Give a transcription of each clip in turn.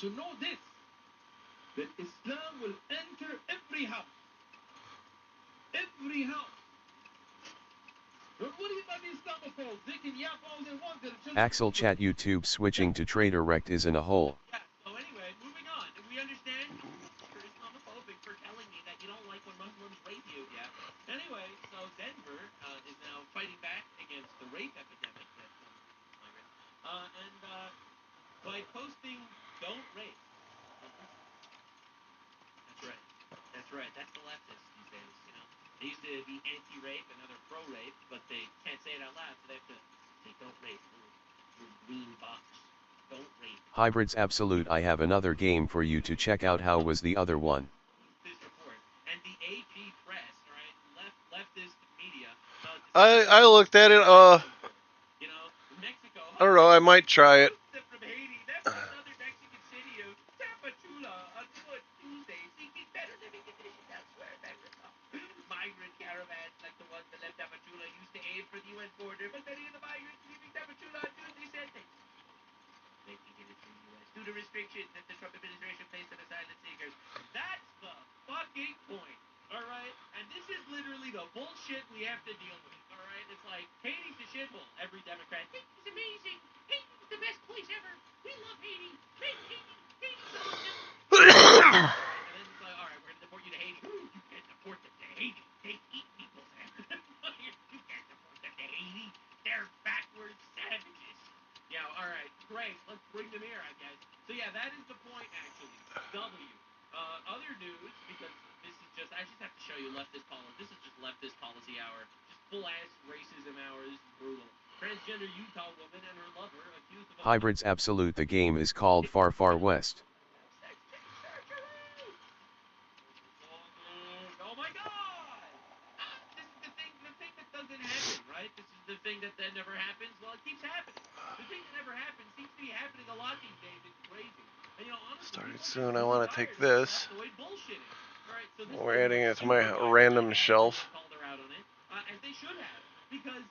So know this, that Islam will enter every house. Every house. What do you mean Islamophobes? They can yap all they want. Axel chat YouTube switching to Trader Rekt is in a hole. Yeah, so anyway, moving on. We understand you're Islamophobic for telling me that you don't like when Muslims rape you, yeah? Anyway, so Denver is now fighting back against the rape epidemic that and by posting "Don't Rape." That's right. That's right. That's the leftists these days, you know. They used to be anti-rape and other pro-rape, but they can't say it out loud, so they have to say "Don't Rape." Little green box. Don't rape. Hybrids Absolute, I have another game for you to check out. How was the other one? This report and the AP press, right? Leftist media. I looked at it. You know, Mexico. I don't know. I might try it. From Haiti, that's another Mexican city of Tapachula on Tuesday, seeking better living conditions elsewhere in Mexico. Migrant caravans like the ones that left Tapachula used to aid for the U.S. border, but many of the migrants leaving Tapachula on Tuesday said they making it into the U.S. due to restrictions that the Trump administration placed on asylum seekers. That's the fucking point, all right? And this is literally the bullshit we have to deal with, all right? It's like, Haiti's a shithole. Every Democrat, Haiti's amazing. Haiti's the best place ever. We love Haiti. Make Haiti. Haiti's awesome. And then it's like, all right, we're going to deport you to Haiti. Ooh, you can't deport them to Haiti. They eat people's ass. You can't deport them to Haiti. They're backwards savages. Yeah, all right, great. Let's bring them here, I guess. So yeah, that is the point, actually. W. Other news, because this is just, I just have to show you leftist policy. This is just leftist policy hour. Just full-ass racism hour. This is brutal. Transgender Utah woman and her lover accused of... Hybrids Absolute, the game is called Far Far West. Oh my god! This is the thing that doesn't happen, right? This is the thing that never happens. Well, it keeps happening. The thing that never happens seems to be happening a lot these days. It's crazy. And you know, honestly, Starting soon. I want to take this. Right, so this We're adding it to my random shelf. Called her out on it, as they should have, because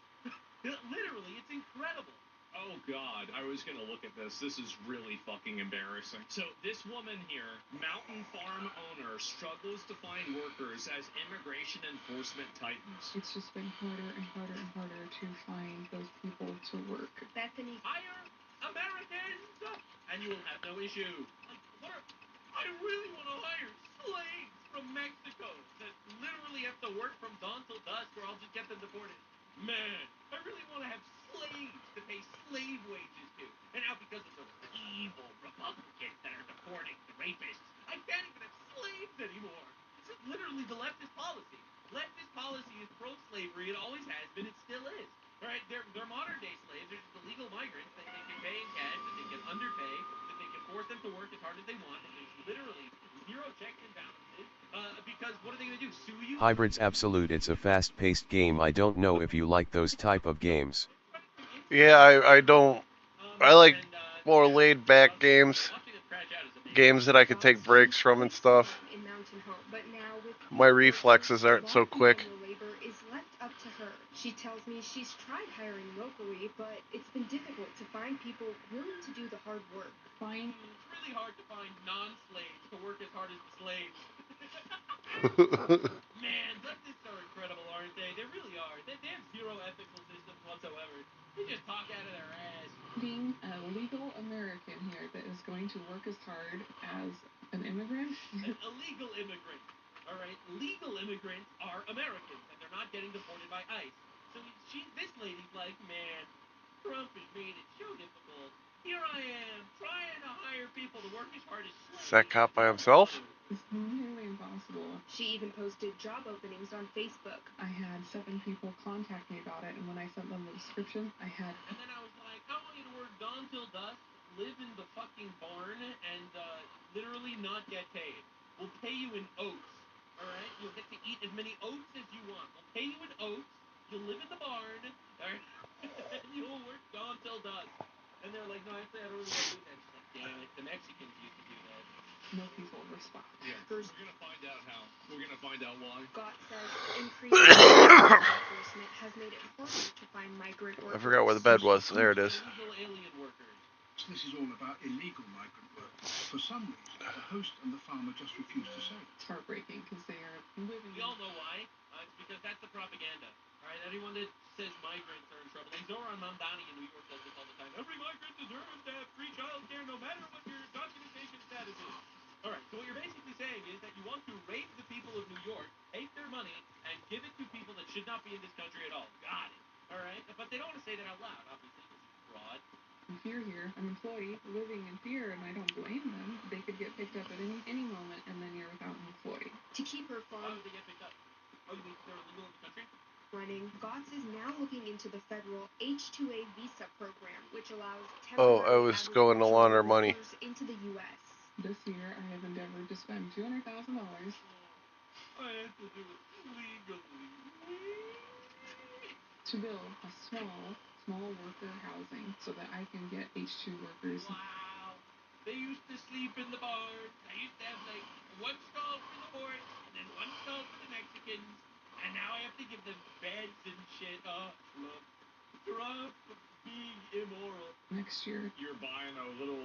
literally, it's incredible. Oh God, I was gonna look at this. This is really fucking embarrassing. So this woman here, mountain farm owner, struggles to find workers as immigration enforcement tightens. It's just been harder and harder and harder to find those people to work. Bethany, hire Americans, and you will have no issue. Like, what are, I really want to hire slaves from Mexico that literally have to work from dawn till dusk, or I'll just get them deported. Man, I really want to have slaves to pay slave wages to. And now because of those evil Republicans that are deporting the rapists, I can't even have slaves anymore. This is literally the leftist policy. Leftist policy is pro-slavery. It always has been. It still is. All right, they're modern-day slaves. They're just illegal migrants that they can pay in cash, that they can underpay, that they can force them to work as hard as they want, and there's literally zero checks and balances. Because what are they going to do? Sue you? Hybrids Absolute, it's a fast-paced game. I don't know if you like those type of games. Yeah, I don't. I like more laid-back games. Games that I could take breaks from and stuff. My reflexes aren't so quick. She tells me she's tried hiring locally, but it's been difficult to find people willing to do the hard work. It's really hard to find non-slaves to work as hard as the slaves. Man, leftists are incredible, aren't they? They really are. They have zero ethical systems whatsoever. They just talk out of their ass. Being a legal American here that is going to work as hard as an immigrant. An illegal immigrant. All right, legal immigrants are Americans, and they're not getting deported by ICE. So this lady's like, man, Trump has made it so difficult. Here I am, trying to hire people to work as hard as slaves. Is that cop by himself? It's nearly impossible. She even posted job openings on Facebook. I had 7 people contact me about it, and when I sent them the description, I had... And then I was like, I want you to work dawn till dusk, live in the fucking barn, and literally not get paid. We'll pay you in oats, all right? You'll get to eat as many oats as you want. We'll pay you in oats. You'll live in the barn, all right? And you'll work dawn till dusk. And they're like, no, actually, I don't really want to do that. She's like, damn it, the Mexicans used to do that. No people respond. Yeah, we're going to find out how. We're going to find out why. Scott says increased enforcement has made it harder to find migrant workers. I forgot where the bed was. There it is. Illegal alien workers. This is all about illegal migrant work. For some reason, the host and the farmer just refuse to say it. It's heartbreaking because they are living. We all know why. It's because that's the propaganda. All right, anyone that says migrants are in trouble, like Zoran Mamdani in New York says this all the time. Every migrant deserves to have free child care, no matter what your documentation status is. All right, so what you're basically saying is that you want to rape the people of New York, take their money, and give it to people that should not be in this country at all. Got it. All right, but they don't want to say that out loud, obviously, because it's fraud. In fear here, an employee living in fear, and I don't blame them. They could get picked up at any moment, and then you're without an employee. To keep her Why farm would they get picked up? Oh, you mean they're illegal in the country? running, Gotts is now looking into the federal H-2A visa program, which allows Oh, I temporary was going to launder money. workers into the U.S. This year, I have endeavored to spend $200,000 I have to do it legally. to build a small worker housing so that I can get H2 workers. Wow. They used to sleep in the barn. They used to have like one stall for the boys and then one stall for the Mexicans. And now I have to give them beds and shit. Oh, Trump being immoral. Next year, you're buying a little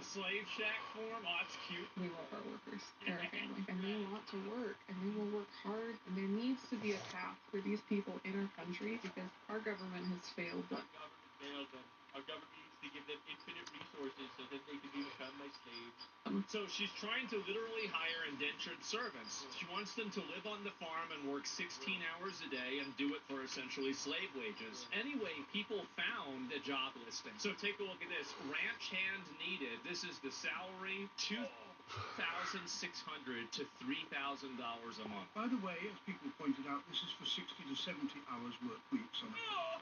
slave shack for them. Oh, that's cute. we love our workers. They're our family, and they want to work, and they will work hard. And there needs to be a path for these people in our country because our government has failed them. Our government failed them. Our government needs to give them infinite resources so that they can become my slaves. So she's trying to literally hire indentured servants. She wants them to live on the farm and work 16 hours a day and do it for essentially slave wages. Anyway, people found a job listing. So take a look at this. Ranch hand needed. This is the salary, $2,600 to $3,000 a month. By the way, as people pointed out, this is for 60 to 70 hours work weeks on average.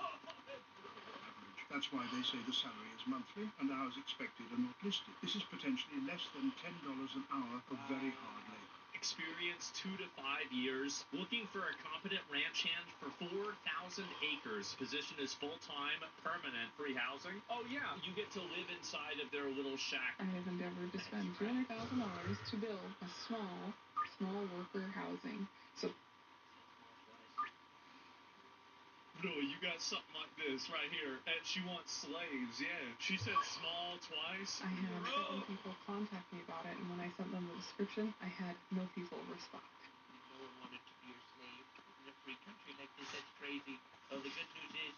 That's why they say the salary is monthly and hours expected are not listed. This is potentially less than $10 an hour of very hard labor. Experience 2 to 5 years. Looking for a competent ranch hand for 4,000 acres. Position is full-time, permanent, free housing. Oh yeah, you get to live inside of their little shack. I have endeavored to spend $200,000 to build a small worker housing. So No, you got something like this right here. And she wants slaves, yeah. She said small twice. I had several people contact me about it, and when I sent them the description, I had no people respond. No one wanted to be your slave in a free country like this. That's crazy. Well, the good news is,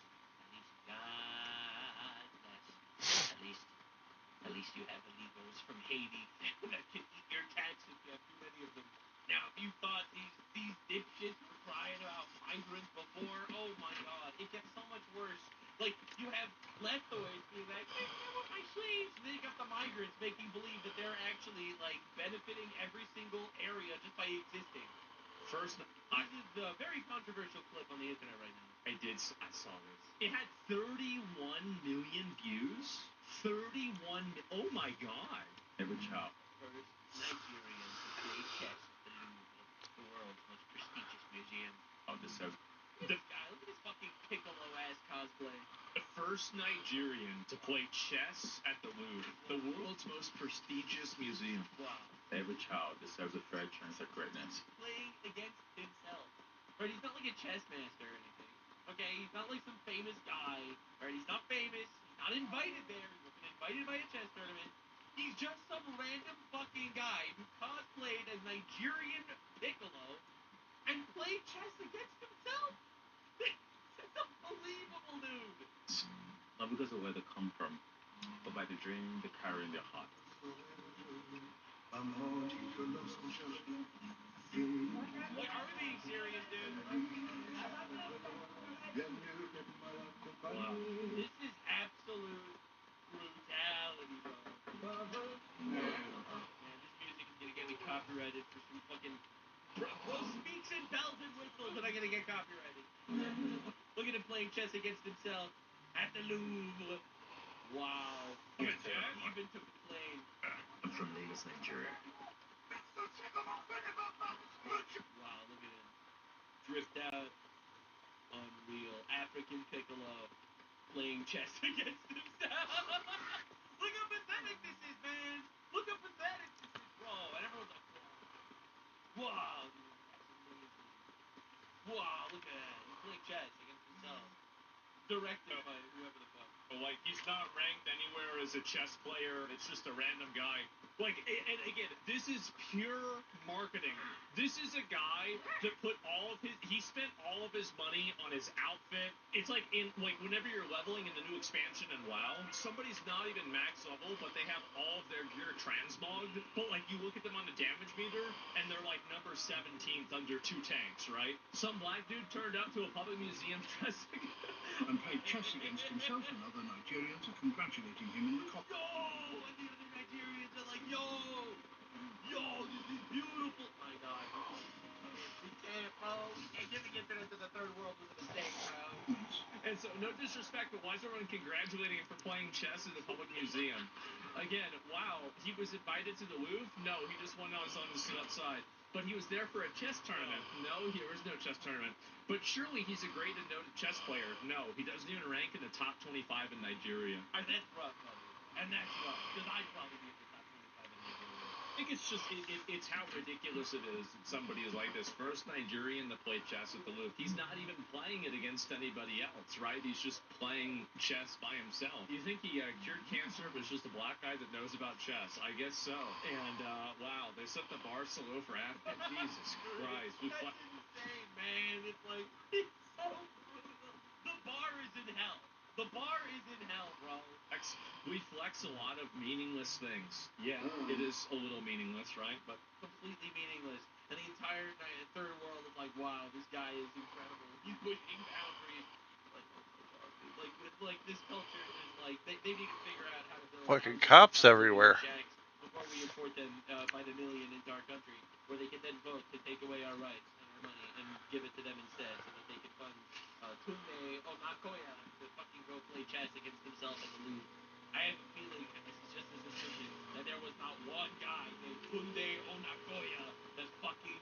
at least you have illegals from Haiti that can eat your cats if you have too many of them. Now, if you thought these dipshits were crying about migrants before, oh my god, it gets so much worse. Like, you have leftoids being like, I want my slaves. And then you got the migrants making believe that they're actually, like, benefiting every single area just by existing. First, This is a very controversial clip on the internet right now. I saw this. It had 31 million views. 31. Oh my god. Every child. First Nigerian to play chess at the Louvre, the world's most prestigious museum. Oh, this says This guy, look at this fucking Piccolo-ass cosplay. the first Nigerian to play chess at the Louvre, the world's most prestigious museum. Wow. Every child deserves a fair chance at greatness. Playing against himself. Right, he's not like a chess master or anything. Okay, he's not like some famous guy. Right, he's not famous. He's not invited there. He wasn't invited by a chess tournament. He's just some random fucking guy who cosplayed as Nigerian Piccolo and played chess against himself. It's unbelievable, dude. Not because of where they come from, but by the dream they carry in their heart. Wait, are we being serious, dude? Wow. This is absolute brutality, bro. Man, this music is gonna get me copyrighted for some fucking bro speaks and bells and whistles, and I'm gonna get copyrighted. Look at him playing chess against himself at the Louvre. Wow. Even took a plane. I'm from Lagos, Nigeria. Wow, look at him. Drift out. Unreal. African Piccolo playing chess against himself. Look how pathetic this is, man. Look how pathetic this is, bro. And everyone's like, wow, dude, that's amazing. Wow, look at that. He's playing chess against himself. Directed by whoever the fuck. Like, he's not ranked anywhere as was a chess player. It's just a random guy. Like, and again, this is pure marketing. This is a guy that he spent all of his money on his outfit. It's like whenever you're leveling in the new expansion in WoW, somebody's not even max level, but they have all of their gear transmogged. But like, you look at them on the damage meter, and they're like number 17th under 2 tanks, right? Some black dude turned up to a public museum dressing. And played chess against himself, and other Nigerians are congratulating him in the cockpit. Yo! And the other Nigerians are like, yo, this is beautiful. My God. We can't, bro. We can't giving it to the third world was a mistake, bro. And so, no disrespect, but why is everyone congratulating him for playing chess in the public museum? Again, wow, he was invited to the Louvre? No, he just went on his own to sit outside. But he was there for a chess tournament. No, there was no chess tournament. But surely he's a great and noted chess player. No, he doesn't even rank in the top 25 in Nigeria. And that's rough, buddy. And that's rough, because I'd probably be in the top 25 in Nigeria. I think it's just, it's how ridiculous it is that somebody is like this first Nigerian to play chess at the Louvre. He's not even playing it against anybody else, right? He's just playing chess by himself. You think he cured cancer, but it's just a black guy that knows about chess? I guess so. And, wow, they set the bar so low for Africa. Jesus Christ. That's insane, man. It's like, it's so brutal. The bar is in hell. The bar is in hell, bro. We flex a lot of meaningless things. Yeah, it is a little meaningless, right? But completely meaningless. And the entire third world is like, wow, this guy is incredible. He's pushing boundaries. Like this culture is like, they need to figure out how to build Fucking cops everywhere. before we import them by the million into our country, where they can then vote to take away our rights and our money and give it to them instead, so that they can fund Tunde Onakoya to fucking go play chess against himself at the Louvre. I have a feeling, and this is just a suspicion, that there was not one guy named Tunde Onakoya that fucking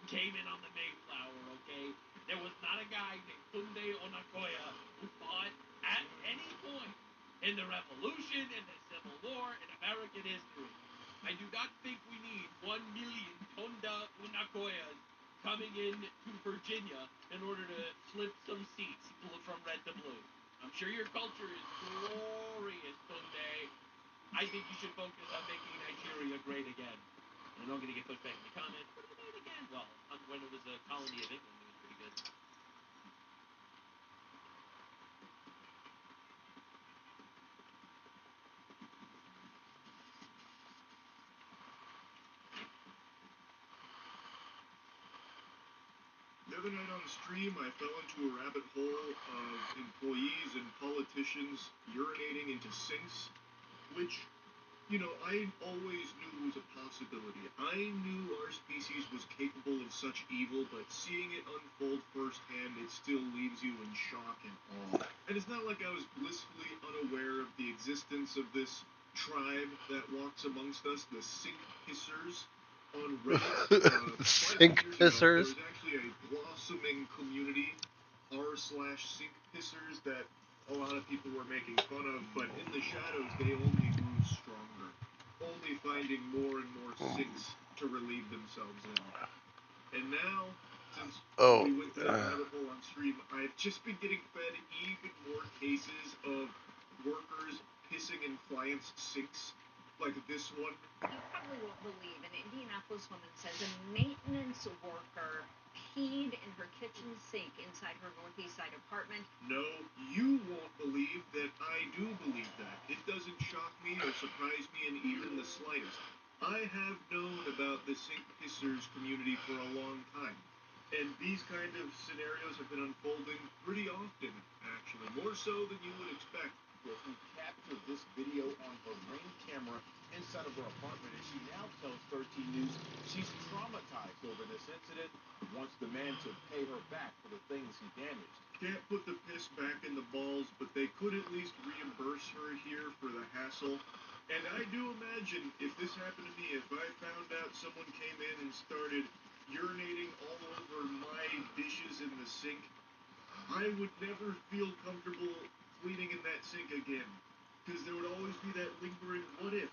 came in on the Mayflower, okay? There was not a guy named Tunde Onakoya who fought at any point in the Revolution, in the Civil War, in American history. I do not think we need 1 million Tunde Onakoyas coming in to Virginia in order to flip some seats from red to blue. I'm sure your culture is glorious, Tunde. I think you should focus on making Nigeria great again. And I know I'm going to get pushed back in the comments, but it made again. Well, when it was a colony of England, it was pretty good. The other night on the stream, I fell into a rabbit hole of employees and politicians urinating into sinks, which, I always knew was a possibility. I knew our species was capable of such evil, but seeing it unfold firsthand, it still leaves you in shock and awe. And it's not like I was blissfully unaware of the existence of this tribe that walks amongst us, the sink pissers. On Reddit, Sink pissers. There's actually a blossoming community, r/sink pissers, that a lot of people were making fun of, but in the shadows they only grew stronger, only finding more and more sinks to relieve themselves in. And now, since we went to that rabbit hole on stream, I've just been getting fed even more cases of workers pissing in clients' sinks, like this one. You probably won't believe an Indianapolis woman says a maintenance worker peed in her kitchen sink inside her Northeast Side apartment. No, you won't believe that I do believe that. It doesn't shock me or surprise me in even the slightest. I have known about the sink pissers community for a long time, and these kind of scenarios have been unfolding pretty often, actually, more so than you would expect. Who captured this video on her Ring camera inside of her apartment, and she now tells 13 News she's traumatized over this incident and wants the man to pay her back for the things he damaged. Can't put the piss back in the balls, but they could at least reimburse her here for the hassle. And I do imagine if this happened to me, if I found out someone came in and started urinating all over my dishes in the sink, I would never feel comfortable cleaning in that sink again, because there would always be that lingering what if.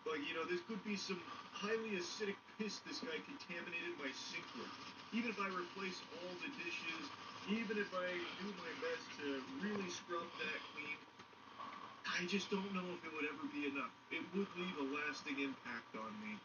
Like, this could be some highly acidic piss this guy contaminated my sink with. Even if I replace all the dishes, even if I do my best to really scrub that clean, I I just don't know if it would ever be enough. It would leave a lasting impact on me.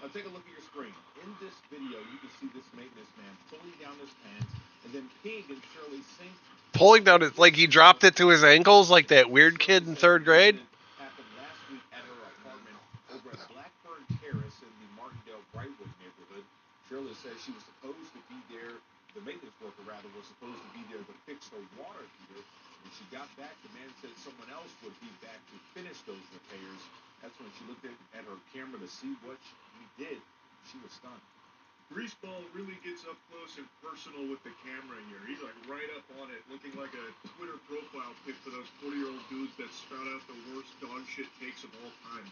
Now take a look at your screen. In this video, you can see this maintenance man pulling down his pants and then peeing in Shirley's sink. Pulling down it like he dropped it to his ankles, like that weird kid in third grade. Happened last week at her apartment over at Blackburn Terrace in the Martindale Brightwood neighborhood. Shirley says she was supposed to be there. The maintenance worker, rather, was supposed to be there to fix her water heater. When she got back, the man said someone else would be back to finish those repairs. That's when she looked at her camera to see what he did. She was stunned. Greaseball really gets up close and personal with the camera here. He's like right up on it, looking like a Twitter profile pic for those 40-year-old dudes that spout out the worst dog shit takes of all time.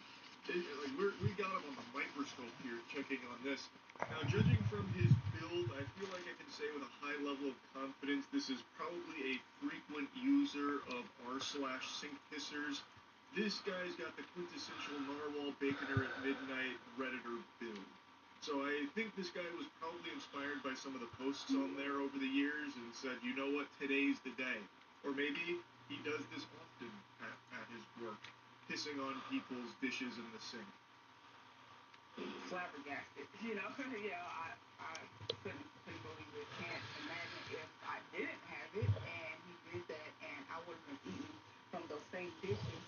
We got him on the microscope here, checking on this. Now, judging from his build, I feel like I can say with a high level of confidence this is probably a frequent user of r/sink pissers. This guy's got the quintessential narwhal baconer at midnight Redditor build. So I think this guy was probably inspired by some of the posts on there over the years and said, you know what, today's the day. Or maybe he does this often at his work, pissing on people's dishes in the sink. Flabbergasted, you know. I couldn't believe it. Can't imagine if I didn't have it and he did that and I would have been eating from those same dishes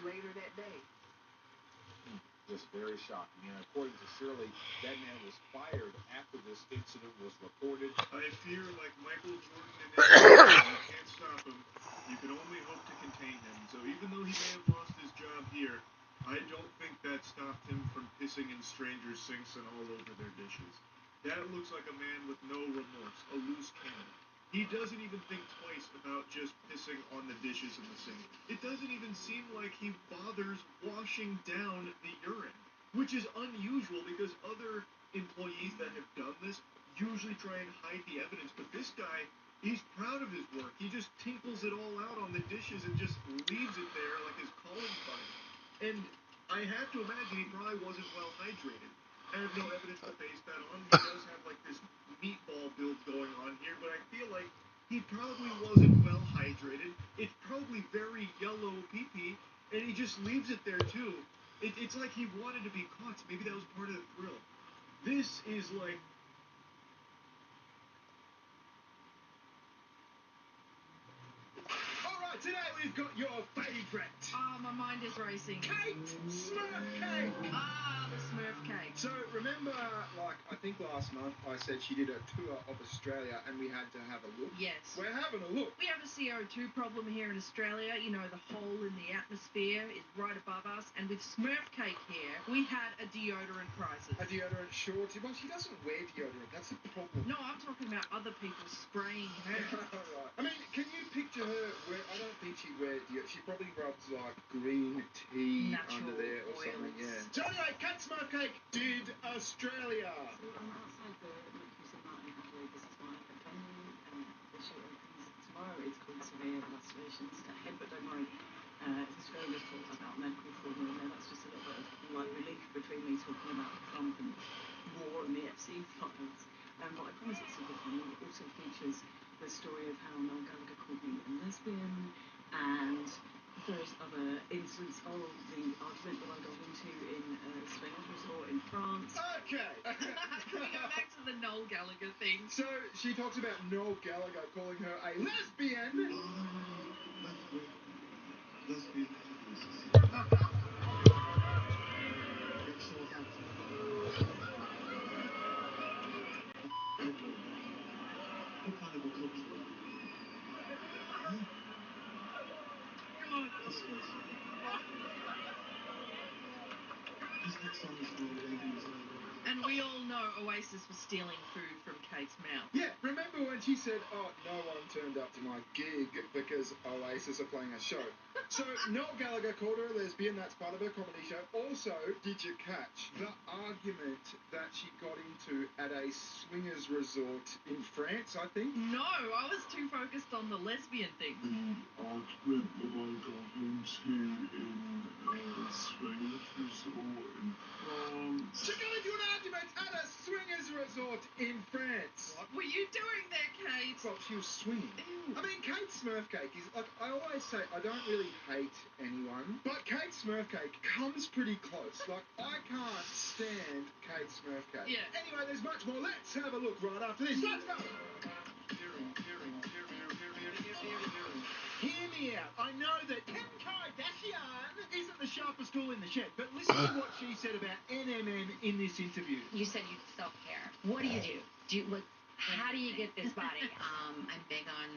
later that day. Just very shocking. And according to Shirley, that man was fired after this incident was reported. I fear, like Michael Jordan in his life, you can't stop him. You can only hope to contain him. So even though he may have lost his job here, I don't think that stopped him from pissing in strangers' sinks and all over their dishes. That looks like a man with no remorse, a loose cannon. He doesn't even think twice about just pissing on the dishes in the sink. It doesn't even seem like he bothers washing down the urine, which is unusual because other employees that have done this usually try and hide the evidence. But this guy, he's proud of his work. He just tinkles it all out on the dishes and just leaves it there like his calling card. And I have to imagine he probably wasn't well hydrated. I have no evidence to base that on. He does have like this meatball build going on here, but I feel like he probably wasn't well hydrated. It's probably very yellow pee-pee, and he just leaves it there too. It's like he wanted to be caught. So maybe that was part of the thrill. This is like... Alright, today we've got your favourite. My mind is racing. Kate! Smurf Kate! The Smurf cake. So remember, like, I think last month I said she did a tour of Australia and we had to have a look? Yes. We're having a look. We have a CO2 problem here in Australia. You know, the hole in the atmosphere is right above us. And with Smurf cake here, we had a deodorant crisis. A deodorant shortage. Well, she doesn't wear deodorant. That's the problem. No, I'm talking about other people spraying her. Right. I mean, can you picture her wear... I don't think she'd wear deodorant. She probably rubs, like, green tea Natural under there or oils. something, yeah. So anyway, Kate Smurf Cake did Australia. So I'm outside the Mercury Martin Gallery. This is my companion, and the show opens tomorrow. It's called Severe Lacerations to Head, but don't worry. Australia's talked about Mercury falling in there. That's just a little bit of light relief between me talking about Trump and war and the Epstein files. But I promise it's super funny. It also features the story of how Noel Gallagher called me a lesbian and various other incidents of the argument that I got into in Spain's resort in France. Okay. Can we go back to the Noel Gallagher thing? So she talks about Noel Gallagher calling her a lesbian. Lesbian. What kind of a couple? This next song is called Ladies And we all know Oasis was stealing food from Kate's mouth. Yeah, remember when she said, oh, no one turned up to my gig because Oasis are playing a show? So Noel Gallagher called her a lesbian, that's part of her comedy show. Also, did you catch the argument that she got into at a swingers resort in France, I think? No, I was too focused on the lesbian thing. I've spent the night on Wednesday in Swingers resort. To go into an argument at a swingers resort in France. What were you doing there, Kate? Well, she was swinging. Ew. I mean, Kate Smurfcake is, like, I always say I don't really hate anyone, but Kate Smurfcake comes pretty close. Like, I can't stand Kate Smurfcake. Yeah. Anyway, there's much more. Let's have a look right after this. Let's go! Hear me out. I know that Kim Kardashian isn't the sharpest tool in the shed, but listen to what she said about NMN in this interview. You said you self-care. What do? How do you get this body? I'm big on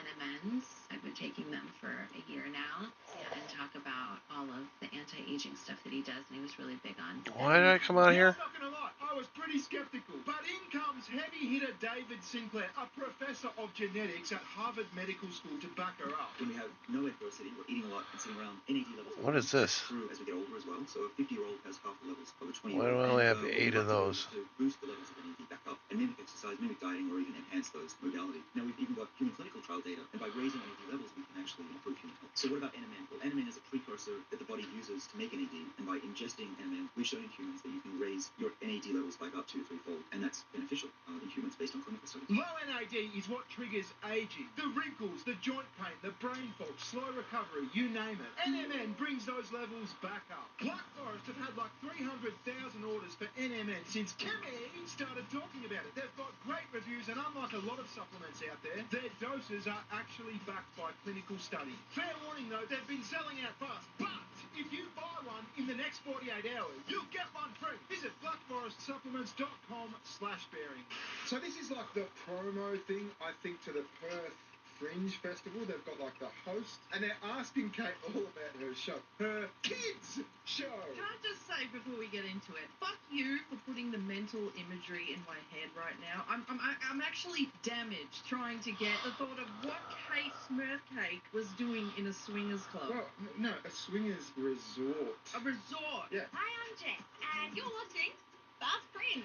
NMNs. I've been taking them for a year now. And talk about all of the anti-aging stuff that he does, and he was really big on. Why did I come out here? I'm not going to lie, I was pretty skeptical. But in comes heavy hitter David Sinclair, a professor of genetics at Harvard Medical School, to back her up. When we have no adversity, we're eating a lot and sitting around NAD levels. What is this? True as we get older as well. So a 50-year-old has half the levels of a 20-year-old. Why do I only have 8 of those? To boost the levels of NAD back up and mimic exercise, mimic dieting, or even enhance those modalities. Now we've even got human clinical trial data, and by raising NAD levels, we can actually improve human health. So what about NMN? Well, NMN is a precursor that the body uses to make NAD, and by ingesting NMN, we've shown in humans that you can raise your NAD levels back up 2 to 3-fold, and that's beneficial in humans based on clinical studies. Low NAD is what triggers aging. The wrinkles, the joint pain, the brain fog, slow recovery, you name it. NMN brings those levels back up. Black Forest have had like 300,000 orders for NMN since Kimmy started talking about it. They've got great reviews, and unlike a lot of supplements out there, their doses are actually backed by clinical study. Fair warning though, they've been selling out fast, but if you buy one in the next 48 hours, you'll get one free. Visit blackforestsupplements.com/bearing. So this is like the promo thing, I think, to the Perth Fringe Festival. They've got like the host, and they're asking Kate all about her show, her kids show. Can I just say before we get into it, fuck you for putting the mental imagery in my head right now. I'm actually damaged trying to get the thought of what Kate Smurfcake was doing in a swingers club. Well, no, a swingers resort. A resort? Yeah. Hi, I'm Jess, and you're watching Fast Cringe.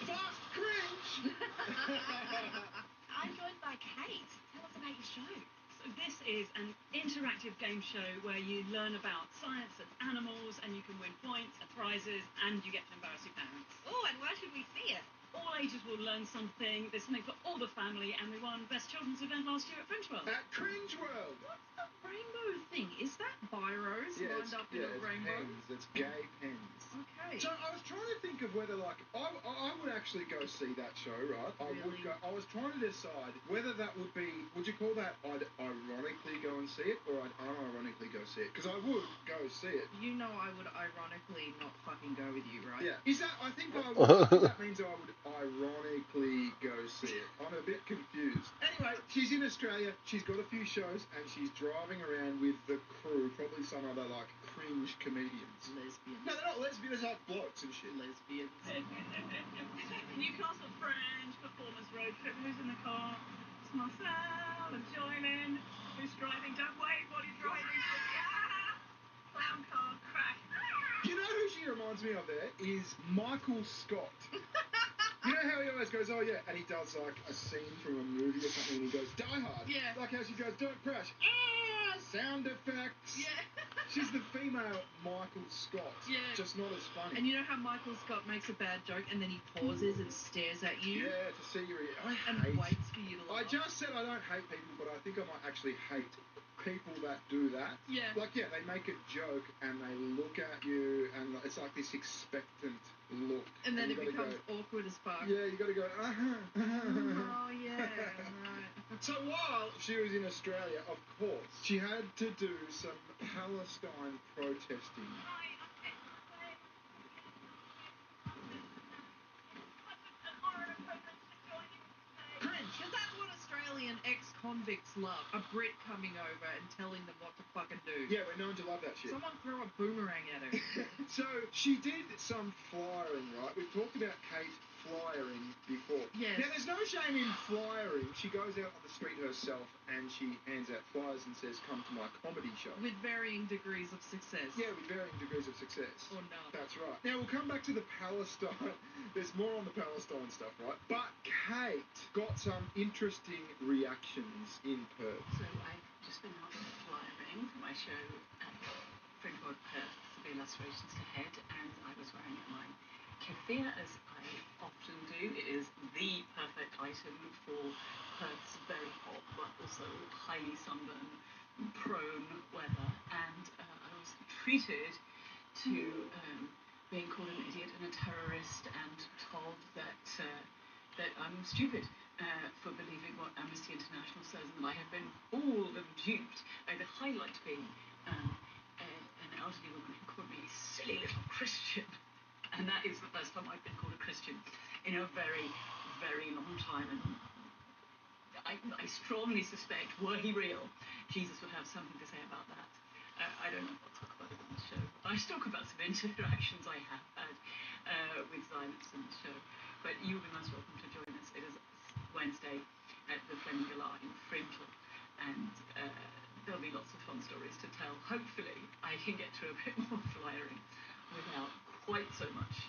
Fast Cringe! I'm joined by Kate. Tell us about your show. So this is an interactive game show where you learn about science and animals, and you can win points and prizes, and you get to embarrass your parents. Oh, and where should we see it? All ages will learn something. There's something for all the family, and we won Best Children's Event last year at Fringe World. At Cringe World! What's the rainbow thing? Is that biros lined up in a rainbow? Pens. It's gay pens. Okay. So I was trying to think of whether, like, I would actually go see that show, right? I would go. I was trying to decide whether that would be. Would you call that I'd ironically go and see it, or I'd unironically go see it? Because I would go see it. You know I would ironically not fucking go with you, right? Yeah. Is that? I think I would. I think that means I would ironically go see it. I'm a bit confused. Anyway, she's in Australia. She's got a few shows, and she's driving around with the crew, probably some other like cringe comedians. Lesbians. No, they're not lesbians. They're like blokes and shit. Lesbians. Newcastle Fringe Performance Road Trip. Who's in the car? It's Marcel and joining. Who's driving? Don't wait while you're driving. Clown car crash. You know who she reminds me of there is Michael Scott. You know how he always goes, oh yeah, and he does like a scene from a movie or something, and he goes, Die Hard. Yeah. Like how she goes, don't crash. Sound effects. Yeah. She's the female Michael Scott. Yeah. Just not as funny. And you know how Michael Scott makes a bad joke and then he pauses and stares at you? Yeah, to see your and waits for you to laugh. I just said I don't hate people, but I think I might actually hate people that do that. Yeah. Like, yeah, they make a joke and they look at you and it's like this expectant look. And then it becomes awkward as fuck. Yeah, you gotta go, Oh, yeah, right. So while she was in Australia, of course, she had to do some Palestine protesting. Because that's what Australian ex-convicts love. A Brit coming over and telling them what to fucking do. Yeah, we're known to love that shit. Someone throw a boomerang at her. So she did some flyering, right? We've talked about Kate flyering before. Yes. Now, there's no shame in flyering. She goes out on the street herself and she hands out flyers and says, come to my comedy show. With varying degrees of success. Yeah, with varying degrees of success. Or not. That's right. Now, we'll come back to the Palestine. There's more on the Palestine stuff, right? But Kate got some interesting reactions in Perth. So I've just been out flying for my show at Fringe World Perth. lacerations to head, and I was wearing my keffiyeh, as I often do. It is the perfect item for Perth's very hot, but also highly sunburn-prone weather, and I was treated to being called an idiot and a terrorist, and told that I'm stupid for believing what Amnesty International says, and that I have been fooled and duped. The highlight being an elderly woman who called me a silly little Christian, and that is the first time I've been called a Christian in a very, very long time. And I strongly suspect, were he real, Jesus would have something to say about that. I don't know if I'll talk about it on the show. I should talk about some interactions I have had with Zionists on the show. But you'll be most welcome to join us. It is Wednesday at the Fleming Galah in Fremantle, and there'll be lots of fun stories to tell. Hopefully, I can get to a bit more flyering without quite so much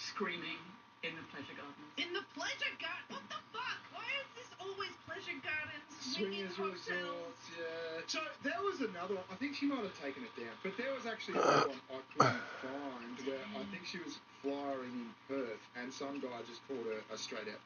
screaming in the pleasure gardens. In the pleasure garden? What the fuck? Why is this always pleasure gardens, swinging Swingers hotels? resorts, yeah. So there was another one. I think she might have taken it down, but there was actually another one I couldn't find where I think she was flyering in Perth, and some guy just called her a straight out.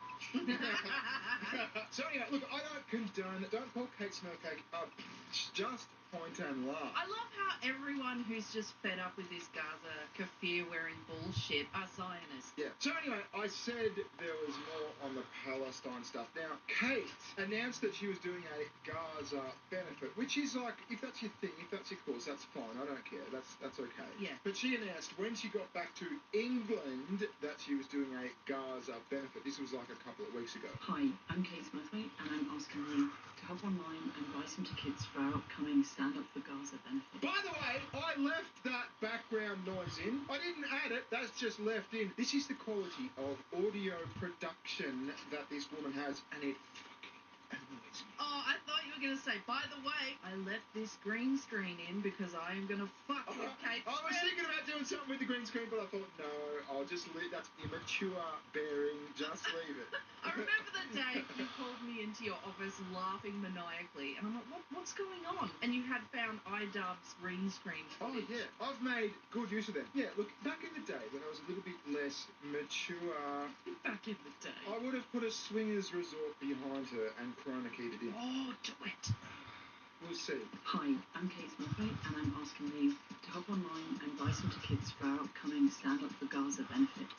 So anyway, look, I don't condone it. Don't call Kate Smurfcake a bitch. Just point and laugh. I love how everyone who's just fed up with this Gaza keffiyeh wearing bullshit are Zionists. Yeah. So anyway, I said there was more on the Palestine stuff. Now, Kate announced that she was doing a Gaza benefit, which is like, if that's your thing, if that's your cause, that's fine. I don't care. That's okay. Yeah. But she announced when she got back to England that she was doing a Gaza benefit. This was like a couple of weeks ago. Hi, I'm Kate Smurfcake, and I'm asking you to hop online and buy some tickets for our upcoming Stand Up for Gaza benefit. By the way, I left that background noise in. I didn't add it, that's just left in. This is the quality of audio production that this woman has, and it fucking annoys me. Oh, I thought you were going to say, by the way, I left this green screen in because I am going to fuck with Kate I was thinking about doing something with the green screen, but I thought, no, I'll just leave. That's immature bearing. Just leave it. I remember the day you called me into your office laughing maniacally, and I'm like, what's going on? And you had found iDubbbz green screen footage. Oh, yeah. I've made good use of them. Yeah, look, back in the day when I was a little bit less mature, Back in the day. I would have put a swingers resort behind her and Corona keyed it in. Oh, do it. We'll see. Hi, I'm Kate Smurfcake, and I'm asking you to hop online and buy some tickets for our upcoming Stand Up for Gaza benefit.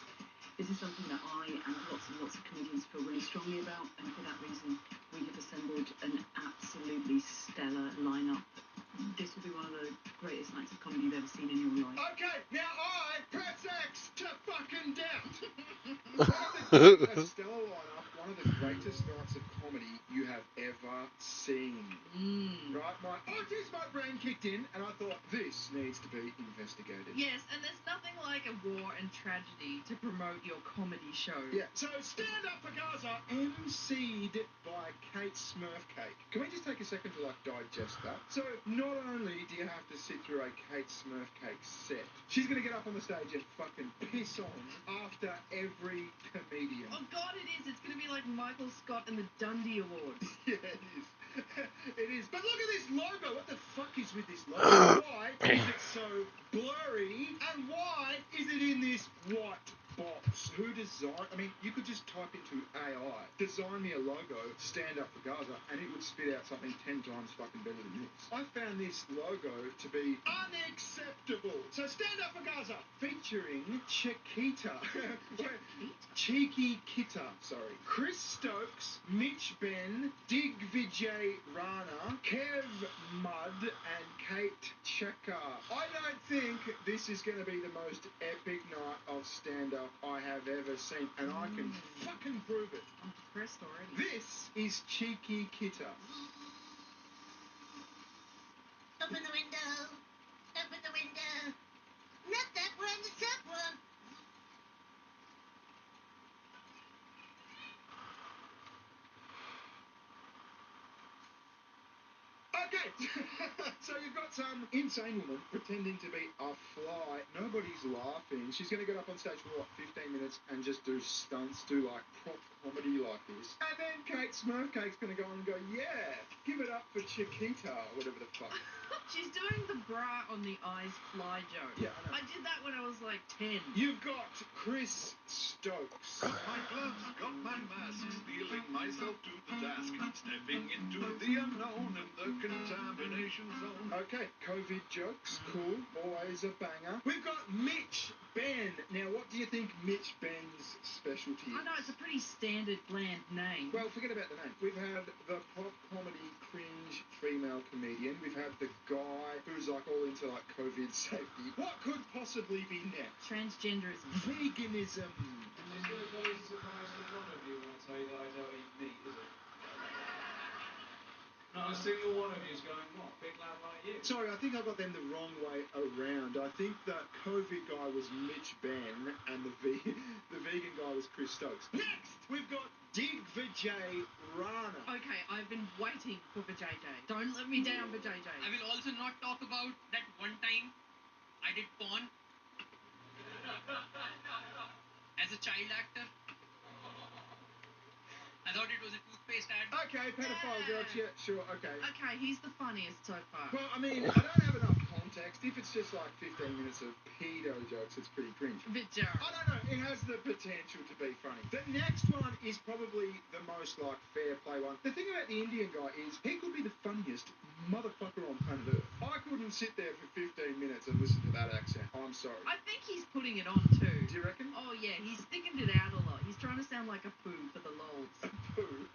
This is something that I and lots of comedians feel really strongly about, and for that reason, we have assembled an absolutely stellar lineup. This will be one of the greatest nights of comedy you've ever seen in your life. Okay, now I press X to fucking doubt. A stellar lineup, one of the greatest nights of comedy you have ever seen. Right, my autismo brain kicked in, and I thought, this needs to be investigated. Yes, and there's nothing like a war and tragedy to promote your comedy show. Yeah, so Stand Up for Gaza, MC'd by Kate Smurfcake. Can we just take a second to, like, digest that? So, not only do you have to sit through a Kate Smurfcake set, she's going to get up on the stage and fucking piss on after every comedian. Oh, God, it is. It's going to be like Michael Scott and the Dundee Awards. Yeah, it is. It is. But look at this logo. What the fuck is with this logo? Why is it so blurry? And why is it in this white box? Who designed... I mean, you could just type into AI, design me a logo, Stand Up for Gaza, and it would spit out something 10 times fucking better than this. I found this logo to be unacceptable. So Stand Up for Gaza, featuring Chiquita. Cheeky Kitta, sorry. Chris Stokes, Mitch Ben, Dig Vijay Rana, Kev Mudd, and Kate Checker. I don't think this is going to be the most epic night of stand-up I have ever seen, and I can fucking prove it. I'm depressed already. This is Cheeky Kitta. Open the window. Open the window. Not that one, the top one. Okay, so you've got some insane woman pretending to be a fly. Nobody's laughing. She's going to get up on stage for, 15 minutes and just do stunts, do, like, prop comedy like this. And then Kate Smurfcake's going to go on and go, yeah, give it up for Chiquita, or whatever the fuck. She's doing the bra on the eyes fly joke. Yeah, I know. I did that when I was like 10. You've got Chris Stokes. Got my gloves, got my mask, steeling myself to the task, stepping into the unknown and the contamination zone. Okay, COVID jokes, cool, always a banger. We've got Mitch Ben. Now, what do you think Mitch Ben's specialty is? I know, it's a pretty standard, bland name. Well, forget about the name. We've had the pop comedy cringe female comedian. We've had the guy who's like all into like COVID safety. What could possibly be next? Transgenderism. Veganism. It's going to probably surprise any one of you when I tell you that I don't eat meat, is it? Not a single one of you is going, what, big lad like you? Sorry, I think I got them the wrong way around. I think the COVID guy was Mitch Ben and the vegan guy was Chris Stokes. Next, we've got Dig Vijay Rana. Okay, I've been waiting for Vijay. Don't let me down, Vijay. I will also not talk about that one time I did porn as a child actor. I thought it was a toothpaste ad. Okay, pedophile jokes, yeah, sure, okay. Okay, he's the funniest so far. Well, I mean, I don't have enough context. If it's just like 15 minutes of pedo jokes, it's pretty cringe. Bit jarring. I don't know, it has the potential to be funny. The next one is probably the most like fair play one. The thing about the Indian guy is he could be the funniest motherfucker on planet Earth. I couldn't sit there for 15 minutes and listen to that accent. I'm sorry. I think he's putting it on too. Do you reckon? Oh yeah, he's thickened it out a lot. He's trying to sound like a poo for the lols. A poo?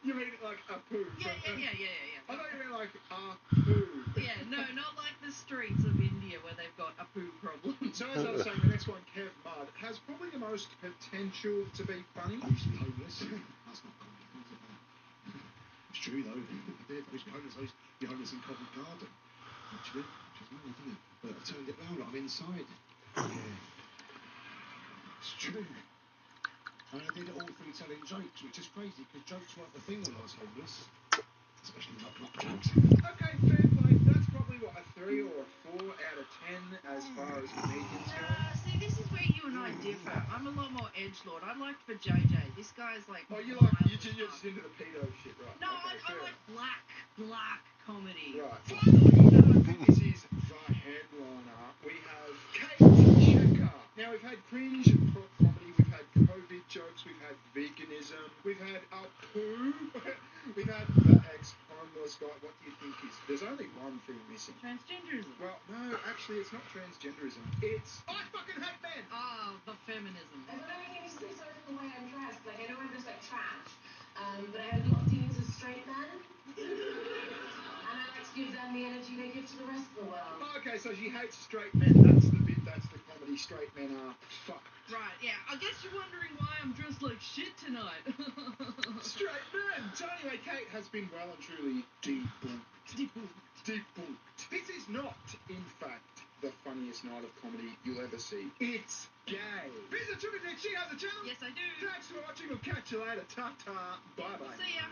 You mean like a poo? Yeah. I thought you meant like a poo. Yeah, no, not like the streets of India where they've got a poo problem. So as I was saying, the next one, Kev Mudd, has probably the most potential to be funny. I used to be homeless. That's not comedy. It's true though. I did. I used to be homeless. I used to be homeless in Covent Garden. Actually, which is mad, isn't it? But I turned it round. I'm inside. Yeah. It's true. And I did it all through telling jokes, which is crazy because jokes weren't the thing when I was homeless. Especially not jokes. Okay, fair play. That's probably what, a 3 or a 4 out of 10 as far as comedians go. See, this is where you and I differ. I'm a lot more edgelord. I liked for JJ. This guy's like. Oh, you're just into the pedo shit, right? No, okay, I like black comedy. Right. Finally, and I think this is the headliner. We have Kate Checker. Now we've had cringe prop comedy. We've had COVID jokes. We've had veganism. We've had a poo. We've had the ex-homeless guy. What do you think is? There's only one thing missing. Transgenderism. Well, no, actually, it's not transgenderism. It's I fucking hate men. Oh, the feminism. I don't know if you see sort of the way I'm dressed. Like, I know I'm just like trash, but I have a lot of dealings with straight men. And I like to give them the energy they give to the rest of the world. Okay, so she hates straight men. That's the bit. That's the comedy. Straight men are fuck. Right, yeah. I guess you're wondering why I'm dressed like shit tonight. Straight men. So anyway, Kate has been well and truly debunked. This is not, in fact, the funniest night of comedy you'll ever see. It's gay. Visit Sugar Dick. She has a channel. Yes, I do. Thanks for watching. We'll catch you later. Ta-ta. Bye-bye. See ya.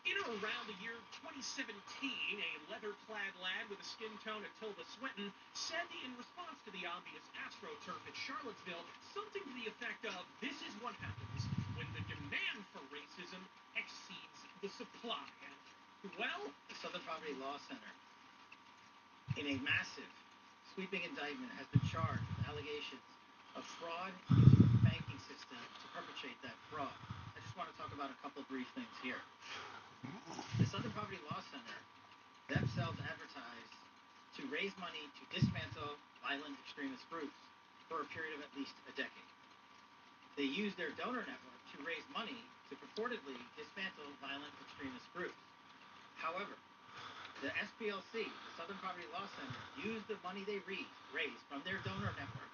In or around the year 2017, a leather-clad lad with a skin tone of Tilda Swinton said in response to the obvious AstroTurf at Charlottesville something to the effect of, "This is what happens when the demand for racism exceeds the supply." And, well, The Southern Poverty Law Center, in a massive, sweeping indictment, has been charged with allegations of fraud using the banking system to perpetrate that fraud. I just want to talk about a couple brief things here. The Southern Poverty Law Center themselves advertised to raise money to dismantle violent extremist groups for a period of at least a decade. They used their donor network to raise money to purportedly dismantle violent extremist groups. However, the SPLC, the Southern Poverty Law Center, used the money they raised from their donor network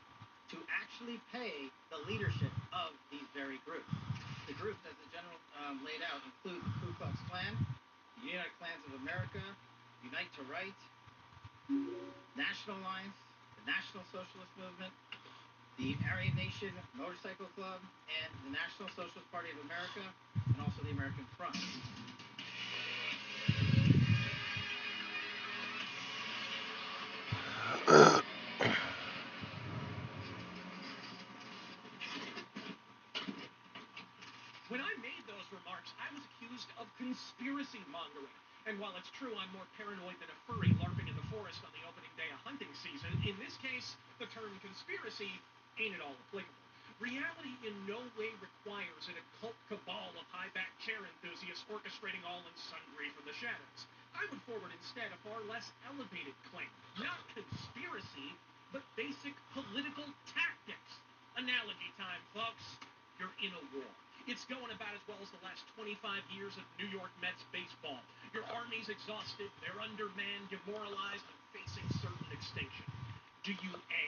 to actually pay the leadership of these very groups. The groups, as the general laid out, include the Ku Klux Klan, the United Klans of America, Unite to Right, National Alliance, the National Socialist Movement, the Aryan Nation Motorcycle Club, and the National Socialist Party of America, and also the American Front. When I made those remarks, I was accused of conspiracy mongering. And while it's true I'm more paranoid than a furry larping in the forest on the opening day of hunting season, in this case, the term conspiracy ain't at all applicable. Reality in no way requires an occult cabal of high-back chair enthusiasts orchestrating all and sundry from the shadows. I would forward instead a far less elevated claim. Not conspiracy, but basic political tactics. Analogy time, folks. You're in a war. It's going about as well as the last 25 years of New York Mets baseball. Your army's exhausted, they're undermanned, demoralized, and facing certain extinction. Do you A,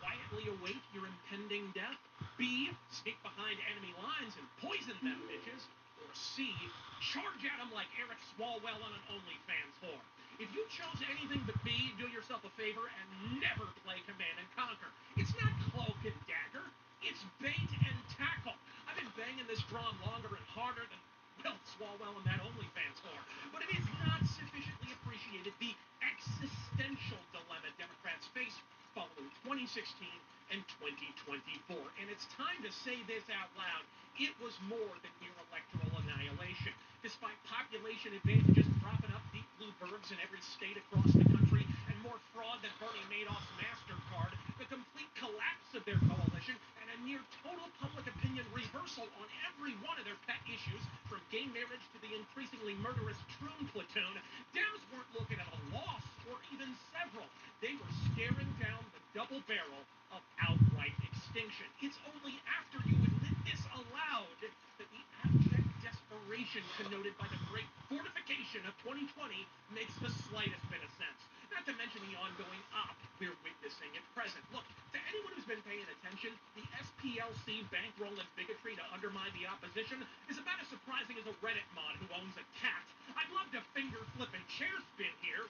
quietly await your impending death? B, sneak behind enemy lines and poison them bitches? Or C, charge at them like Eric Swalwell on an OnlyFans whore? If you chose anything but B, do yourself a favor and never play Command and Conquer. It's not cloak and dagger. It's bait and tackle. I've been banging this drum longer and harder than Bill Swalwell and that OnlyFans whore. But it is not sufficiently appreciated the existential dilemma Democrats face following 2016 and 2024. And it's time to say this out loud. It was more than mere electoral annihilation. Despite population advantages propping up deep blue bergs in every state across the country and more fraud than Bernie Madoff's MasterCard, the complete collapse of their coalition, and a near total public opinion reversal on every one of their pet issues, from gay marriage to the increasingly murderous Troon platoon, Dems weren't looking at a loss or even several. They were staring down the double barrel of outright extinction. It's only after you admit this aloud that the abject desperation connoted by the great fortification of 2020 makes the slightest bit of sense. Not to mention the ongoing op we're witnessing at present. Look, to anyone who's been paying attention, the SPLC bankroll and bigotry to undermine the opposition is about as surprising as a Reddit mod who owns a cat. I'd love to finger flip and chair spin here.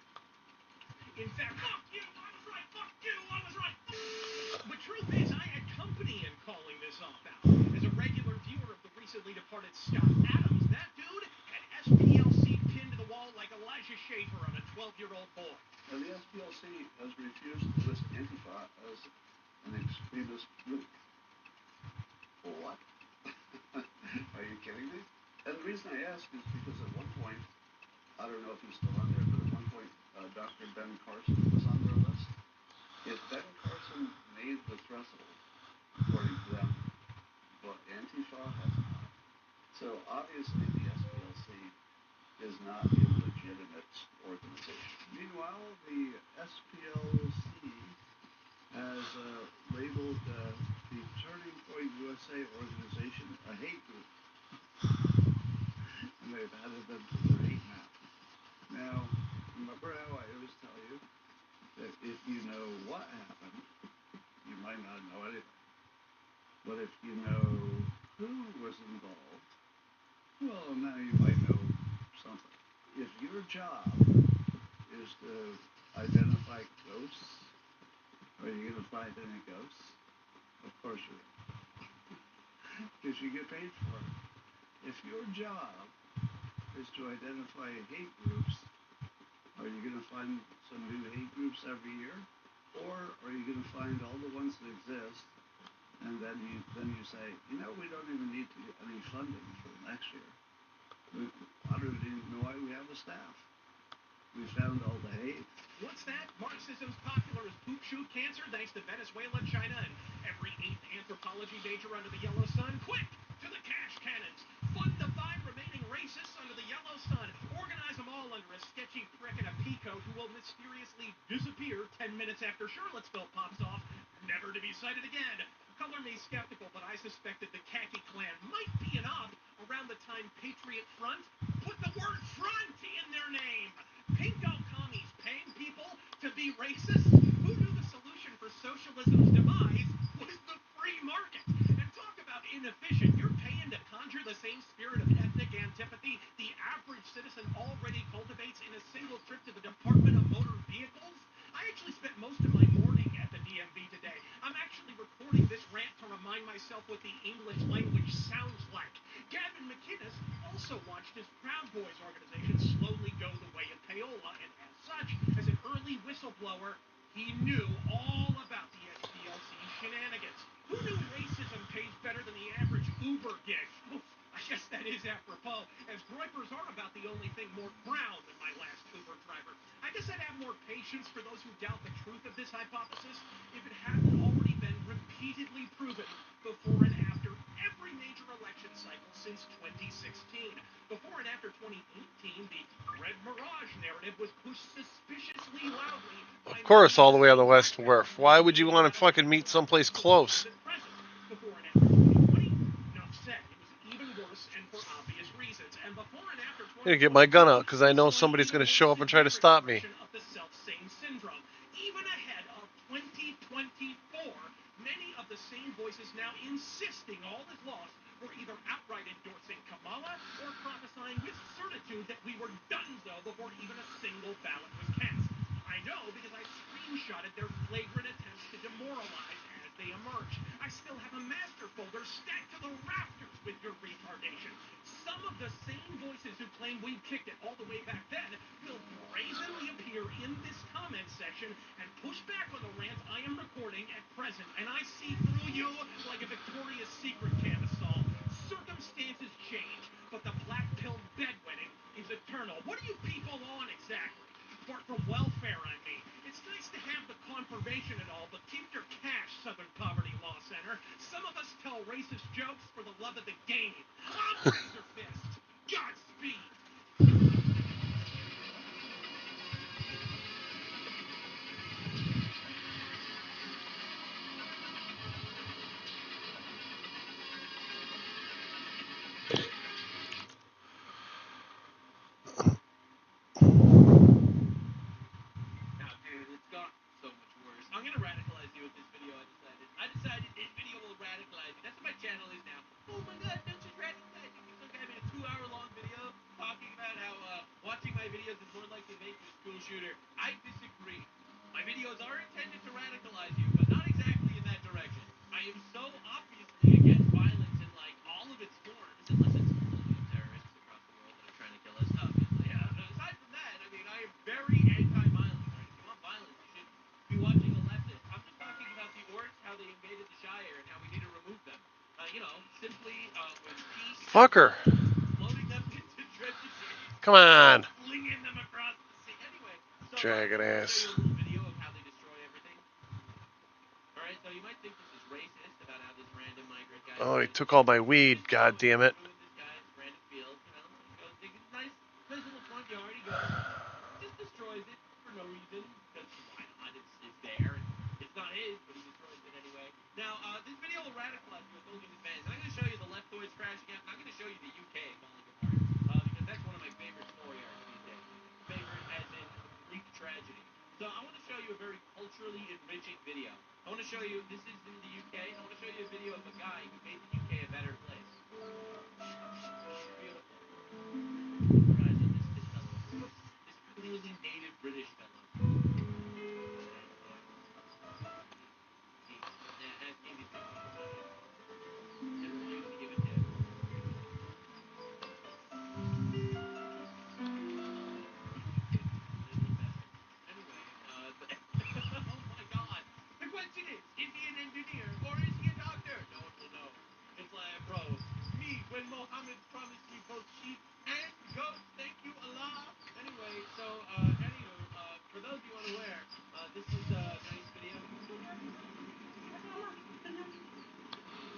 In fact, fuck you, I was right, fuck you, I was right. The truth is, I had company in calling this off-out. As a regular viewer of the recently departed Scott Adams, that dude had SPLC pinned to the wall like Elijah Schaefer on a 12-year-old boy. And the SPLC has refused to list Antifa as an extremist group. What? Are you kidding me? And the reason I ask is because at one point, I don't know if he's still on there, but at one point, Dr. Ben Carson was on their list. If Ben Carson made the threshold, according to them, but Antifa has not. So obviously the SPLC is not a legitimate organization. Meanwhile, the SPLC has labeled the Turning Point USA organization a hate group. And they've added them to their hate map. Now, remember how I always tell you that if you know what happened, you might not know anything. But if you know who was involved, well, now you might know something. If your job is to identify ghosts, are you going to find any ghosts? Of course you will. Because you get paid for it. If your job is to identify hate groups, are you going to find some new hate groups every year? Or are you going to find all the ones that exist, and then you say, you know, we don't even need to get any funding for next year. I don't even know why we have the staff. We found all the hate. What's that? Marxism's popular as poop shoot cancer thanks to Venezuela, China, and every eighth anthropology major under the yellow sun? Quick! To the cash cannons! Fund the 5 remaining racists under the yellow sun. Organize them all under a sketchy prick in a peacoat who will mysteriously disappear 10 minutes after Charlottesville pops off, never to be sighted again. Color me skeptical, but I suspected the khaki clan might be an op around the time Patriot Front put the word front in their name. Pinko commies paying people to be racist? Who knew the solution for socialism's demise was the free market? And talk about inefficient. You're paying to conjure the same spirit of ethnic antipathy the average citizen already cultivates in a single trip to the Department of Motor Vehicles? I actually spent most of my morning at the DMV today. I'm actually recording this rant to remind myself what the English language sounds like. Gavin McInnes also watched his Proud Boys organization slowly go the way of payola, and as such, as an early whistleblower, he knew all about the SPLC shenanigans. Who knew racism pays better than the average Uber gig? I guess that is apropos, as groypers are about the only thing more brown than my last Uber driver. I guess I'd have more patience for those who doubt the truth of this hypothesis if it hadn't already been repeatedly proven before and after every major election cycle since 2016. Before and after 2018, the Red Mirage narrative was pushed suspiciously loudly. Of course, all the way on the West Wharf. Why would you want to fucking meet someplace close? Before and after 2020, enough said. It was even worse and for obvious reasons. And before and after I'm gonna get my gun out because I know somebody's gonna show up and try to stop me. of the self-same syndrome. Even ahead of 2024, many of the same voices now insisting all is lost were either outright endorsing Kamala or prophesying with certitude that we were donezo before even a single ballot was cast. I know because I screenshotted their flagrant attempts to demoralize as they emerge. I still have a master folder stacked to the rafters with your retardation. Some of the same voices who claim we kicked it all the way back then will brazenly appear in this comment section and push back on the rant I am recording at present, and I see through you like a Victoria's Secret camisole. Circumstances change, but the black-pilled bedwetting is eternal. What are you people on exactly? Apart from welfare, I mean. It's nice to have the confirmation and all, but keep your cash, Southern Poverty Law Center. Some of us tell racist jokes for the love of the game. I'm Razor Fist. Godspeed. Now, dude, it's got so much worse. I'm gonna radicalize you with this video. I decided this video will radicalize you. That's what my channel is now. Oh my god, don't just radicalize you. Some guy made a 2-hour-long video talking about how watching my videos is more likely to make you a school shooter. I disagree. My videos are intended to radicalize you, but not exactly in that direction. I am so obviously against violence in like all of its forms, unless it's terrorists across the world that are trying to kill us. Obviously, aside from that, I mean, I am very anti-violence. Right? If you want violence, you should be watching a leftist. I'm just talking about the orcs, how they invaded the Shire, and how we need to remove them. Simply with peace. Fucker. Loading them into trenches. Come on. Flinging them across the sea. Anyway, so Jagged I'll ass. show you a little video of how they destroy everything. Alright, so you might think this is racist about how this random migrant guy. Oh, he took all my weed. God damn it. Ruined this guy's random field. He goes, nice little front yard. He goes, just destroys it for no reason. Because why not? It's there. It's not his, but he destroys it anyway. Now, this video will radicalize you. I told you in advance. I'm going to show you the leftoids crashing out. I'm going to show you the UK falling apart. Because that's one of my favorite story arcs these days. Favorite as in Greek tragedy. So I want to show you a very culturally enriching video. I want to show you, this is in the UK. I want to show you a video of a guy who made the UK a better place. Beautiful. Your eyes on this fellow. This clearly native British fellow. Asking these people questions. And refusing to give a tip. Anyway, oh my god. The question is he an engineer or is he a doctor? No one will know. It's like, bro, me when Mohammed promised me both sheep and goats. Thank you, Allah. Anyway, so, for those of you unaware, this is a nice video.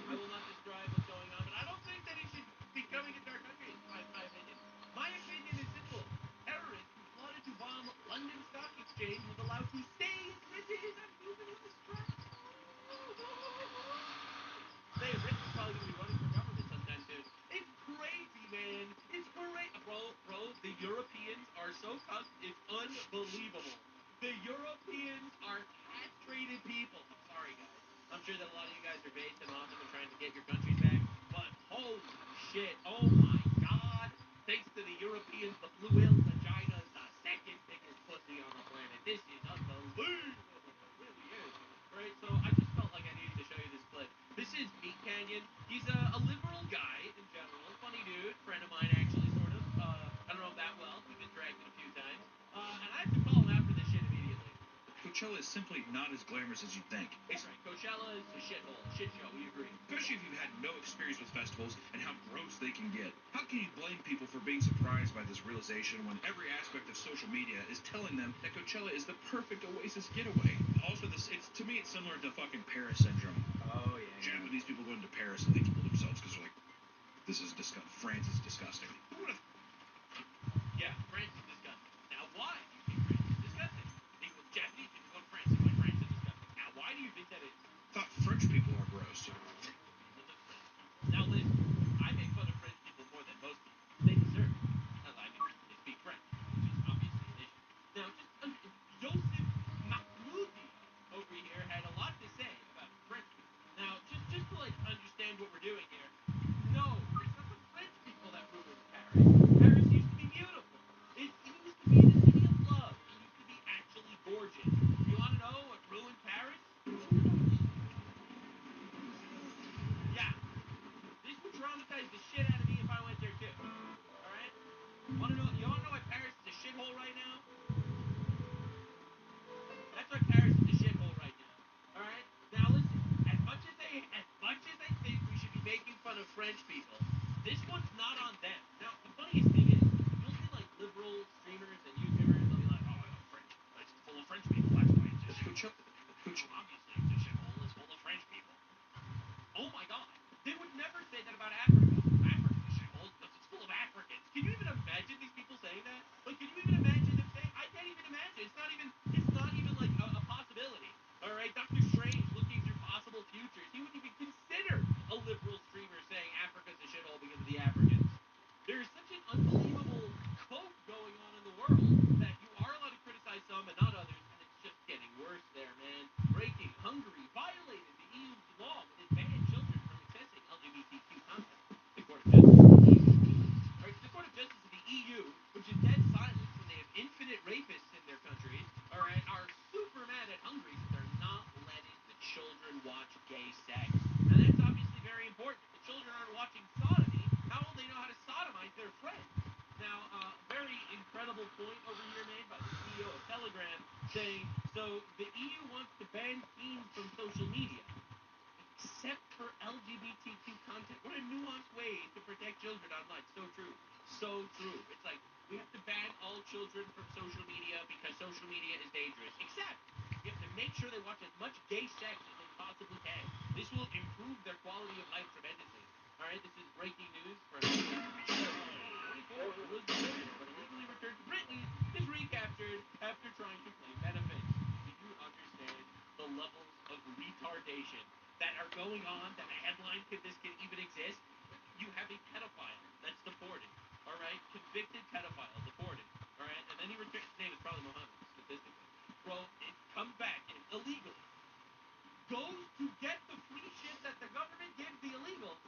I will not describe what's going on, but I don't think that he should be coming into our country, in my opinion. My opinion is simple. Terrorists who plotted to bomb London Stock Exchange was allowed to stay in Britain. I'm moving with the strike. It's unbelievable. The Europeans are castrated people. I'm sorry, guys. I'm sure that a lot of you guys are based and awesome and trying to get your countries back, but holy shit. Oh my god. Thanks to the Europeans, the blue whale vagina is the second biggest pussy on the planet. This is unbelievable. It really is. Right? So I just felt like I needed to show you this clip. This is Meat Canyon. He's a liberal guy in general. Funny dude. Friend of mine, actually, sort of. I don't know him that well. We've interacted a few times. And I have to call him out for this shit immediately. Coachella is simply not as glamorous as you'd think. That's right. Coachella is a shithole. Shit show. We agree. Especially if you've had no experience with festivals and how gross they can get. How can you blame people for being surprised by this realization when every aspect of social media is telling them that Coachella is the perfect Oasis getaway? Also, to me, it's similar to fucking Paris syndrome. Oh, yeah. Japanese people going to Paris and they kill themselves because they're like, this is disgusting. France is disgusting. Yeah, France is disgusting. Now, why do you think France is disgusting? Japanese people go to France and like France is disgusting. Now, why do you think that is? I thought French people are gross. Now, listen, I make fun of French people more than most people. They deserve it. I mean, they speak French, which is obviously an issue. Now, just Joseph Mahmoudi over here had a lot to say about French people. Now, just to like understand what we're doing here. No, it's not the French people that ruined Paris. Paris used to be beautiful. It used to be the city of love. It used to be actually gorgeous. You want to know what ruined Paris? Yeah. This would traumatize the shit out of me if I went there too. Alright? You wanna know why Paris is a shithole right now? That's why Paris is a shithole right now. Alright? Now listen, as much as I think we should be making fun of French people, this one's not on them. Now the funniest thing is you'll see like liberal streamers and YouTubers, they'll be like, oh French, it's full of French people, that's why it's a shithole. Obviously it's a shithole, it's full of French people. Oh my god. They would never say that about Africa. Africa's a shithole because it's full of Africans. Can you even imagine these people saying that? Like, can you even imagine them saying? I can't even imagine. It's not even like a possibility. All right, Dr. Strange looking through possible futures. He wouldn't even consider a liberal streamer saying Africa's a shithole because of the Africans. There is such an unbelievable code going on in the world that you are allowed to criticize some but not others, and it's just getting worse there, man. Breaking Hungary violated the EU law when it banned children from accessing LGBTQ content. The Court of Justice of the EU, which is dead silent when they have infinite rapists in their countries, all right, are super mad at Hungary because they're not letting the children watch gay sex. And that's obviously very important. If the children aren't watching sodomy, how will they know how to sodomize their friends? Now, very incredible point over here made by the CEO of Telegram saying, so the EU wants to ban teens from social media, except for LGBTQ content. What a nuanced way to protect children online. So true. So true. It's like, we have to ban all children from social media because social media is dangerous. Except, you have to make sure they watch as much gay sex as they possibly can. This will improve their quality of life tremendously. Alright, this is breaking news for 24 who was deported but illegally returned to Britain is recaptured after trying to claim benefits. Do you understand the levels of retardation that are going on, that a headline this can even exist? You have a pedophile that's deported, all right? Convicted pedophile deported, all right? And then he returns, his name is probably Mohammed, statistically. Bro, it comes back illegally, goes to get the free shit that the government gives the illegals,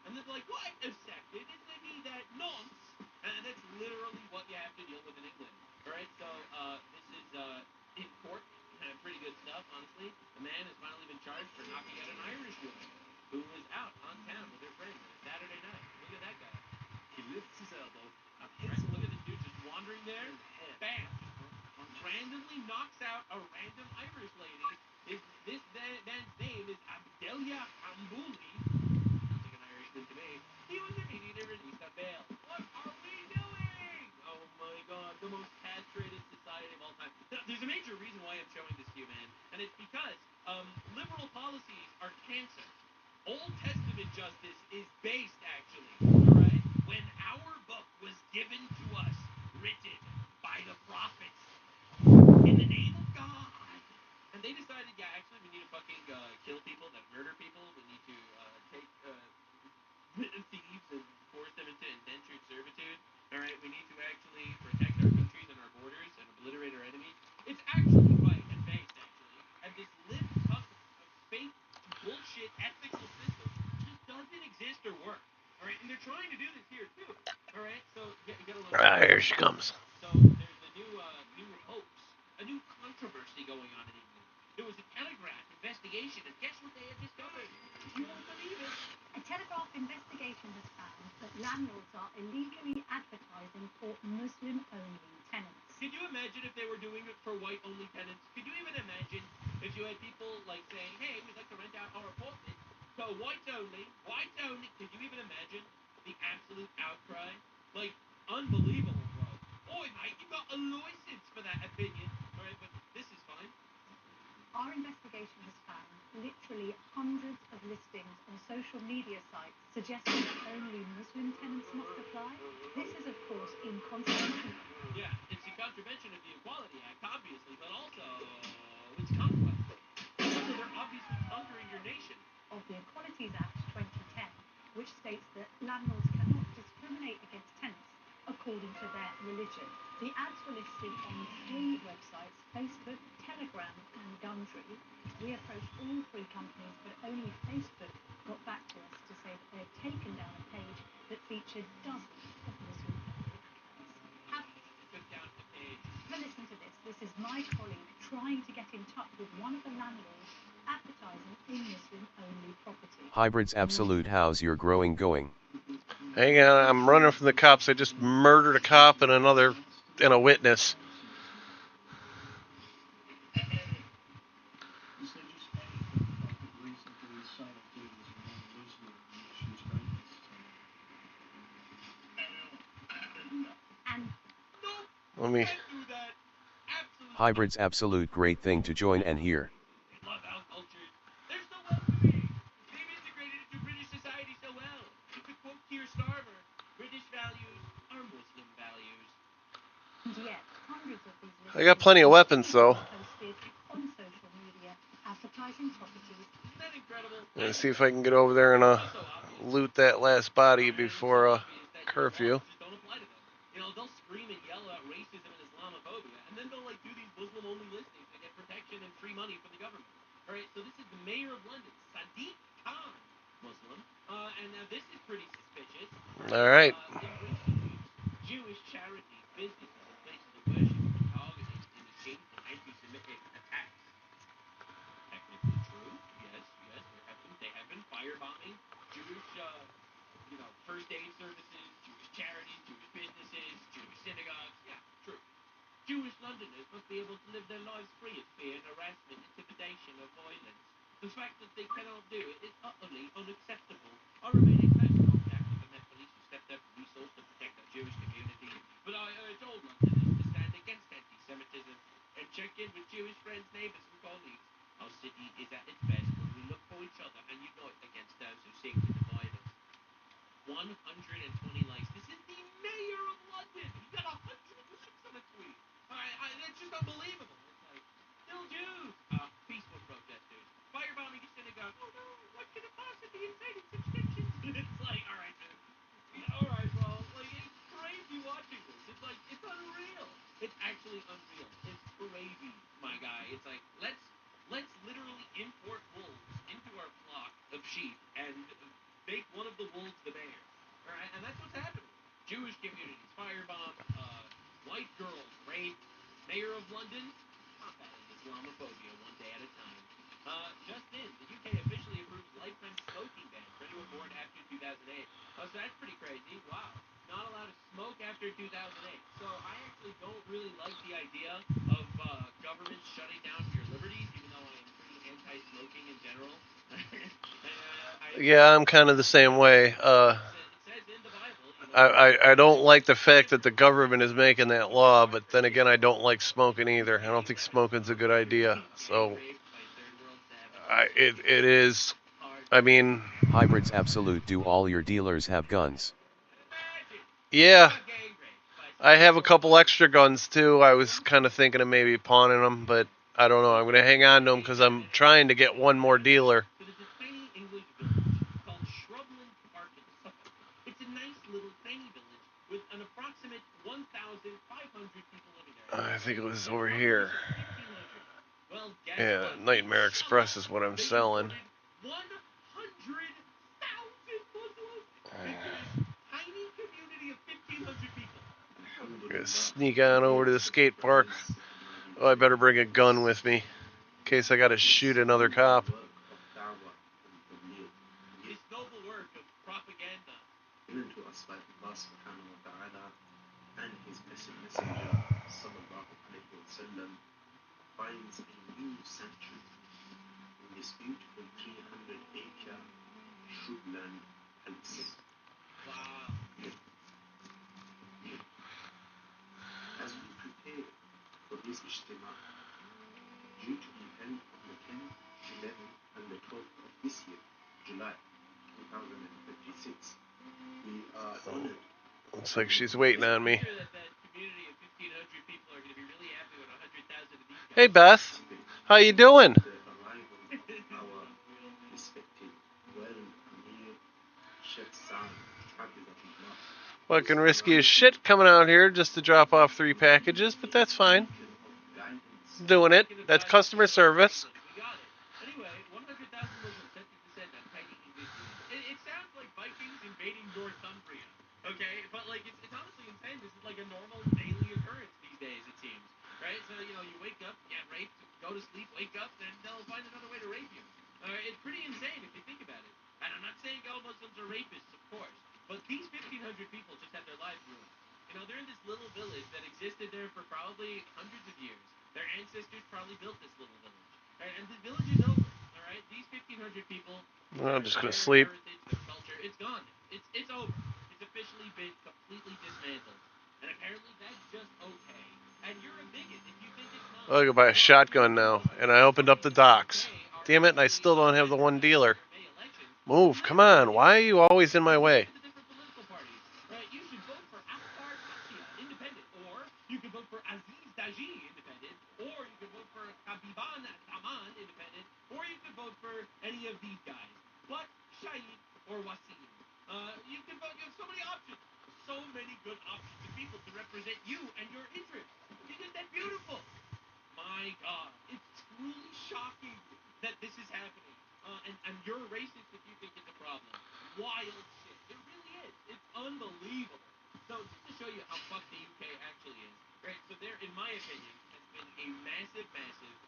and then like, what? Accepted? Isn't he that nonce? And that's literally what you have to deal with in England, all right? So, this is, in court, pretty good stuff, honestly. The man has finally been charged for knocking out an Irish woman who was out on town with her friends on a Saturday night. Look at that guy. He lifts his elbow and Right? hits Look at this dude just wandering there. Bam! Randomly knocks out a random Irish lady. This man's name is Abdelia Hambouli. Sounds like an Irishman to me. He was immediately released on bail. What are we doing? Oh my god, the most castrated society of all time. Now, there's a major reason why I'm showing this to you, man, and it's because liberal policies are cancer. Old Testament justice is based, actually, all right? When our book was given to us, written by the prophets, in the name of God, There she comes. So there's a new hoax, a new controversy going on in England. There was a Telegraph investigation, and guess what they had discovered? You won't believe it. A Telegraph investigation has found that landlords are illegally advertising for Muslim-only tenants. Could you imagine if they were doing it for white-only tenants? Could you even imagine if you had people like saying, "Hey, we'd like to rent out our apartment to whites only"? Whites only. Could you even imagine the absolute outcry? Like, unbelievable, bro. Oi, mate, you got a license for that opinion. All right, but this is fine. Our investigation has found literally hundreds of listings on social media sites suggesting that only Muslim tenants must apply. This is, of course, in contravention. Yeah, it's a contravention of the Equality Act, obviously, but also it's conquest. Also, they're obviously conquering your nation. Of the Equalities Act 2010, which states that landlords cannot discriminate against tenants according to their religion. The ads were listed on 3 websites: Facebook, Telegram, and Gumtree. We approached all 3 companies, but only Facebook got back to us to say that they had taken down a page that featured dozens of Muslim but listen to this. This is my colleague trying to get in touch with one of the landlords advertising in Muslim-only property. Hybrids Absolute, how's your growing going? Hang on, I'm running from the cops. I just murdered a cop and a witness. Let me. Hybrids Absolute, great thing to join and hear. Love our cultures. They're so welcoming. They've integrated into British society so well. To quote Keir Starmer, British values are Muslim values. And yet, hundreds of these I got plenty of weapons, though. posted on social media advertising properties. Isn't that incredible? Let's see if I can get over there and loot that last body before curfew. Don't apply to them. You know, they'll scream and yell about racism and Islamophobia, and then they'll do these Muslim-only listings to get protection and free money from the government. All right, so this is the mayor of London, Sadiq Khan, Muslim, and now this is pretty suspicious. All right. In recent weeks, Jewish charities, businesses, and places of worship have been targeted in the shameful anti-Semitic attacks. Technically true, yes, they have been firebombing Jewish, first aid services, Jewish charities, Jewish businesses, Jewish synagogues. Yeah, true. Jewish Londoners must be able to live their lives free of fear and harassment, intimidation, or violence. The fact that they cannot do it is utterly unacceptable. I remain in close contact with the Met Police who stepped up resources to protect our Jewish community, but I urge all Londoners to stand against anti-Semitism and check in with Jewish friends, neighbours, and colleagues. Our city is at its best when we look for each other and unite against those who seek to divide us. 120 likes. This is the mayor of London. He got 100 likes on a tweet. It's just unbelievable. It's like, still Jews. Peaceful protesters. Firebombing a synagogue. Oh no, what could have possibly incited such tensions? It's like, alright, dude. Alright, well, it's crazy watching this. It's like, it's unreal. It's actually unreal. It's crazy, my guy. It's like, let's literally import wolves into our flock of sheep and make one of the wolves the mayor. Alright, and that's what's happening. Jewish communities firebombed, white girls raped, mayor of London combating Islamophobia one day at a time. Just in, the UK officially approves lifetime smoking ban for anyone born after 2008. So that's pretty crazy. Wow. Not allowed to smoke after 2008. So I actually don't really like the idea of governments shutting down your liberties, even though I am pretty anti-smoking in general. Yeah, I'm kind of the same way. I don't like the fact that the government is making that law, but then again, I don't like smoking either. I don't think smoking's a good idea. So, it is. I mean, Hybrids Absolute, do all your dealers have guns? Yeah, I have a couple extra guns too. I was kind of thinking of maybe pawning them, but I don't know. I'm going to hang on to them because I'm trying to get one more dealer. I think it was over here. Yeah, Nightmare Express is what I'm selling. sneak on over to the skate park. Oh, I better bring a gun with me in case I gotta shoot another cop. This noble work of propaganda. To us by Allah subhanahu wa ta'ala and his messenger sallallahu alayhi wa sallam finds a new sanctuary in this beautiful 300-acre shrubland Al-Sith. Wow. As we prepare for this ijtima, due to be held on the 10th, 11th and the 12th of this year, July 2056, we are honored. Looks like she's waiting on me. Hey Beth, how you doing? Fucking risky as shit coming out here just to drop off 3 packages, but that's fine. Doing it. That's customer service. Anyway, 100,000 Muslims set to descend on tiny English cities. It sounds like Vikings invading Northumbria, okay? But, like, it's honestly insane. This is like a normal daily occurrence these days, it seems, right? So, you know, you wake up, get raped, go to sleep, wake up, and they'll find another way to rape you. It's pretty insane if you think about it. And I'm not saying all Muslims are rapists, of course, but these 1,500 people just had their lives ruined. You know, they're in this little village that existed there for probably hundreds of years. Their ancestors probably built this little village. And the village is over, all right? These 1,500 people, I'm just gonna sleep. heritage, their culture, it's gone. It's over. It's officially been completely dismantled. And apparently that's just okay. And you're a bigot if you think it's not. I'll go buy a shotgun now, and I opened up the docks. Damn it, and I still don't have the one dealer. Move, come on. Why are you always in my way? Right? You should vote for Akhtar Tatia, independent, or you could vote for Aziz Daji, independent, or you could vote for Habiban Taman, independent, or you could vote for any of these guys. But Shahid or Wasim. You can vote. You have so many options. So many good options of people to represent you and your interests. Isn't that beautiful? My God, it's truly shocking that this is happening. And you're a racist if you think it's a problem. Wild shit. It really is. It's unbelievable. So just to show you how fucked the UK actually is, right? So there, in my opinion, has been a massive, massive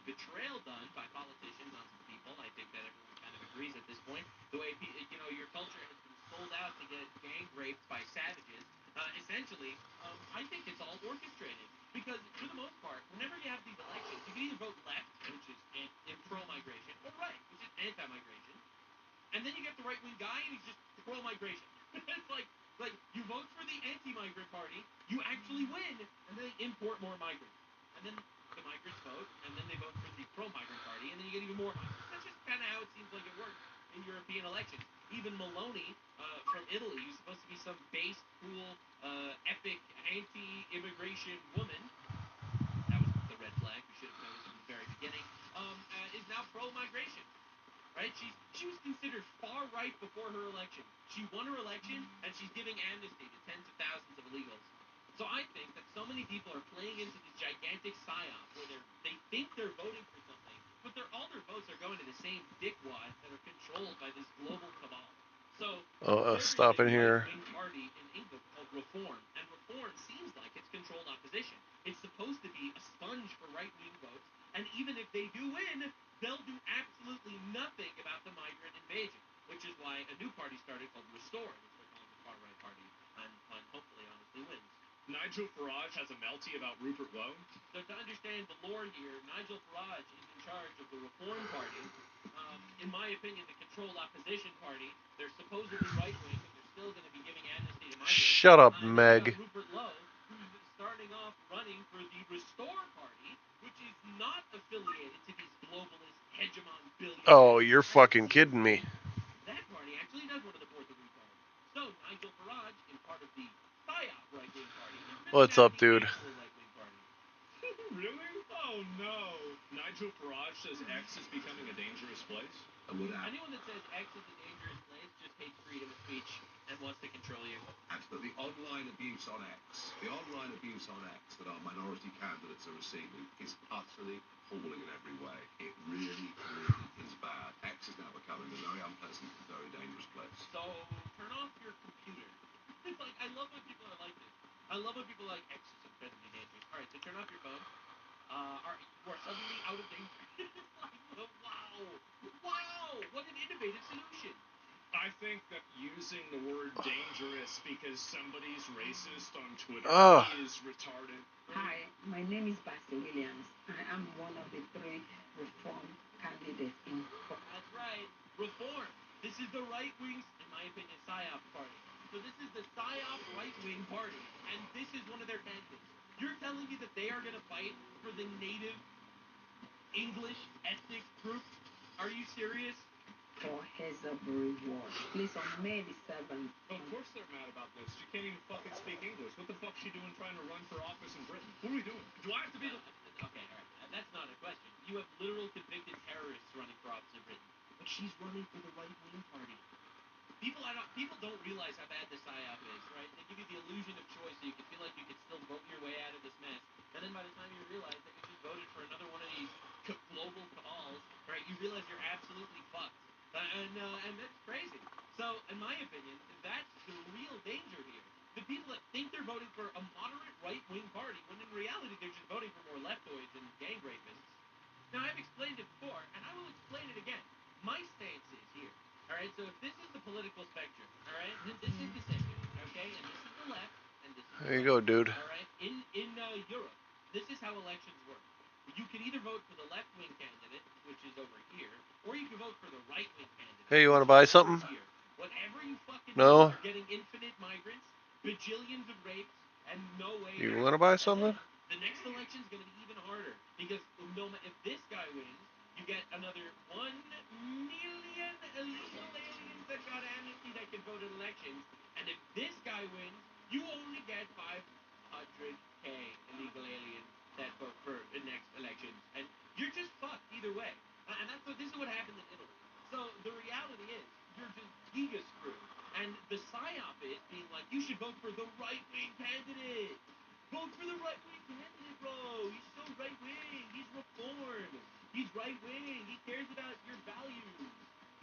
betrayal done by politicians on some people. I think that everyone kind of agrees at this point. The way, you know, your culture has been sold out to get gang raped by savages. Essentially, I think it's all orchestrated. Because for the most part, whenever you have these elections, you can either vote left, which is pro-migration, or right, which is anti-migration. And then you get the right-wing guy, and he's just pro-migration. It's like you vote for the anti-migrant party, you actually win, and then they import more migrants. And then the migrants vote, and then they vote for the pro-migrant party, and then you get even more migrants. That's just kind of how it seems like it works in European elections. Even Meloni from Italy, who's supposed to be some base, cool, epic, anti-immigration woman, that was the red flag, we should have noticed from the very beginning, is now pro-migration. Right? She was considered far right before her election. She won her election, and she's giving amnesty to tens of thousands of illegals. So I think that so many people are playing into this gigantic psyop where they think they're voting for something, but all their votes are going to the same dickwads that are controlled by this global cabal. So stop in here. Right-wing party in England called Reform, and Reform seems like it's controlled opposition. It's supposed to be a sponge for right-wing votes, and even if they do win, they'll do absolutely nothing about the migrant invasion, which is why a new party started called Restore, which they're calling the far-right party, and hopefully honestly wins. Nigel Farage has a melty about Rupert Lowe. So to understand the lore here, Nigel Farage is in charge of the Reform Party. In my opinion, the controlled opposition party. They're supposedly right-wing, but they're still going to be giving amnesty to migrants. Shut up, Meg. Rupert Lowe, who's starting off running for the Restore Party, which is not affiliated to these globalist hegemon billionaires. Oh, you're fucking kidding me. That party actually does one of the Fourth of Retard. So Nigel Farage, in part of the PSYOP right-wing party, What's up, dude? Really? Oh no. Nigel Farage says X is becoming a dangerous place. Anyone that says X is a dangerous place just hates freedom of speech and wants to control you. Absolutely. Online abuse on X. The online abuse on X that our minority candidates are receiving is utterly appalling in every way. It really, really is bad. X is now becoming a very unpleasant and very dangerous place. So turn off your computer. It's like, I love when people are like this. I love when people are like, X is incredibly dangerous. All right, so turn off your phone. You are suddenly out of danger. It's like, wow, what an innovative solution. I think that using the word dangerous because somebody's racist on Twitter Ugh. is retarded. Hi, my name is Pastor Williams. I am one of the 3 reform candidates in. That's right, reform. This is the right wing's, in my opinion, PSYOP party. So this is the PSYOP right wing party, and this is one of their candidates. You're telling me that they are going to fight for the native English ethnic group? Are you serious? For Hazelbury Ward. Please, on May the 7th. Of course they're mad about this. She can't even fucking speak English. What the fuck's she doing trying to run for office in Britain? What are we doing? Do I have to be the... Okay, all right. That's not a question. You have literal convicted terrorists running for office in Britain. But she's running for the right-wing party. People don't realize how bad this PSYOP is, right? They give you the illusion of choice so you can feel like you can still vote your way out of this mess. And then by the time you realize that you just voted for another one of these global cabals, right, you realize you're absolutely fucked. And that's crazy. So, in my opinion, that's the real danger here. The people that think they're voting for a moderate right-wing party, when in reality they're just voting for more leftoids and gang rapists. Now, I've explained it before, and I will explain it again. My stance is here. All right, so if this is the political spectrum, all right, then this is the center, okay, and this is the left, and this is There you go, dude. all right. In Europe, this is how elections work. You can either vote for the left-wing candidate, which is over here, or you can vote for the right-wing candidate. Hey, you want to buy something? Here. Whatever you fucking No. do, you're getting infinite migrants, bajillions of rapes, and no way. You want to buy something? The next election is going to be even harder because if this guy wins, you get another 1 million illegal aliens that got amnesty that can vote in elections, and if this guy wins, you only get 500K illegal aliens that vote for the next elections, and you're just fucked either way. And this is what happened in Italy. So the reality is, you're just giga screwed. And the PSYOP is being like, you should vote for the right-wing candidate. Vote for the right-wing candidate, bro. He's so right-wing. He's reformed. He's right-wing. He cares about your values.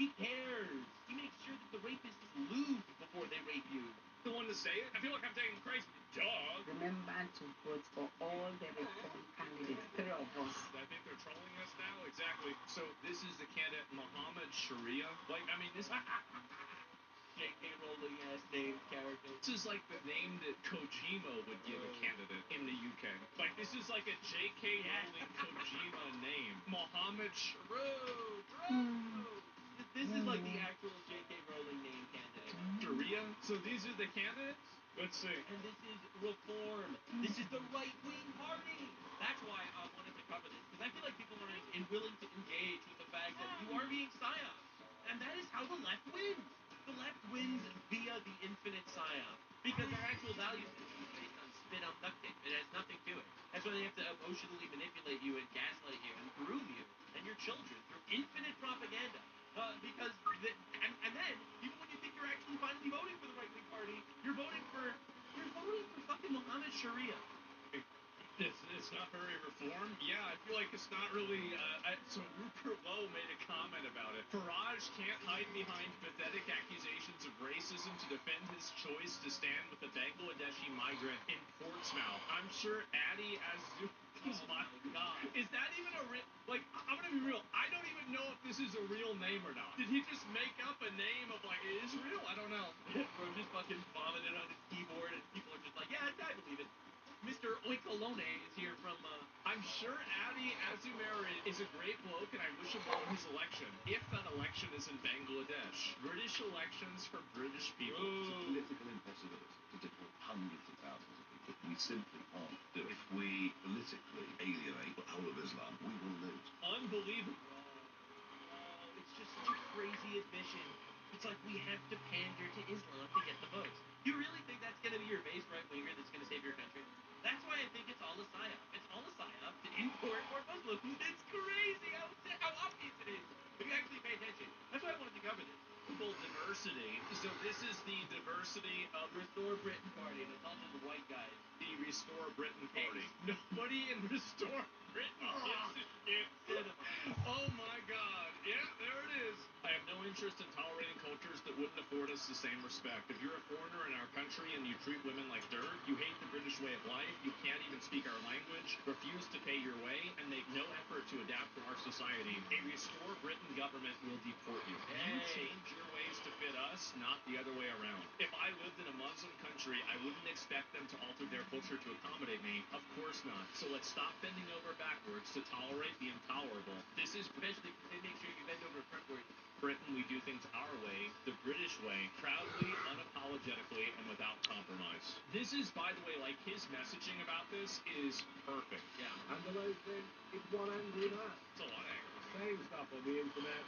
He cares. He makes sure that the rapists lose before they rape you. The one to say it? I feel like I'm taking crazy. Dog. Remember to vote for all the reform candidates, 3 of us. I think they're trolling us now. Exactly. So this is the candidate Mohammed Sharia. Like, I mean, this... J.K. Rowling ass name character. This is like the name that Kojima would give a candidate in the UK. Like, this is like a J.K. Rowling Kojima name. Mohammed This is like the actual J.K. Rowling name candidate. Sharia? So these are the candidates? Let's see. And this is reform. This is the right-wing party. That's why I wanted to cover this, because I feel like people are willing to engage with the fact that you are being psyoped. And that is how the left wins. The left wins via the infinite psyop. Because their actual value system is based on spin-up duct tape. It has nothing to it. That's why they have to emotionally manipulate you and gaslight you and groom you and your children through infinite propaganda. And then, even when you think you're actually finally voting for the right-wing party, you're voting for fucking Mohammed Sharia. It's not very reform. Yeah, I feel like it's not really. So Rupert Lowe made a comment about it. Farage can't hide behind pathetic accusations of racism to defend his choice to stand with a Bangladeshi migrant in Portsmouth. I'm sure Adi Azu. Oh my God! Is that even a real? Like, I'm gonna be real. I don't even know if this is a real name or not. Did he just make up a name of like Israel? I don't know. Bro just fucking vomited on his keyboard, and people are just like, yeah, I believe it. Mr. Oikolone is here from, I'm sure Adi Azumeri is a great bloke, and I wish him well in his election. If that election is in Bangladesh. British elections for British people. It's a political impossibility to deport hundreds of thousands of people. We simply can't do it. If we politically alienate the whole of Islam, we will lose. Unbelievable. It's just such a crazy admission. It's like we have to pander to Islam to get the votes. You really think that's going to be your base right-winger that's going to save your country? That's why I think it's all a psyop. It's all a psyop to import more Muslims. It's crazy how obvious it is if you actually pay attention. That's why I wanted to cover this. Full diversity. So this is the diversity of Restore Britain Party, and it's all just white guys. The Restore Britain Party. Nobody in Restore Britain gives a shit. Oh my God. Yeah, there it is. I have no interest in tolerating cultures that wouldn't afford us us the same respect. If you're a foreigner in our country and you treat women like dirt, you hate the British way of life, you can't even speak our language, refuse to pay your way, and make no effort to adapt to our society, a restore Britain government will deport you. You change your ways to fit us, not the other way around. If I lived in a Muslim country, I wouldn't expect them to alter their culture to accommodate me. Of course not. So let's stop bending over backwards to tolerate the intolerable. This is especially make sure you bend over frontward. Britain, we do things our way, the British way, proudly, unapologetically, and without compromise. This is, by the way, like his messaging about this is perfect. Yeah. And the low thing, it's one angry man. It's a lot of angry. Saying stuff on the internet.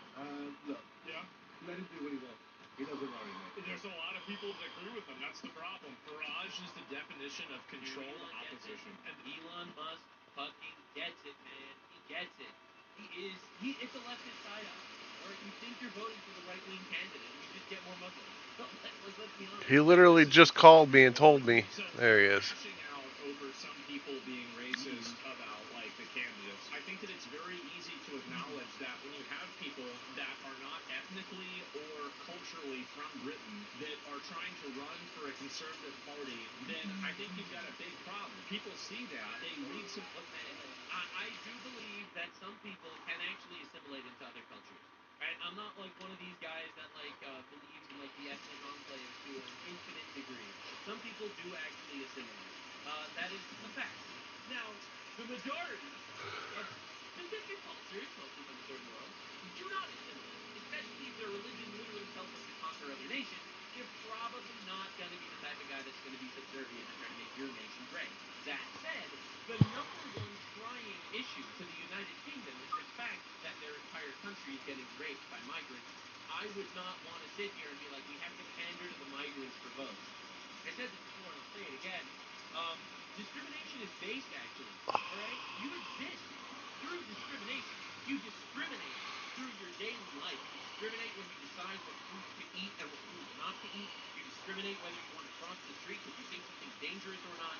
Look. Yeah. Let him do what he wants. He doesn't worry me. There's a lot of people that agree with him. That's the problem. Farage is the definition of controlled opposition. And Elon Musk fucking gets it, man. He gets it. It's a leftist psyop. Or you think you're voting for the right-wing candidate, and you just get more Muslims. Let's be honest. He literally just called me and told me. There he is. Lashing out over some people being racist about, like, the candidates. I think that it's very easy to acknowledge that when you have people that are not ethnically or culturally from Britain that are trying to run for a conservative party, then I think you've got a big problem. People see that. They read some... Look, man, I do believe that some people can actually assimilate into other cultures. Right? I'm not like one of these guys that believes in like the ethnic enclaves to an infinite degree. Some people do actually assimilate. That is a fact. Now, the majority of different cultures, most of them in the third world, do not assimilate. Especially if their religion literally tells us to conquer other nations. You're probably not going to be the type of guy that's going to be subservient and try to make your nation great. That said, the number one crying issue to the United Kingdom is the fact that their entire country is getting raped by migrants. I would not want to sit here and be like, we have to pander to the migrants for votes. I said this before and I'll say it again. Discrimination is based, actually. All right? You exist through discrimination. You discriminate through your daily life. You discriminate when you decide what food to eat and what food not to eat. You discriminate whether you want to cross the street because you think something's dangerous or not.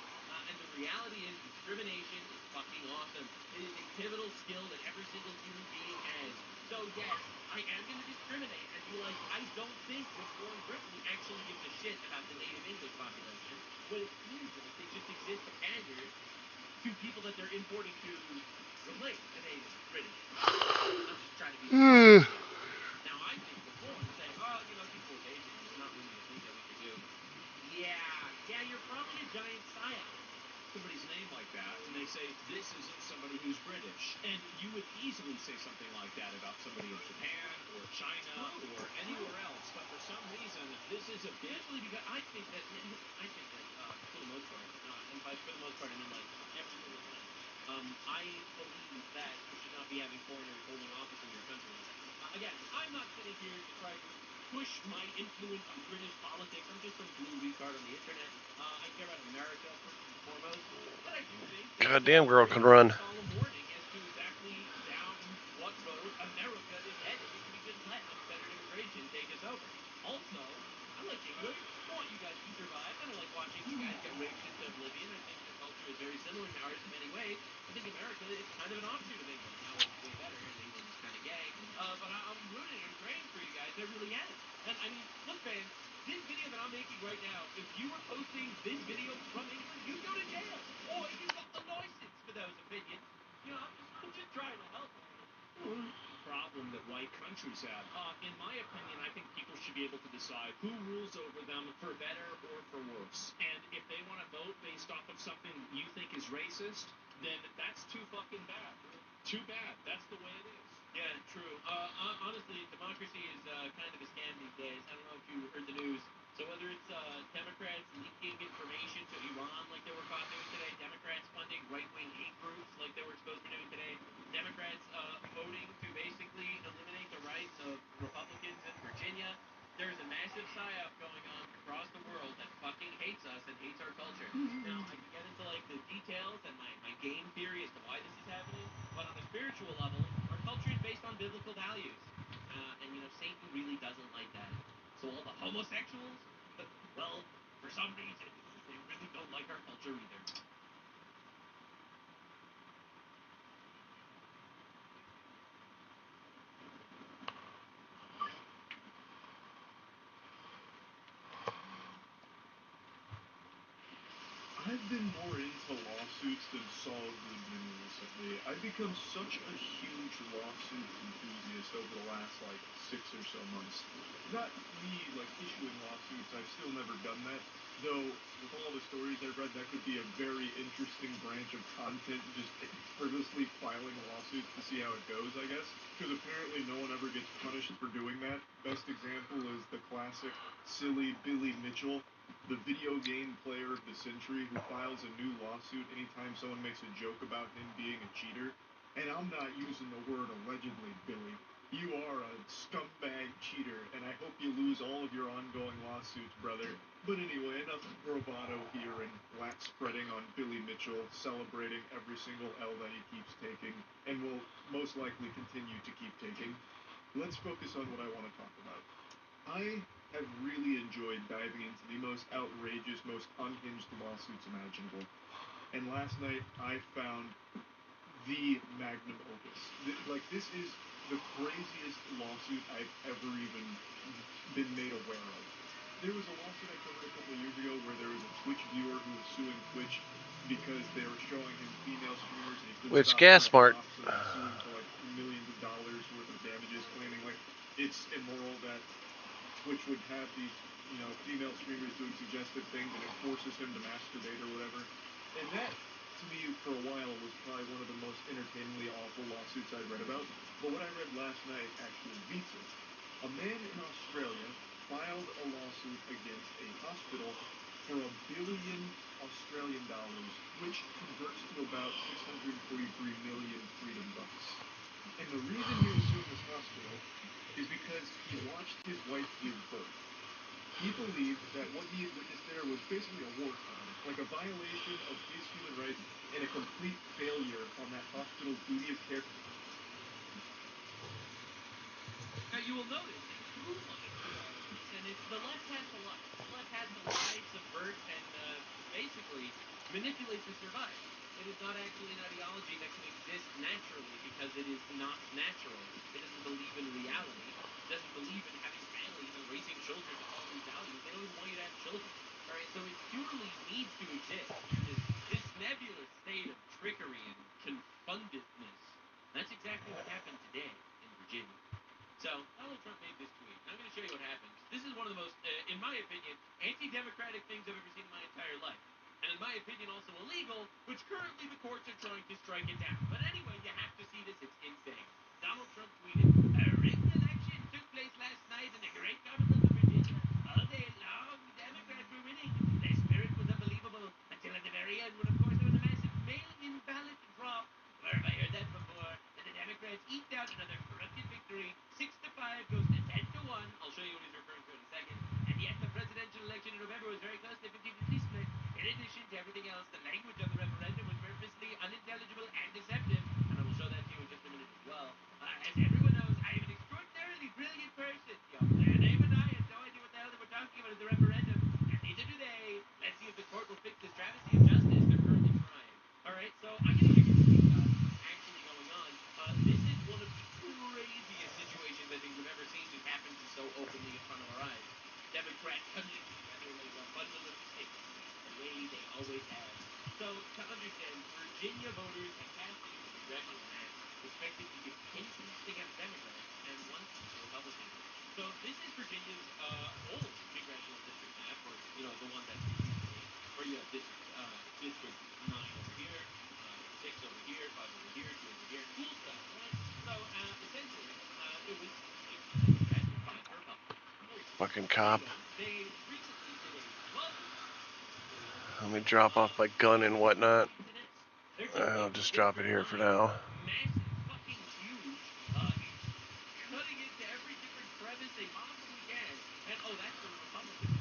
And the reality is discrimination is fucking awesome. It is a pivotal skill that every single human being has. So yes, I am going to discriminate and be like, I don't think Reform Britain actually gives a shit about the native English population. But it seems like they just exist to pander to people that they're importing to replace the native British. I'm just trying to be now I think Reform saying, oh, deportation is not really a thing that we could do. Yeah, you're probably a giant psyop. Somebody's name like that, and they say, this isn't somebody who's British. And you would easily say something like that about somebody in Japan, or China, or anywhere else, but for some reason, this is a bit... Especially because I think that for the most part, and by for the most part, I mean like every single time, I believe that you should not be having foreigners holding office in your country. Again, I'm not sitting here to try to push my influence on British politics. I'm just some blue retard on the internet. I care about America first and foremost. But I do think Goddamn girl can run. solemn warning as to exactly down what road America is headed if we just let unfettered immigration take us over. Also, I like England. I want you guys to survive. I don't like watching you guys get raped into oblivion. I think your culture is very similar to ours in many ways. I think America is kind of an offshoot of England. Now it's way better, and England is kind of gay. But I'm rooting and praying for you guys. I really am. And I mean, look, fans, this video that I'm making right now, if you were posting this video from England, you'd go to jail. Or you got a license for those opinions. I'm just trying to help. Problem that white countries have. In my opinion, I think people should be able to decide who rules over them for better or for worse. And if they want to vote based off of something you think is racist, then that's too fucking bad. Too bad. That's the way it is. Yeah, true. Honestly, democracy is kind of a scam these days. I don't know if you heard the news. So whether it's Democrats leaking information to Iran like they were caught doing today, Democrats funding right-wing hate groups like they were supposed to do today, Democrats voting to basically eliminate the rights of Republicans in Virginia, there's a massive psyop going on across the world that fucking hates us and hates our culture. Now, I can get into like the details and my game theory as to why this is happening, but on a spiritual level, our culture is based on biblical values. And Satan really doesn't like that. So all the homosexuals, well, for some reason, they really don't like our culture either. been more into lawsuits than Saul Goodman recently. I've become such a huge lawsuit enthusiast over the last, 6 or so months. Not me, issuing lawsuits. I've still never done that. Though, with all the stories I've read, that could be a very interesting branch of content, just frivolously filing lawsuits to see how it goes, I guess. Because apparently no one ever gets punished for doing that. Best example is the classic, silly Billy Mitchell, the video game player of the century, who files a new lawsuit anytime someone makes a joke about him being a cheater. And I'm not using the word allegedly, Billy. You are a scumbag cheater, and I hope you lose all of your ongoing lawsuits, brother. But anyway, enough bravado here and wax spreading on Billy Mitchell, celebrating every single L that he keeps taking, and will most likely continue to keep taking. Let's focus on what I want to talk about. I have really enjoyed diving into the most outrageous, most unhinged lawsuits imaginable. And last night, I found the magnum opus. This is the craziest lawsuit I've ever even been made aware of. There was a lawsuit I covered a couple of years ago where there was a Twitch viewer who was suing Twitch because they were showing him female streamers and he couldn't Which stop gas jerking mart? off, so he sued for millions of dollars worth of damages, claiming it's immoral that Twitch would have these, female streamers doing suggestive things and it forces him to masturbate or whatever. And that, to me, for a while, was probably one of the most entertainingly awful lawsuits I'd read about. But what I read last night actually beats it. A man in Australia filed a lawsuit against a hospital for $1 billion Australian dollars, which converts to about 643 million freedom bucks. And the reason he was suing this hospital is because he watched his wife give birth. He believed that what he had witnessed there was basically a war crime, like a violation of his human rights and a complete failure on that hospital's duty of care. Now you will notice it's through line throughout this, and it's the left has to lie. The left has to lie, subvert, and basically manipulate to survive. It is not actually an ideology that can exist naturally because it is not natural. It doesn't believe in reality. It doesn't believe in having families and raising children to follow these values. They don't even want you to have children. All right, so it purely needs to exist through this nebulous state of trickery and confundedness. That's exactly what happened today in Virginia. So, Donald Trump made this tweet. I'm going to show you what happened. This is one of the most, in my opinion, anti-democratic things I've ever seen in my entire life. And in my opinion, also illegal, which currently the courts are trying to strike it down. But anyway, you have to see this. It's insane. Donald Trump tweeted, "A rigged election took place last night in the great Commonwealth of Virginia. All day long, the Democrats were winning. Their spirit was unbelievable. Until at the very end, when of course there was a massive mail-in ballot drop. Where have I heard that before? And the Democrats eked out another corrupted victory. 6-5 goes to 10-1. I'll show you what he's referring to in a second. And yet the presidential election in November was very close to 50-50 split. In addition to everything else, the language of the referendum was purposely unintelligible and deceptive. And I will show that to you in just a minute as well. As everyone knows, I am an extraordinarily brilliant person. And even I had no idea what the hell they were talking about at the referendum. And neither do they. Let's see if the court will fix this travesty of justice they're currently trying. All right, so I'm going to give you a screenshot of what's actually going on. This is one of the craziest situations I think we've ever seen just happen so openly in front of our eyes. Democrats huddling together like a bundle of sticks, the way they always have. So, to understand, Virginia voters have cast it into the congressional map, expected to give 10 seats to Democrats and 1 seat to Republicans. So, this is Virginia's old congressional district map, or, the one that recently, where you have district 9 over here, 6 over here, 5 over here, 2 over here. Cool stuff, right? So, essentially, it was 6 for Democrats and 5 for Republicans. Fucking cop. They recently did a lovely Let me drop off my gun and whatnot. I'll just drop it here for now. massive, fucking huge, cutting into every different crevice they possibly can. And, that's for the Republicans.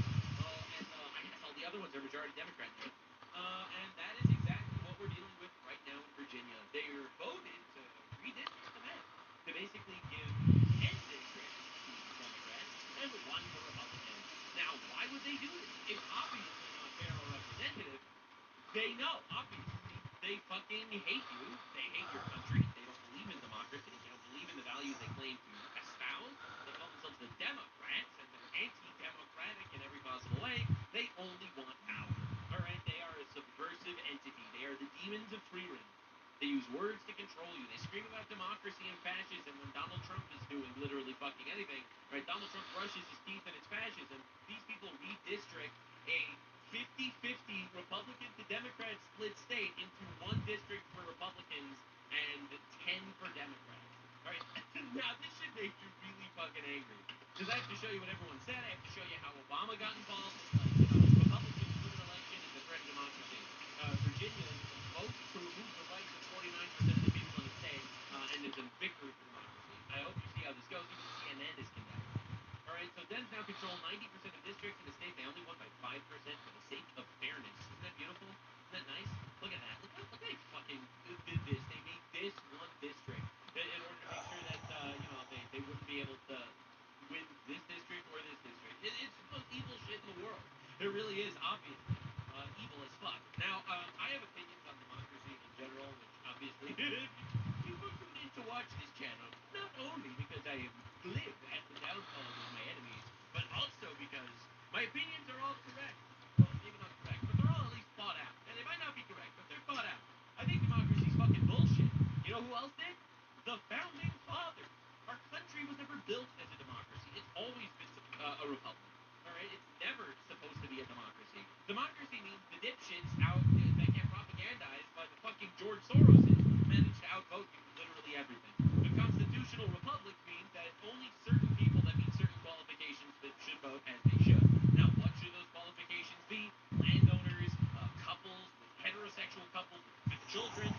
And I guess all the other ones are majority Democrat now. And that is exactly what we're dealing with right now in Virginia. They are voted to redistrict the map to basically give 10 districts to Democrats and 1 to Republicans. Now, why would they do this? It's obviously not fair or representative. They know, obviously. They fucking hate you. They hate your country. They don't believe in democracy. They don't believe in the values they claim to espouse. They call themselves the Democrats, and they're anti-democratic in every possible way. They only want power. All right? They are as subversive They use words to control you. They scream about democracy and fascism when Donald Trump is doing literally fucking anything. Right? Donald Trump brushes his teeth in its fascism. These people redistrict a 50-50 Republican to Democrat split state into one district for Republicans and 10 for Democrats. All right? Now, this should make you really fucking angry. Because I have to show you what everyone said. I have to show you how Obama got involved. Republicans win an election is a threat to democracy. Virginia votes to remove the rights of 49% of the people in the state, and it's a victory for democracy. I hope you see how this goes. Even CNN is condemned. All right, so Dems now control 90% of districts in the state. They only won by 5% for the sake of fairness. Isn't that beautiful? Isn't that nice? Look at that. Look how they fucking did this. They made this one district in order to make sure that they wouldn't be able to win this district or this district. It's the most evil shit in the world. It really is, obviously. Evil as fuck. Now, I have opinions on democracy in general, which obviously people tune in to watch this channel, not only because I live at the downfall of my enemies, but also because my opinions are all correct. Well, maybe not correct, but they're all at least thought out. And they might not be correct, but they're thought out. I think democracy's fucking bullshit. You know who else did? The founding fathers. Our country was never built as a democracy. It's always been a republic. All right, it's never supposed to be a democracy. Democracy means the dipshits out that get propagandized by the fucking George Soroses who manage to outvote you for literally everything. The constitutional republic means that it's only certain people that meet certain qualifications that should vote as they should. Now, what should those qualifications be? Landowners, couples, heterosexual couples with children,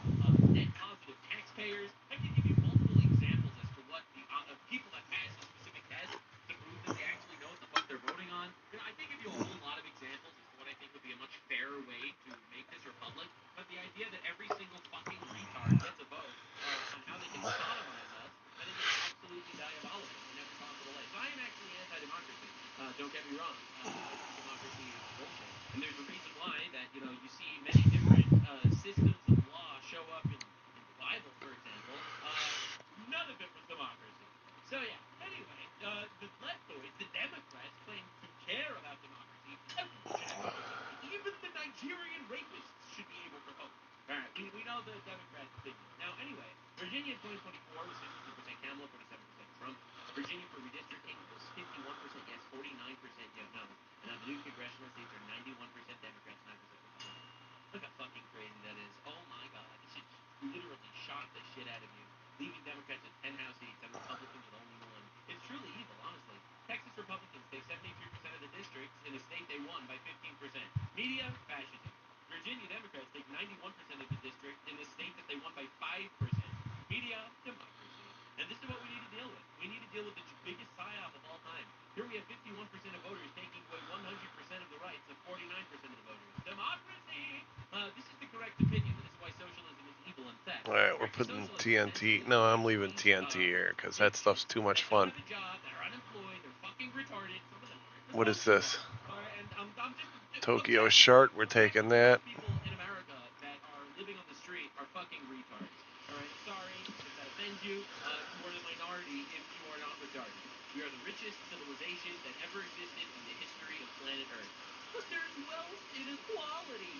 net positive taxpayers. I can give you multiple examples as to what the people that pass a specific test to prove that they actually know what the fuck they're voting on. I can give you a whole lot of examples as to what I think would be a much fairer way to make this republic. But the idea that every single fucking retard gets a vote on how they can sodomize us, I think it's absolutely diabolical in every possible way. So I am actually anti-democracy. Don't get me wrong. I think democracy is bullshit. And there's a reason why that, you see many different systems of law show up in the Bible, for example. None of it was democracy. So yeah, anyway, the leftoids, the Democrats, claim to care about democracy. Everyone should have democracy. Even the Nigerian rapists should be able to vote. Alright, we know the Democrats' opinion. Now, anyway, Virginia in 2024 was 52% Kamala, 47% Trump. Virginia for redistricting was 51% yes, 49% yes, no. And the new congressional states are 91% Democrats, 9% Republicans. Look how fucking crazy that is. Oh my god, this should literally shock the shit out of you. Leaving Democrats with 10 House seats and Republicans with only one. It's truly evil, honestly. Texas Republicans take 73% of the districts in a state they won by 15%. Media, fascism. Virginia Democrats take 91% of the district in a state that they won by 5%. Media, democracy. And this is what we need to deal with. We need to deal with the biggest psyop of all time. Here we have 51% of voters taking away 100% of the rights of 49% of the voters. Democracy! This is the correct opinion. This is why socialism is evil and theft. Alright, we're putting TNT. No, I'm leaving TNT here because that stuff's too much fun. What is this? Tokyo Short, we're taking that. People in America that are living on the street are fucking retards. Alright, I'm sorry if that offends you. You are the minority if you are not retarded. We are the richest civilization that ever existed in the history of planet Earth. But there's wealth inequality.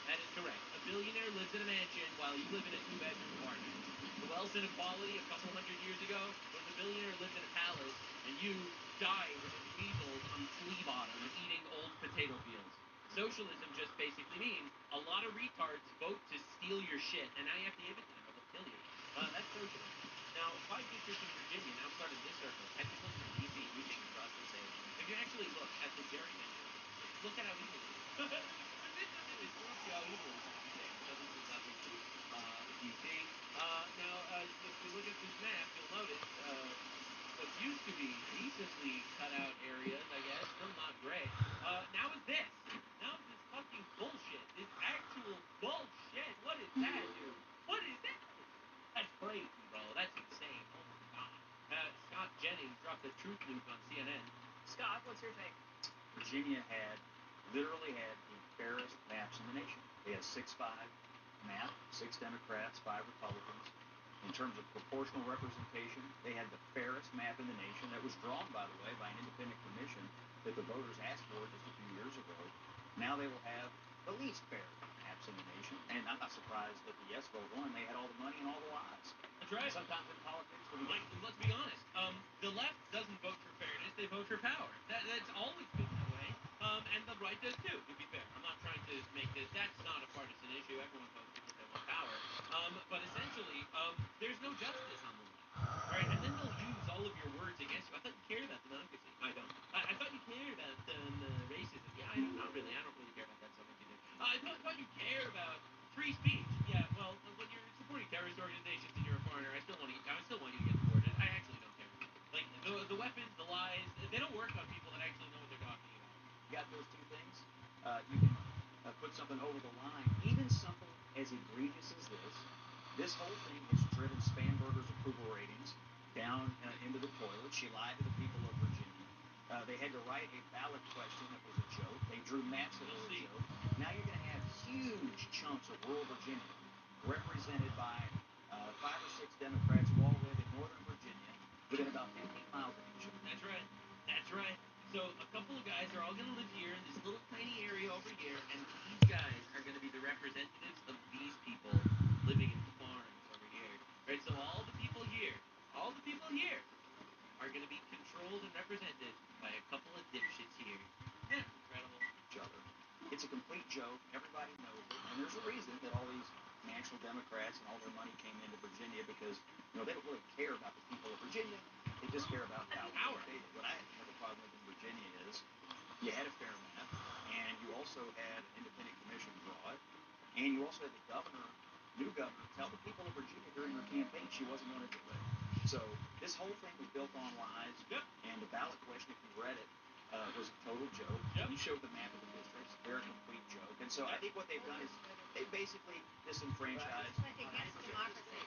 That is correct. A billionaire lives in a mansion while you live in a two-bedroom apartment. The wealth inequality a couple hundred years ago was the billionaire lived in a palace and you died of measles on flea bottom eating old potato fields. Socialism just basically means a lot of retards vote to steal your shit, and now you have to give it to them or they'll kill you. That's socialism. Now, 5 districts in Virginia now start in this circle. As you look at DC, you think it's us the same. If you actually look at the gerrymandering, look at how evil it is. This doesn't prove to you how evil it is. So this is obviously DC. Now, if we look at this map, you'll notice what used to be decently cut out areas, I guess, still not great. Now it's this. Now it's this fucking bullshit. This actual bullshit. What is that, dude? What is that? That's crazy, bro. That's insane. Oh my god. Scott Jennings dropped a truth loop on CNN. Scott, what's your take? Virginia literally had the fairest maps in the nation. They had a 6-5 map, 6 Democrats, 5 Republicans. In terms of proportional representation, they had the fairest map in the nation that was drawn, by the way, by an independent commission that the voters asked for just a few years ago. Now they will have the least fair map collapse in the nation. And I'm not surprised that the yes vote won. They had all the money and all the lies. That's right. Sometimes in politics, Like, let's be honest. The left doesn't vote for fairness; they vote for power. That's always been that way. And the right does too. To be fair, I'm not trying to make this. That's not a partisan issue. Everyone votes because they want power. But essentially, there's no justice on the left, right? And then they'll use all of your words against you. I thought you cared about democracy. I don't. I thought you cared about racism. Yeah, I don't. Not really. I don't really care about that so much either. I thought you cared about free speech. Yeah. Well, when you're supporting terrorist organizations and you're a foreigner, I still want you to get deported. I actually don't care. Like the weapons, the lies, they don't work on people that actually know what they're talking about. You got those two things. You can put something over the line. Even something as egregious as this. This whole thing has driven Spanberger's approval ratings down into the toilet. She lied to the people of Virginia. They had to write a ballot question that was a joke. They drew maps that were a joke. Now you're going to have huge chunks of rural Virginia represented by 5 or 6 Democrats who all live in northern Virginia within about 15 miles of each other. That's right. That's right. So a couple of guys are all going to live here in this little tiny area over here, and these guys are going to be the representatives of these people living in the farms over here. Right? So all the people here are going to be controlled and represented by a couple of dipshits here. Yeah, incredible. Each other. It's a complete joke. Everybody knows it. And there's a reason that all these national Democrats and all their money came into Virginia because, they don't really care about the people of Virginia. They just care about power. What I have a problem with in Virginia is you had a fair map, and you also had an independent commission draw it, and you also had the new governor, tell the people of Virginia during her campaign she wasn't going to do it. So this whole thing was built on lies, and the ballot question, if you read it, was a total joke. You showed the map of the districts, they're a complete joke. And so I think what they've done is they basically disenfranchised. It's against democracy.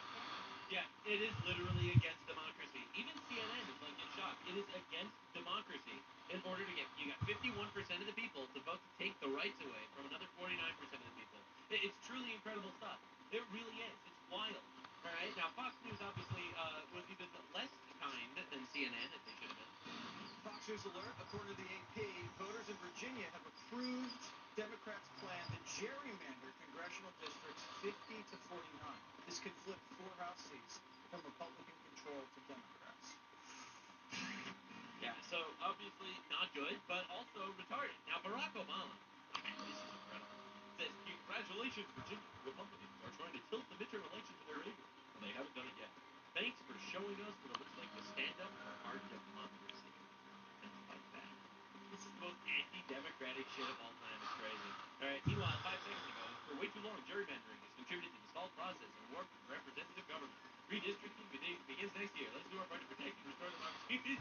Yeah, it is literally against democracy. Even CNN is like in shock. It is against democracy in order to you got 51% of the people to vote to take the rights away from another 49% of the people. It's truly incredible stuff. It really is. It's wild. All right. Now Fox News obviously was even less kind than CNN, as they should have been. Fox News alert, according to the AP, voters in Virginia have approved Democrats' plan to gerrymander congressional districts 50 to 49. This could flip 4 House seats from Republican control to Democrats. Yeah, so obviously not good, but also retarded. Now Barack Obama, this is incredible, says, congratulations, Virginia. Republicans are trying to tilt the midterm election to their favor, and they haven't done it yet. Thanks for showing us what it looks like to stand up for our democracy and fight back. This is the most anti-democratic shit of all time. It's crazy. All right. Meanwhile, 5 seconds ago, for way too long, gerrymandering has contributed to the stalled process and warped representative government. Redistricting begins next year. Let's do our part to protect and restore democracy.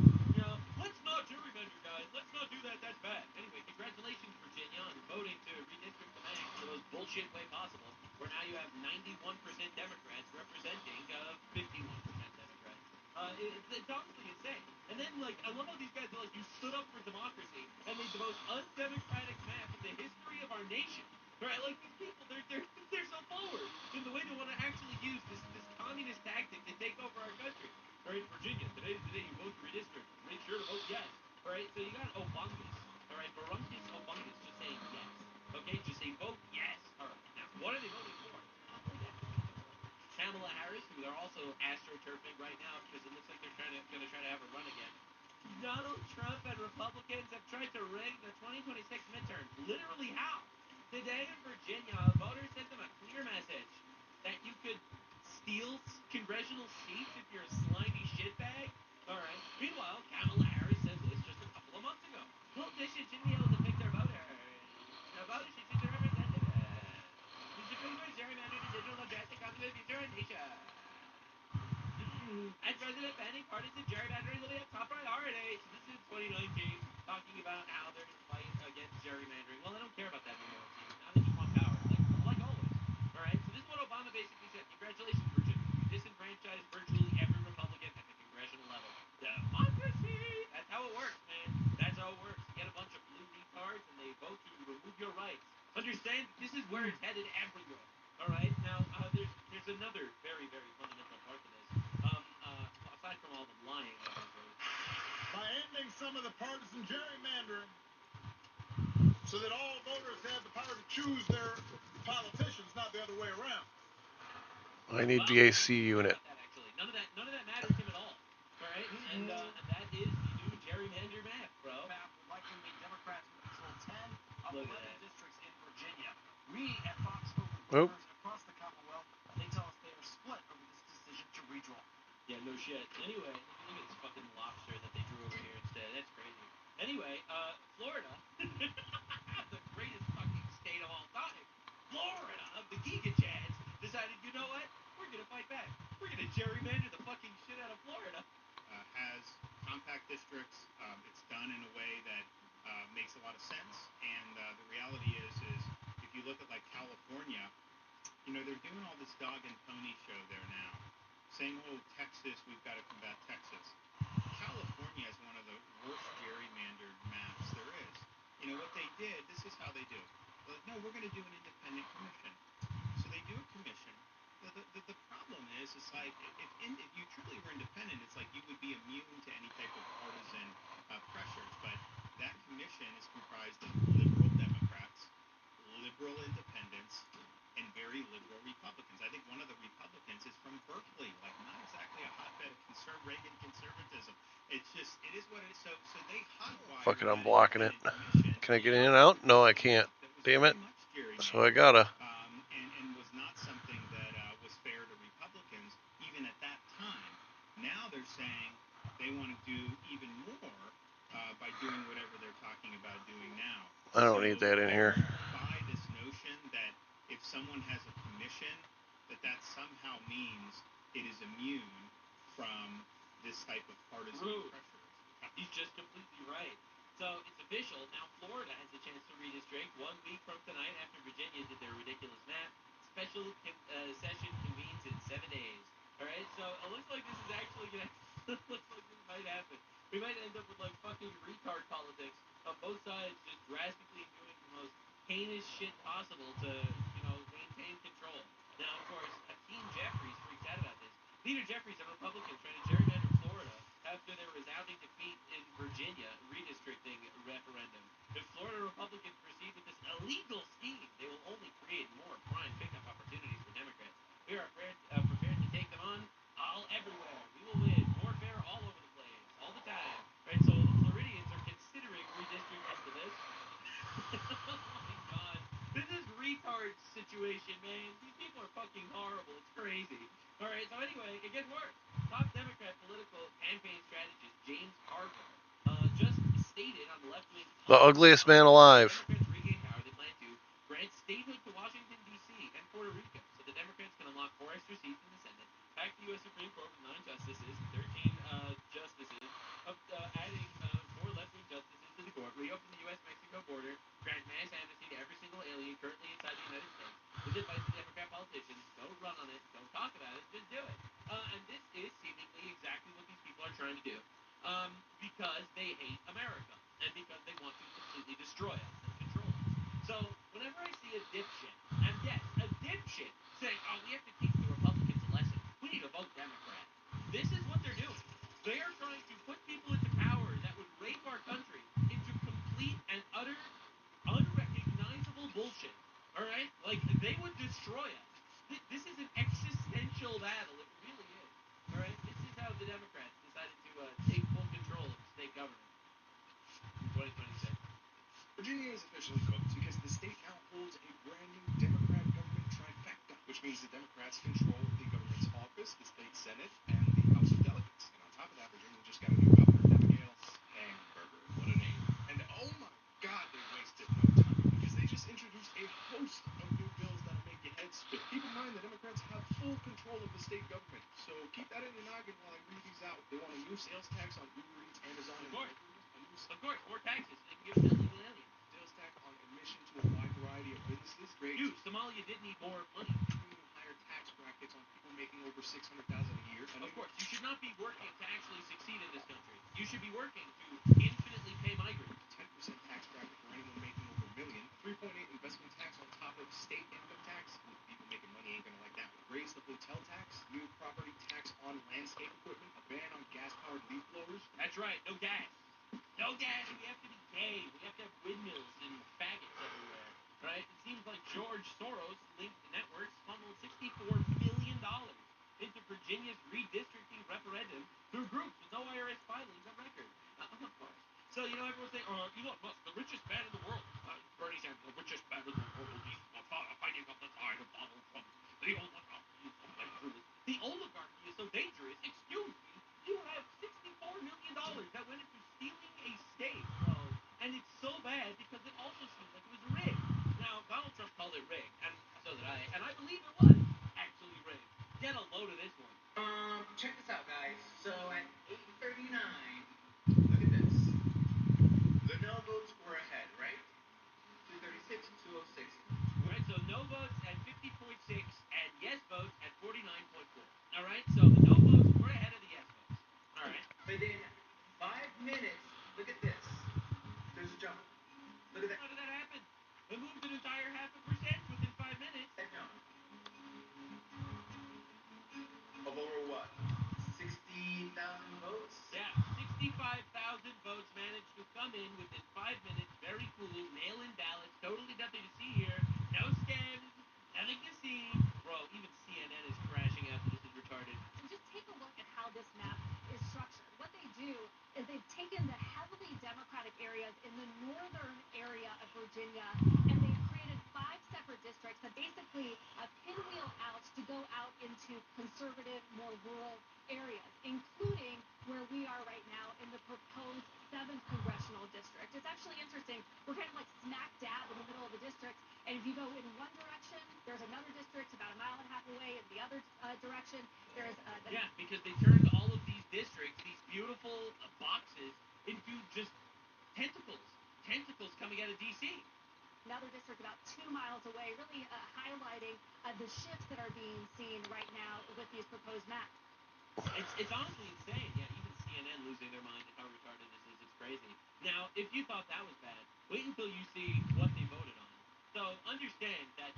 Let's not gerrymander, guys. Let's not do that. That's bad. Anyway, congratulations, Virginia, on voting to redistrict the bank in the most bullshit way possible, where now you have 91% Democrats representing 51% Democrats. It's honestly insane. And then, I love how these guys are you stood up for democracy and made the most undemocratic map in the history of our nation. Right? These people, they're so forward in the way they want to actually use this communist tactic to take over our country. All right, Virginia, today's the day you vote to redistrict. Make sure to vote yes. All right, so you got Obungus. All right, Barungus Obungus just saying yes. Okay, just say vote yes. All right, now, what are they voting for? Kamala Harris, who they're also astroturfing right now because it looks like they're going to try to have her run again. Donald Trump and Republicans have tried to rig the 2026 midterms. Literally how? Today in Virginia, voters sent them a clear message that you could steal congressional seats if you're a slimy shitbag. All right. Meanwhile, Kamala Harris said this just a couple of months ago. Politicians shouldn't be able to pick their voters. The voters should choose their representatives. The Supreme Court gerrymandered the digital drastic consequences of future our nation. As President Benning, partisan gerrymandering will be a top priority. So this is 2019, talking about how they're going to fight against gerrymandering. Well, they don't care about that anymore. Now they just want power, like always. All right. So this is what Obama basically said. Congratulations, Virginia. You disenfranchised virtually every Republican at the congressional level. Democracy. That's how it works, man. That's how it works. You get a bunch of blue retards and they vote to remove your rights. Understand? This is where it's headed everywhere. All right. Now there's another very, very fundamental part to this. Aside from all the lying, obviously. By ending some of the partisan gerrymandering so that all voters have the power to choose their Politicians, not the other way around. I need VAC unit. None of that matters to him at all. All right, and that is the new gerrymander map, bro. Map would likely mean Democrats will control 10 of 11 districts in Virginia. We at Fox Open Borders across the Commonwealth, they tell us they are split over this decision to redraw. Yeah, no shit. Anyway, look at this fucking lobster that they drew over here instead. That's crazy. Anyway, Florida, the greatest fucking state of all time. Florida, the Giga Chads, decided, you know what? We're gonna fight back. We're gonna gerrymander the fucking shit out of Florida. Has compact districts. It's done in a way that makes a lot of sense. And the reality is if you look at like California, you know, they're doing all this dog and pony show there now. Saying, oh, Texas, we've got to combat Texas. California is one of the worst gerrymandered maps there is. You know, what they did, this is how they do. They're like, no, we're going to do an independent commission. So they do a commission. The problem is like, if you truly were independent, it's like you would be immune to any type of partisan pressures. But that commission is comprised of liberal Democrats, liberal independents, and very liberal Republicans. I think one of the Republicans is from Berkeley, like not exactly a hotbed of Reagan conservatism. It's just, it is what it is. So they hotwire. Fuck it, I'm blocking it. Can I get in and out? No, I can't. Damn it. So I gotta. And was not something that was fair to Republicans even at that time. Now they're saying they want to do even more by doing whatever they're talking about doing now. I don't need that in here. By this notion that if someone has a commission, that somehow means it is immune from this type of partisan pressure. He's just completely right. So it's official. Now Florida has a chance to redistrict 1 week from tonight after Virginia did their ridiculous map. Special session convenes in 7 days. All right, so it looks like this is actually going to looks like this might happen. We might end up with like fucking retard politics on both sides, just drastically doing the most heinous shit possible to, you know, maintain control. Now, of course, Hakeem Jeffries freaks out about this. Leader Jeffries, a Republican, trying to gerrymander Florida after their resounding defeat in Virginia redistricting referendum. If Florida Republicans proceed with this illegal scheme, they will only create more prime pickup opportunities for Democrats. We are prepared to take them on all everywhere. We will win warfare all over the place, all the time. Right, so the Floridians are considering redistricting to this. Oh my god. This is retard situation, man. These people are fucking horrible. It's crazy. Alright, so anyway, it gets worse. Top Democrat political campaign strategist James Carville just stated on the left-wing... The ugliest man alive. Democrats regain power. They plan to grant statehood to Washington, D.C. and Puerto Rico, so the Democrats can unlock 4 extra seats in the Senate, pack the U.S. Supreme Court with 9 justices, 13 justices, adding 4 left-wing justices to the court, reopen the U.S.-Mexico border, grant mass amnesty to every single alien currently inside the United States. This advice to Democrat politicians: don't run on it, don't talk about it, just do it. And this is seemingly exactly what these people are trying to do, because they hate America and because they want to completely destroy us and control us. So whenever I see a dipshit, and yes, a dipshit, saying, oh, we have to teach the Republicans a lesson, we need to vote Democrat. This is what they're doing. They are trying to put people into power that would rape our country into complete and utter unrecognizable bullshit. All right? Like, they would destroy us. This is an existential battle. It really is. All right? This is how the Democrats decided to take full control of the state government in 2026. Virginia is officially cooked because the state now holds a brand new Democrat government trifecta, which means the Democrats control the government's office, the state Senate, and the House of Delegates. And on top of that, Virginia just got a new governor, Abigail Hamburger. What a name. And oh my God, they wasted no time because they just introduced a host of new bills that'll make your head spin. Keep in mind the Democrats have full control of the state government, so keep that in your noggin while I read these out. They want a new sales tax on Uber Eats, Amazon, and Of course, more taxes. They can give it to illegal aliens. Sales tax on admission to a wide variety of businesses. Great. Dude, Somalia did need more money. Even higher tax brackets on people making over $600,000 a year. Of course, you should not be working to actually succeed in this country. You should be working to infinitely pay migrants. 10% tax bracket for anyone making over $1 million. 3.8 investment tax on top of state income tax. People making money ain't gonna like that. Raise the hotel tax. New property tax on landscape equipment. A ban on gas-powered leaf blowers. That's right, no gas. No gas, we have to be gay. We have to have windmills and faggots everywhere, right? It seems like George Soros So, everyone's saying, Elon Musk, the richest man in the world. Bernie Sanders, the richest man in the world. He's fighting on the side of Donald Trump. The oligarchy is so dangerous. The oligarchy is so dangerous. Excuse me. You have $64 million that went into stealing a state, bro. And it's so bad because it also seems like it was rigged. Now, Donald Trump called it rigged, and so did I. And I believe it was actually rigged. Get a load of this one. Check this out, guys. So at 8:39, look at this. The no votes were ahead, right? 236, 206. Right, so no votes at 50.6 and yes votes at 49.4. All right, so the no votes were ahead of the yes votes. All right. Within 5 minutes, look at this. There's a jump. Look at that. How did that happen? It moved an entire 0.5% within 5 minutes. No. Of over what? 60,000 votes? Yeah, 65,000 votes managed to come in within 5 minutes. Very cool. Mail-in ballots. Totally nothing to see here. No scams. Nothing to see. Bro, even CNN is crashing out. This is retarded. And just take a look at how this map is structured. What they do is they've taken the heavily Democratic areas in the northern area of Virginia, and they've created 5 separate districts that basically pinwheel out to go out into conservative, more rural areas, including where we are right now in the proposed 7th congressional district. It's actually interesting. We're kind of like smack dab in the middle of the district, and if you go in one direction, there's another district about a mile and a half away. In the other direction, there's yeah, because they turned all of these districts, these beautiful boxes, into just tentacles coming out of D.C. Another district about 2 miles away, really highlighting the shifts that are being seen right now with these proposed maps. It's honestly insane. Yeah, even CNN losing their mind at how retarded this is. It's crazy. Now, if you thought that was bad, wait until you see what they voted on. So understand that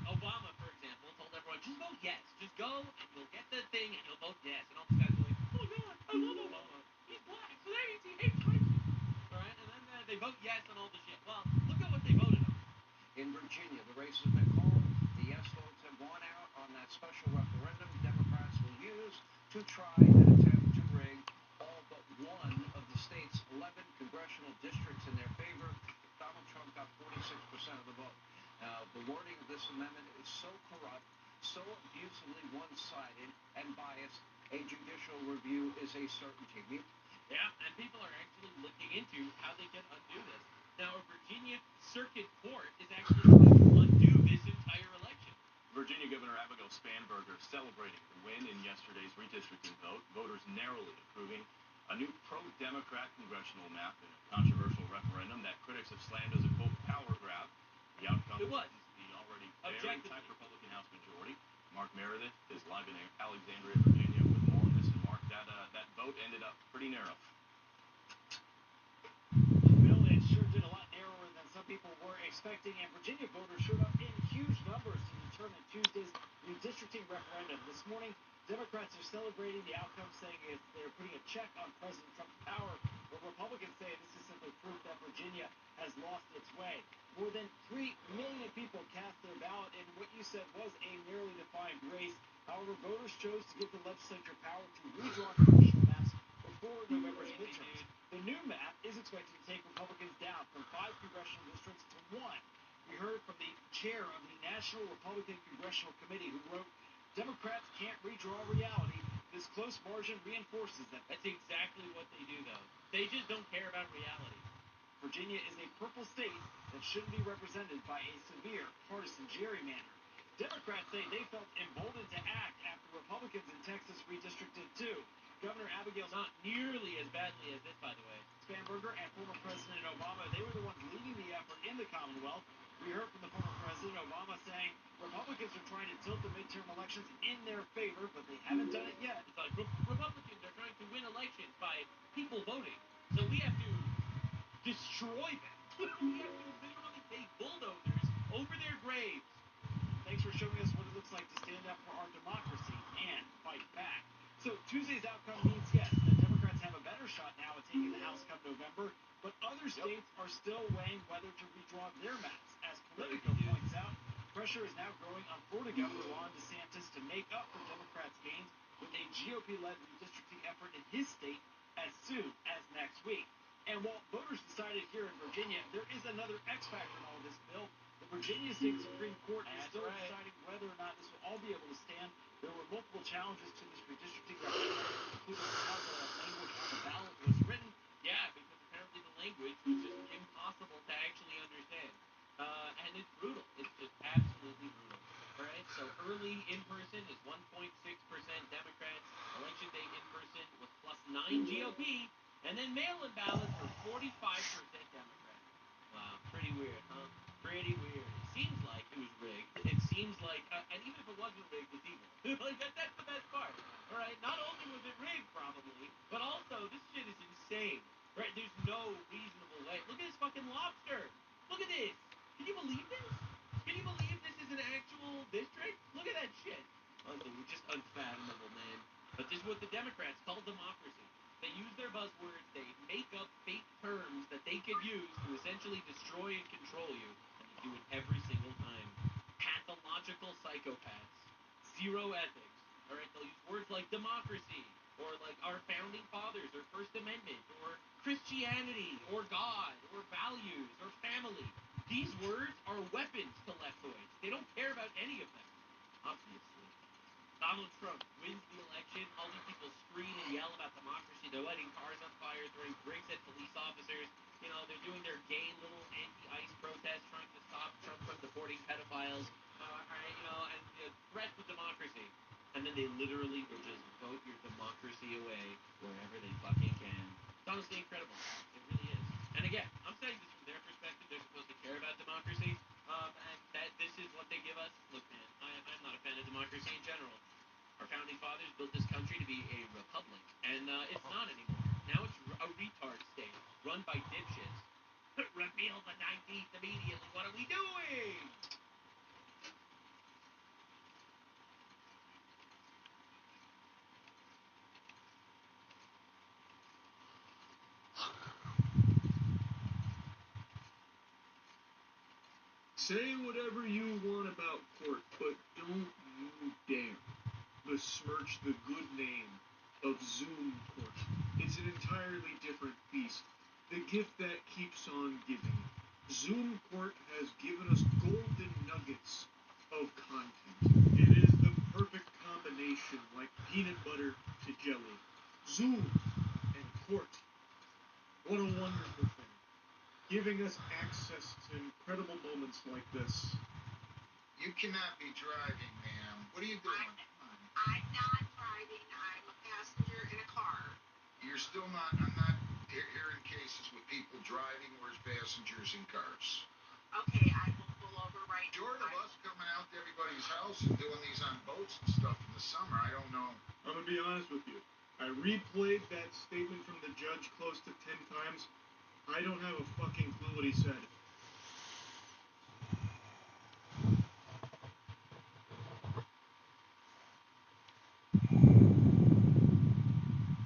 Obama, for example, told everyone, just vote yes. Just go and you'll get the thing and you'll vote yes. And all these guys are like, oh God, I love Obama. He's black, so that means he hates white. All right, and then they vote yes on all the shit. Well, look at what they voted on. In Virginia, the race has been called. The yes votes have won out on that special referendum Democrats will use to try and attempt to rig all but one of the state's 11 congressional districts in their favor. Donald Trump got 46% of the vote. The wording of this amendment is so corrupt, so abusively one-sided and biased, a judicial review is a certainty. Yeah, and people are actually looking into how they can undo this. Now, a Virginia Circuit Court is actually going to undo this entire election. Virginia Governor Abigail Spanberger celebrating the win in yesterday's redistricting vote, voters narrowly approving a new pro-Democrat congressional map in a controversial referendum that critics have slammed as a, quote, power grab. The outcome is the already very tight Republican House majority. Mark Meredith is live in Alexandria, Virginia with more on this. And Mark, that vote ended up pretty narrow. Bill, it sure did a lot narrower than some people were expecting, and Virginia voters showed up in huge numbers to determine Tuesday's redistricting referendum. This morning, Democrats are celebrating the outcome, saying they're putting a check on President Trump's power, but Republicans say this is simply proof that Virginia has lost its way. More than 3 million people cast their ballot in what you said was a narrowly defined race. However, voters chose to give the legislature power to redraw congressional maps before November's midterms. The new map is expected to take Republicans down from 5 congressional districts to 1. We heard from the chair of the National Republican Congressional Committee who wrote, Democrats can't redraw reality. This close margin reinforces that. That's exactly what they do, though. They just don't care about reality. Virginia is a purple state that shouldn't be represented by a severe partisan gerrymander. Democrats say they felt emboldened to act after Republicans in Texas redistricted too. Governor Abigail, not nearly as badly as this, by the way. Spanberger and former President Obama, they were the ones leading the effort in the Commonwealth. We heard from the former President Obama saying Republicans are trying to tilt the midterm elections in their favor, but they haven't done it yet. It's like Republicans are trying to win elections by people voting, so we have to destroy them. We have to literally take bulldozers over their graves. Thanks for showing us what it looks like to stand up for our democracy and fight back. So Tuesday's outcome means, yes, the Democrats have a better shot now at taking the House come November, but other states are still weighing whether to redraw their maps. As Politico points out, pressure is now growing on Florida Governor Ron DeSantis to make up for Democrats' gains with a GOP-led redistricting effort in his state as soon as next week. And while voters decided here in Virginia, there is another X factor in all this bill. The Virginia State Supreme Court is still deciding whether or not this will all be able to stand. There were multiple challenges to this redistricting referendum, including how the language on the ballot was written. Yeah, because apparently the language was just impossible to actually understand. And it's brutal. It's just absolutely brutal. All right, so early in-person is 1.6% Democrats. Election day in-person was +9 GOP. And then mail-in ballots were 45% Democrat. Wow, pretty weird, huh? Pretty weird. It seems like it was rigged. It seems like, and even if it wasn't rigged, it's evil. Like that's the best part. All right, not only was it rigged, probably, but also this shit is insane. Right? There's no reasonable way. Look at this fucking lobster. Look at this. Can you believe this? Can you believe this is an actual district? Look at that shit. Just unfathomable, man. But this is what the Democrats call democracy. They use their buzzwords, they make up fake terms that they could use to essentially destroy and control you, and they do it every single time. Pathological psychopaths. Zero ethics. Alright, they'll use words like democracy, or like our founding fathers, or First Amendment, or Christianity, or God, or values, or family. These words are weapons to leftoids. They don't care about any of them, obviously. Donald Trump wins the election. All these people scream and yell about democracy. They're lighting cars on fire, throwing bricks at police officers. You know, they're doing their gay little anti-ICE protest, trying to stop Trump from deporting pedophiles. And threat to democracy. And then they literally will just vote your democracy away wherever they fucking can. It's honestly incredible. It really is. And again, I'm saying this from their perspective. They're supposed to care about democracy. And that this is what they give us. Look, man, I'm not a fan of democracy in general. Our founding fathers built this country to be a republic, and it's not anymore. Now it's a retard state run by dipshits. Repeal the 19th immediately. What are we doing? Say whatever you want about court, but don't you dare besmirch the good name of Zoom Court. It's an entirely different beast. The gift that keeps on giving. Zoom Court has given us golden nuggets of content. It is the perfect combination, like peanut butter to jelly. Zoom and Court. What a wonderful thing. Giving us access to incredible moments like this. You cannot be driving, ma'am. What are you doing? I'm not driving. I'm a passenger in a car. You're still not, I'm not hearing cases with people driving or as passengers in cars. Okay, I will pull over right now. Short of us coming out to everybody's house and doing these on boats and stuff in the summer, I don't know. I'm going to be honest with you. I replayed that statement from the judge close to 10 times. I don't have a fucking clue what he said.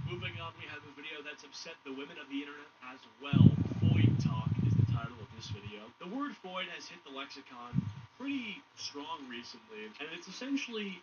Moving on, we have a video that's upset the women of the internet as well. Foid talk is the title of this video. The word foid has hit the lexicon pretty strong recently, and it's essentially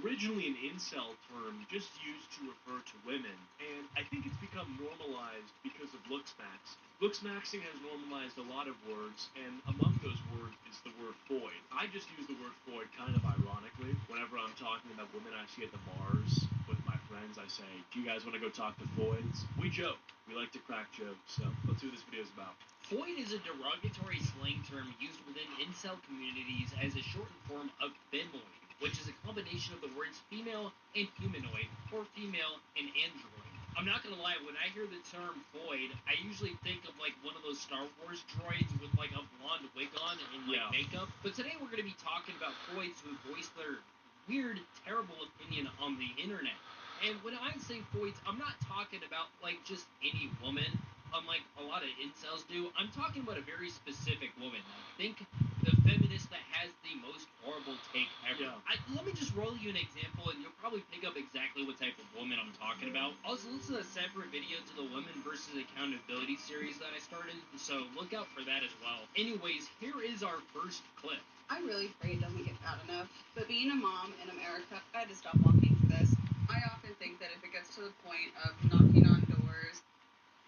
originally an incel term just used to refer to women, and I think it's become normalized because of Looksmax. Looksmaxing has normalized a lot of words, and among those words is the word foid. I just use the word foid kind of ironically. Whenever I'm talking about women I see at the bars with my friends, I say, do you guys want to go talk to foids? We joke. We like to crack jokes, so let's see what this video is about. Foid is a derogatory slang term used within incel communities as a shortened form of femoid, which is a combination of the words female and humanoid, or female and android. I'm not gonna lie, when I hear the term foid, I usually think of like one of those Star Wars droids with like a blonde wig on and like makeup. But today we're gonna be talking about foids who voice their weird, terrible opinion on the internet. And when I say foids, I'm not talking about like just any woman, unlike a lot of incels do. I'm talking about a very specific woman. Think the feminist that has the most horrible take ever. Let me just roll you an example, and you'll probably pick up exactly what type of woman I'm talking about. Also, this is a separate video to the Women versus Accountability series that I started, so look out for that as well. Anyways, here is our first clip. I really pray it doesn't get bad enough, but being a mom in America, I had to stop walking for this. I often think that if it gets to the point of knocking on doors,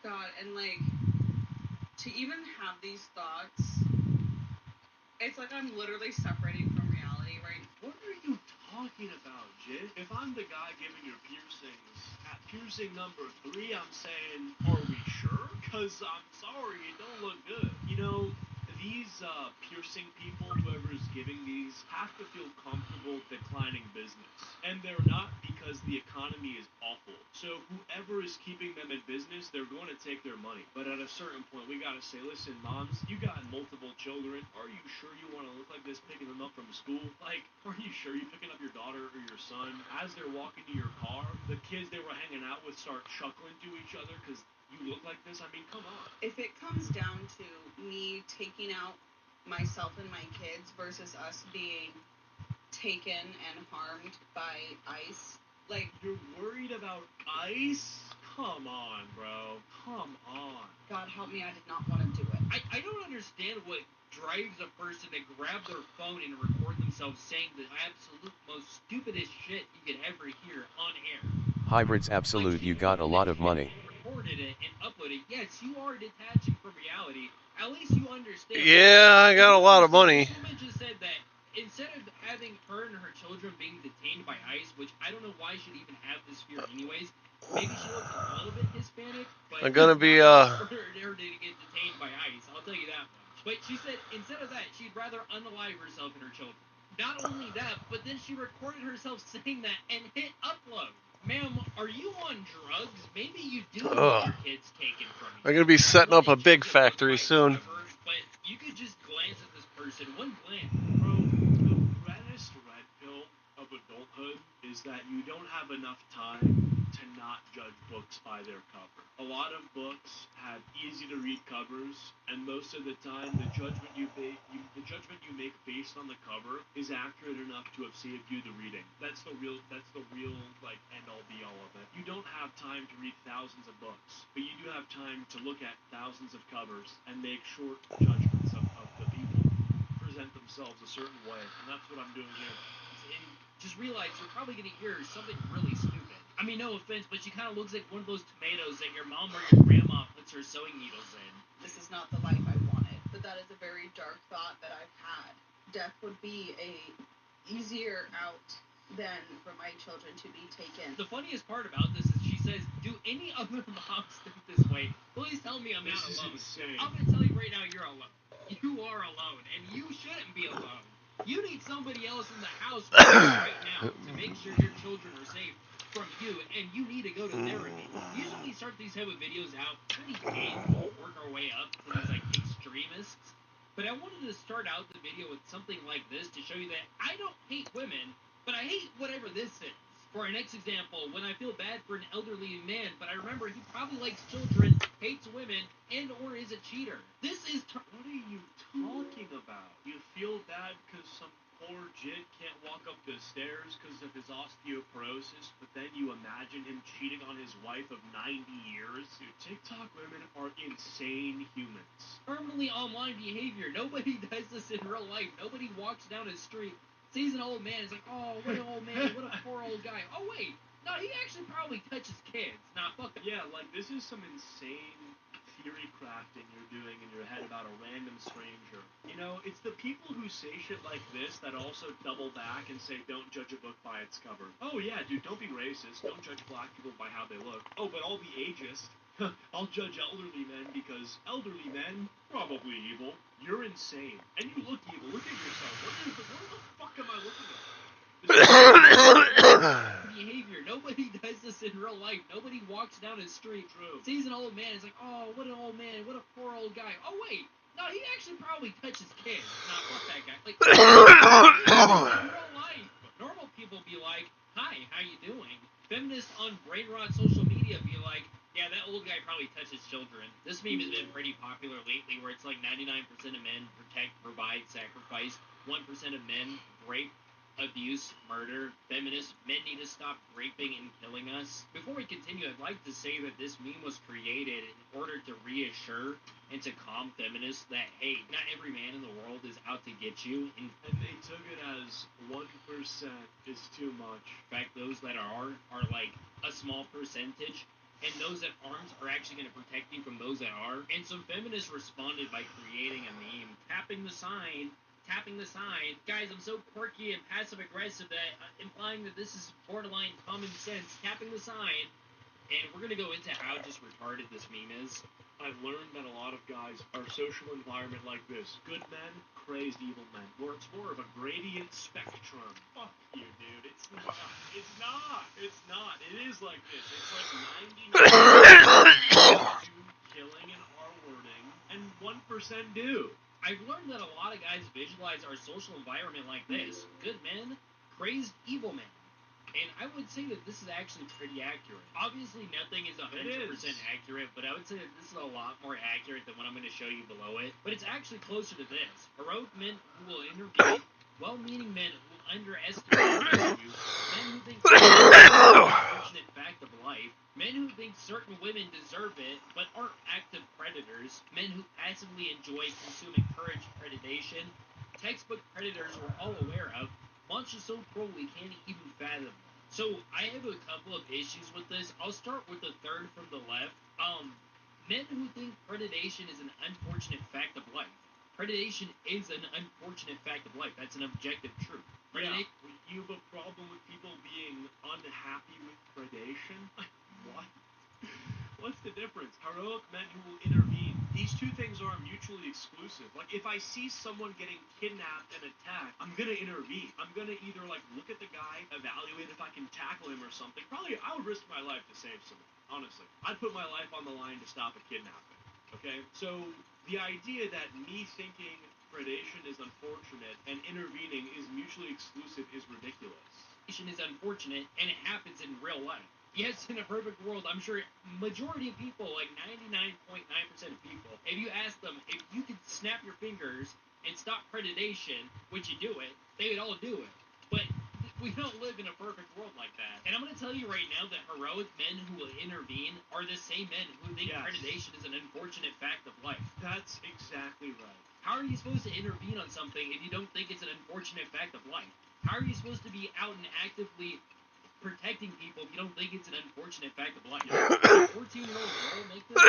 God, and like to even have these thoughts, it's like I'm literally separating from reality right now. What are you talking about, Jit? If I'm the guy giving your piercings, at piercing number 3, I'm saying, are we sure? Because I'm sorry, it don't look good. You know, these piercing people, whoever's giving these, have to feel comfortable declining business. And they're not because the economy is awful. So whoever is keeping them in business, they're going to take their money. But at a certain point, we got to say, listen, moms, you got multiple children. Are you sure you want to look like this picking them up from school? Like, are you sure you're picking up your daughter or your son? As they're walking to your car, the kids they were hanging out with start chuckling to each other because you look like this? I mean, come on. If it comes down to me taking out myself and my kids versus us being taken and harmed by ICE, like... You're worried about ICE? Come on, bro. Come on. God help me, I did not want to do it. I don't understand what drives a person to grab their phone and record themselves saying the absolute most stupidest shit you could ever hear on air. Hybrids absolute, you got a lot of money. Recorded it and uploaded it. Yes, you are detaching from reality. At least you understand. Yeah, I got a lot of money. This woman just said that instead of having her and her children being detained by ICE, which I don't know why she'd even have this fear anyways. Maybe she looks a little bit Hispanic, but I'm gonna be for her to get detained by ICE, I'll tell you that much. But she said instead of that, she'd rather unalive herself and her children. Not only that, but then she recorded herself saying that and hit upload. Ma'am, are you on drugs? Maybe you do want your kids taken from you. I'm gonna be setting up a big factory soon. But you could just glance at this person, one glance. Bro, the reddest red pill of adulthood is that you don't have enough time to not judge books by their cover. A lot of books have easy-to-read covers, and most of the time, the judgment you make based on the cover is accurate enough to have saved you the reading. That's the real like end-all be-all of it. You don't have time to read thousands of books, but you do have time to look at thousands of covers and make short judgments of the people who present themselves a certain way, and that's what I'm doing here. And just realize you're probably going to hear something really stupid. I mean, no offense, but she kind of looks like one of those tomatoes that your mom or your grandma puts her sewing needles in. This is not the life I wanted, but that is a very dark thought that I've had. Death would be a easier out than for my children to be taken. The funniest part about this is she says, do any other moms think this way? Please tell me I'm not alone. Insane. I'm going to tell you right now, you're alone. You are alone, and you shouldn't be alone. You need somebody else in the house right now to make sure your children are safe from you, and you need to go to therapy. Usually we start these type of videos out pretty tame, work our way up to these like extremists. But I wanted to start out the video with something like this to show you that I don't hate women, but I hate whatever this is. For our next example, when I feel bad for an elderly man, but I remember he probably likes children, hates women, and or is a cheater. This is... What are you talking about? You feel bad because some poor jit can't walk up the stairs because of his osteoporosis, but then you imagine him cheating on his wife of 90 years? Dude, TikTok women are insane humans. Permanently online behavior. Nobody does this in real life. Nobody walks down a street, sees an old man, is like, oh, what an old man, what a poor old guy. Oh, wait, no, he actually probably touches kids. Nah, fuck him. Yeah, like, this is some insane theory crafting you're doing in your head about a random stranger. You know, it's the people who say shit like this that also double back and say don't judge a book by its cover. Oh yeah, dude, don't be racist. Don't judge black people by how they look. Oh, but I'll be ageist. I'll judge elderly men because elderly men, probably evil. You're insane. And you look evil. Look at yourself. What the fuck am I looking at? Behavior. Nobody does this in real life. Nobody walks down a street, sees an old man, is like, oh, what an old man, what a poor old guy. Oh, wait, no, he actually probably touches kids. Nah, fuck that guy. Like, in real life, normal people be like, hi, how you doing? Feminists on brain rot social media be like, yeah, that old guy probably touches children. This meme has been pretty popular lately, where it's like 99% of men protect, provide, sacrifice, 1% of men rape, abuse, murder, feminists, men need to stop raping and killing us. Before we continue, I'd like to say that this meme was created in order to reassure and to calm feminists that, hey, not every man in the world is out to get you. And they took it as 1% is too much. In fact, those that are like a small percentage. and those that aren't are actually going to protect you from those that are. And some feminists responded by creating a meme, tapping the sign. Guys, I'm so quirky and passive aggressive that implying that this is borderline common sense. Tapping the sign. And we're going to go into how just retarded this meme is. I've learned that a lot of guys are social environment like this. Good men, crazed evil men. Where it's more of a gradient spectrum. Fuck you, dude. It's not. It's not. It's not. It is like this. It's like 99% killing and R-wording, and 1% do. I've learned that a lot of guys visualize our social environment like this. Good men, crazed evil men. And I would say that this is actually pretty accurate. Obviously, nothing is 100% accurate, but I would say that this is a lot more accurate than what I'm going to show you below it. But it's actually closer to this. Heroic men who will intervene, well-meaning men who underestimate you, men who think it's an unfortunate fact of life, men who think certain women deserve it but aren't active predators, men who passively enjoy consuming courage predation, textbook predators we're all aware of, monsters so cruel we can't even fathom. So I have a couple of issues with this. I'll start with the third from the left. Men who think predation is an unfortunate fact of life. Predation is an unfortunate fact of life. That's an objective truth. Yeah. You have a problem with people being unhappy with predation? What? What's the difference? Heroic men who will intervene. These two things are mutually exclusive. Like, if I see someone getting kidnapped and attacked, I'm gonna intervene. I'm gonna either, like, look at the guy, evaluate if I can tackle him or something. Probably, I would risk my life to save someone, honestly. I'd put my life on the line to stop a kidnapping, okay? So, the idea that me thinking predation is unfortunate and intervening is mutually exclusive is ridiculous. Predation is unfortunate, and it happens in real life. Yes, in a perfect world, I'm sure majority of people, like 99.9% of people, if you ask them if you could snap your fingers and stop predation, would you do it? They would all do it. But we don't live in a perfect world like that. And I'm going to tell you right now that heroic men who will intervene are the same men who think predation is an unfortunate fact of life. That's exactly right. How are you supposed to intervene on something if you don't think it's an unfortunate fact of life? How are you supposed to be out and actively protecting people if you don't think it's an unfortunate fact of life? 14-year-old girl make this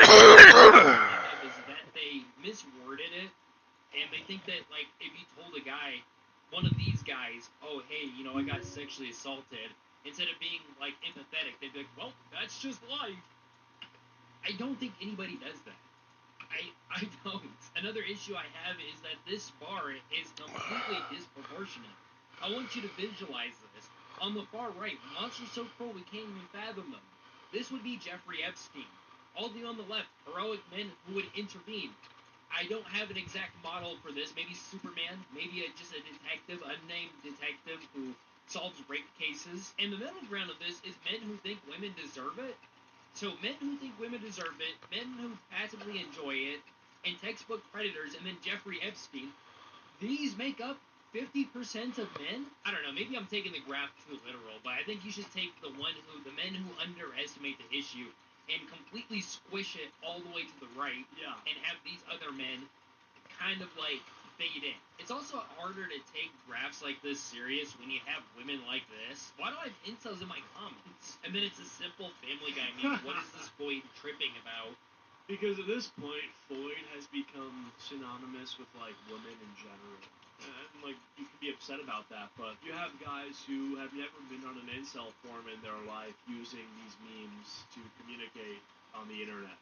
is that they misworded it, and they think that, like, if you told a guy, one of these guys, oh, hey, you know, I got sexually assaulted, instead of being, like, empathetic, they'd be like, well, that's just life. I don't think anybody does that. I don't. Another issue I have is that this bar is completely disproportionate. I want you to visualize this. On the far right, monsters so cruel we can't even fathom them. This would be Jeffrey Epstein. All the on the left, heroic men who would intervene. I don't have an exact model for this. Maybe Superman, maybe just a detective, unnamed detective who solves rape cases. And the middle ground of this is men who think women deserve it. So men who think women deserve it, men who passively enjoy it, and textbook predators, and then Jeffrey Epstein. These make up 50% of men? I don't know, maybe I'm taking the graph too literal, but I think you should take the men who underestimate the issue and completely squish it all the way to the right, and have these other men kind of like fade in. It's also harder to take graphs like this serious when you have women like this. Why do I have incels in my comments? And then it's a simple Family Guy meme. What is this boy tripping about? Because at this point, Floyd has become synonymous with, like, women in general. And, like, you can be upset about that, but you have guys who have never been on an incel forum in their life using these memes to communicate on the internet.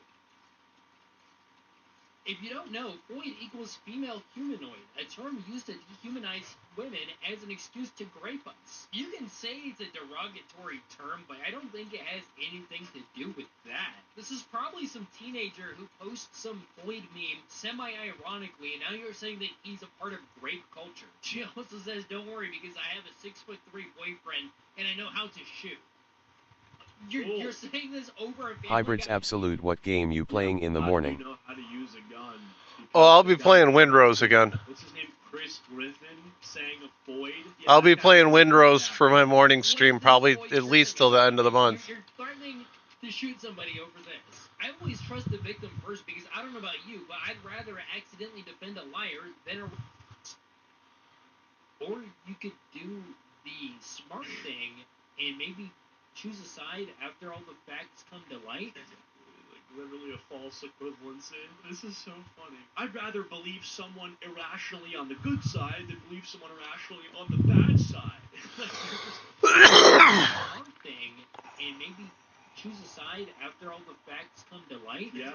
If you don't know, Floyd equals female humanoid, a term used to dehumanize women as an excuse to grape us. You can say it's a derogatory term, but I don't think it has anything to do with that. This is probably some teenager who posts some Floyd meme semi-ironically, and now you're saying that he's a part of grape culture. She also says, don't worry because I have a 6'3" boyfriend and I know how to shoot. You're saying this over a Family Hybrids Guy Absolute. What game you playing in the morning? Know how to use a gun. Oh, I'll be playing Windrose again. What's his name? Chris Griffin saying a Floyd. Yeah, I'll be playing Windrose for my morning stream probably at least till the end of the month. You're threatening to shoot somebody over this. I always trust the victim first because I don't know about you, but I'd rather accidentally defend a liar than a... Or you could do the smart thing and maybe choose a side after all the facts come to light? Like literally a false equivalency. This is so funny. I'd rather believe someone irrationally on the good side than believe someone irrationally on the bad side. Hard thing, and maybe choose a side after all the facts come to light. Yeah.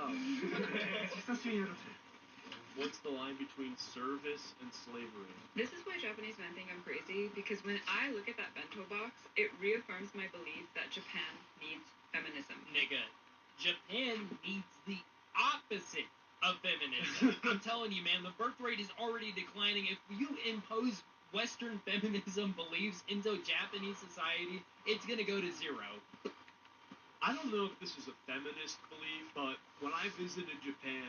What's the line between service and slavery? This is why Japanese men think I'm crazy, because when I look at that bento box, it reaffirms my belief that Japan needs feminism. Nigga, Japan needs the opposite of feminism. I'm telling you, man, the birth rate is already declining. If you impose Western feminism beliefs into Japanese society, it's gonna go to zero. I don't know if this is a feminist belief, but when I visited Japan,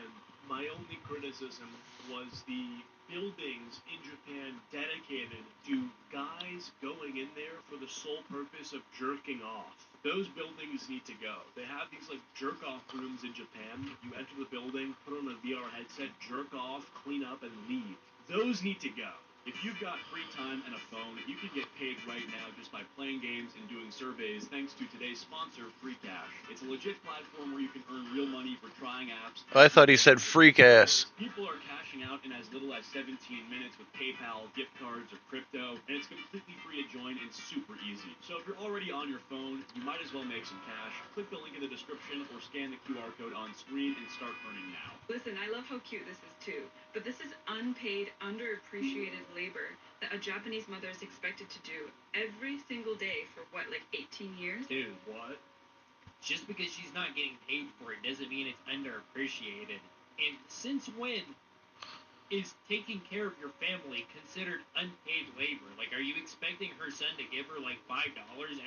my only criticism was the buildings in Japan dedicated to guys going in there for the sole purpose of jerking off. Those buildings need to go. They have these like jerk off rooms in Japan. You enter the building, put on a VR headset, jerk off, clean up, and leave. Those need to go. If you've got free time and a phone, you can get paid right now just by playing games and doing surveys thanks to today's sponsor, Free Cash. It's a legit platform where you can earn real money for trying apps. I thought he said freak ass. People are cashing out in as little as 17 minutes with PayPal, gift cards, or crypto, and it's completely free to join and super easy. So if you're already on your phone, you might as well make some cash. Click the link in the description or scan the QR code on screen and start earning now. Listen, I love how cute this is too, but this is unpaid, underappreciated labor that a Japanese mother is expected to do every single day for what, like 18 years? Dude, what? Just because she's not getting paid for it doesn't mean it's underappreciated. And since when is taking care of your family considered unpaid labor? Like, are you expecting her son to give her like $5